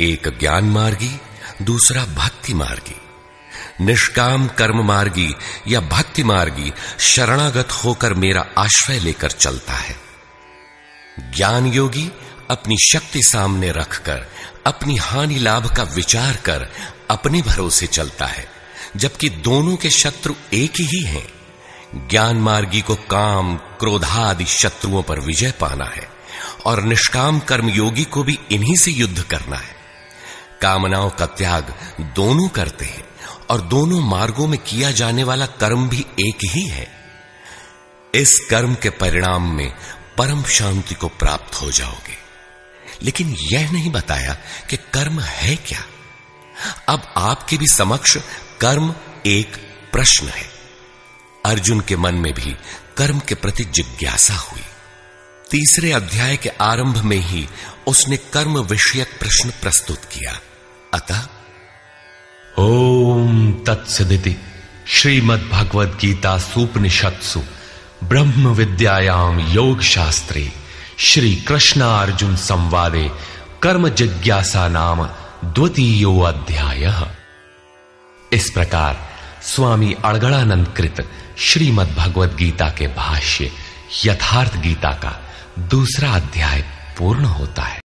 एक ज्ञान मार्गी, दूसरा भक्ति मार्गी। निष्काम कर्म मार्गी या भक्ति मार्गी शरणागत होकर मेरा आश्रय लेकर चलता है। ज्ञान योगी अपनी शक्ति सामने रखकर अपनी हानि लाभ का विचार कर अपने भरोसे चलता है, जबकि दोनों के शत्रु एक ही हैं। ज्ञान मार्गी को काम क्रोधादि शत्रुओं पर विजय पाना है और निष्काम कर्म योगी को भी इन्हीं से युद्ध करना है। कामनाओं का त्याग दोनों करते हैं और दोनों मार्गों में किया जाने वाला कर्म भी एक ही है। इस कर्म के परिणाम में परम शांति को प्राप्त हो जाओगे। लेकिन यह नहीं बताया कि कर्म है क्या। अब आपके भी समक्ष कर्म एक प्रश्न है। अर्जुन के मन में भी कर्म के प्रति जिज्ञासा हुई। तीसरे अध्याय के आरंभ में ही उसने कर्म विषयक प्रश्न प्रस्तुत किया। अतः ओम तत्सदिति श्रीमद् भगवद गीता सूपनिषत्सु ब्रह्म विद्यायाम योग शास्त्रे श्री कृष्णार्जुन संवादे कर्म जिज्ञासा नाम द्वितीयो अध्यायः। इस प्रकार स्वामी अड़गड़ानंद कृत श्रीमद् भगवद गीता के भाष्य यथार्थ गीता का दूसरा अध्याय पूर्ण होता है।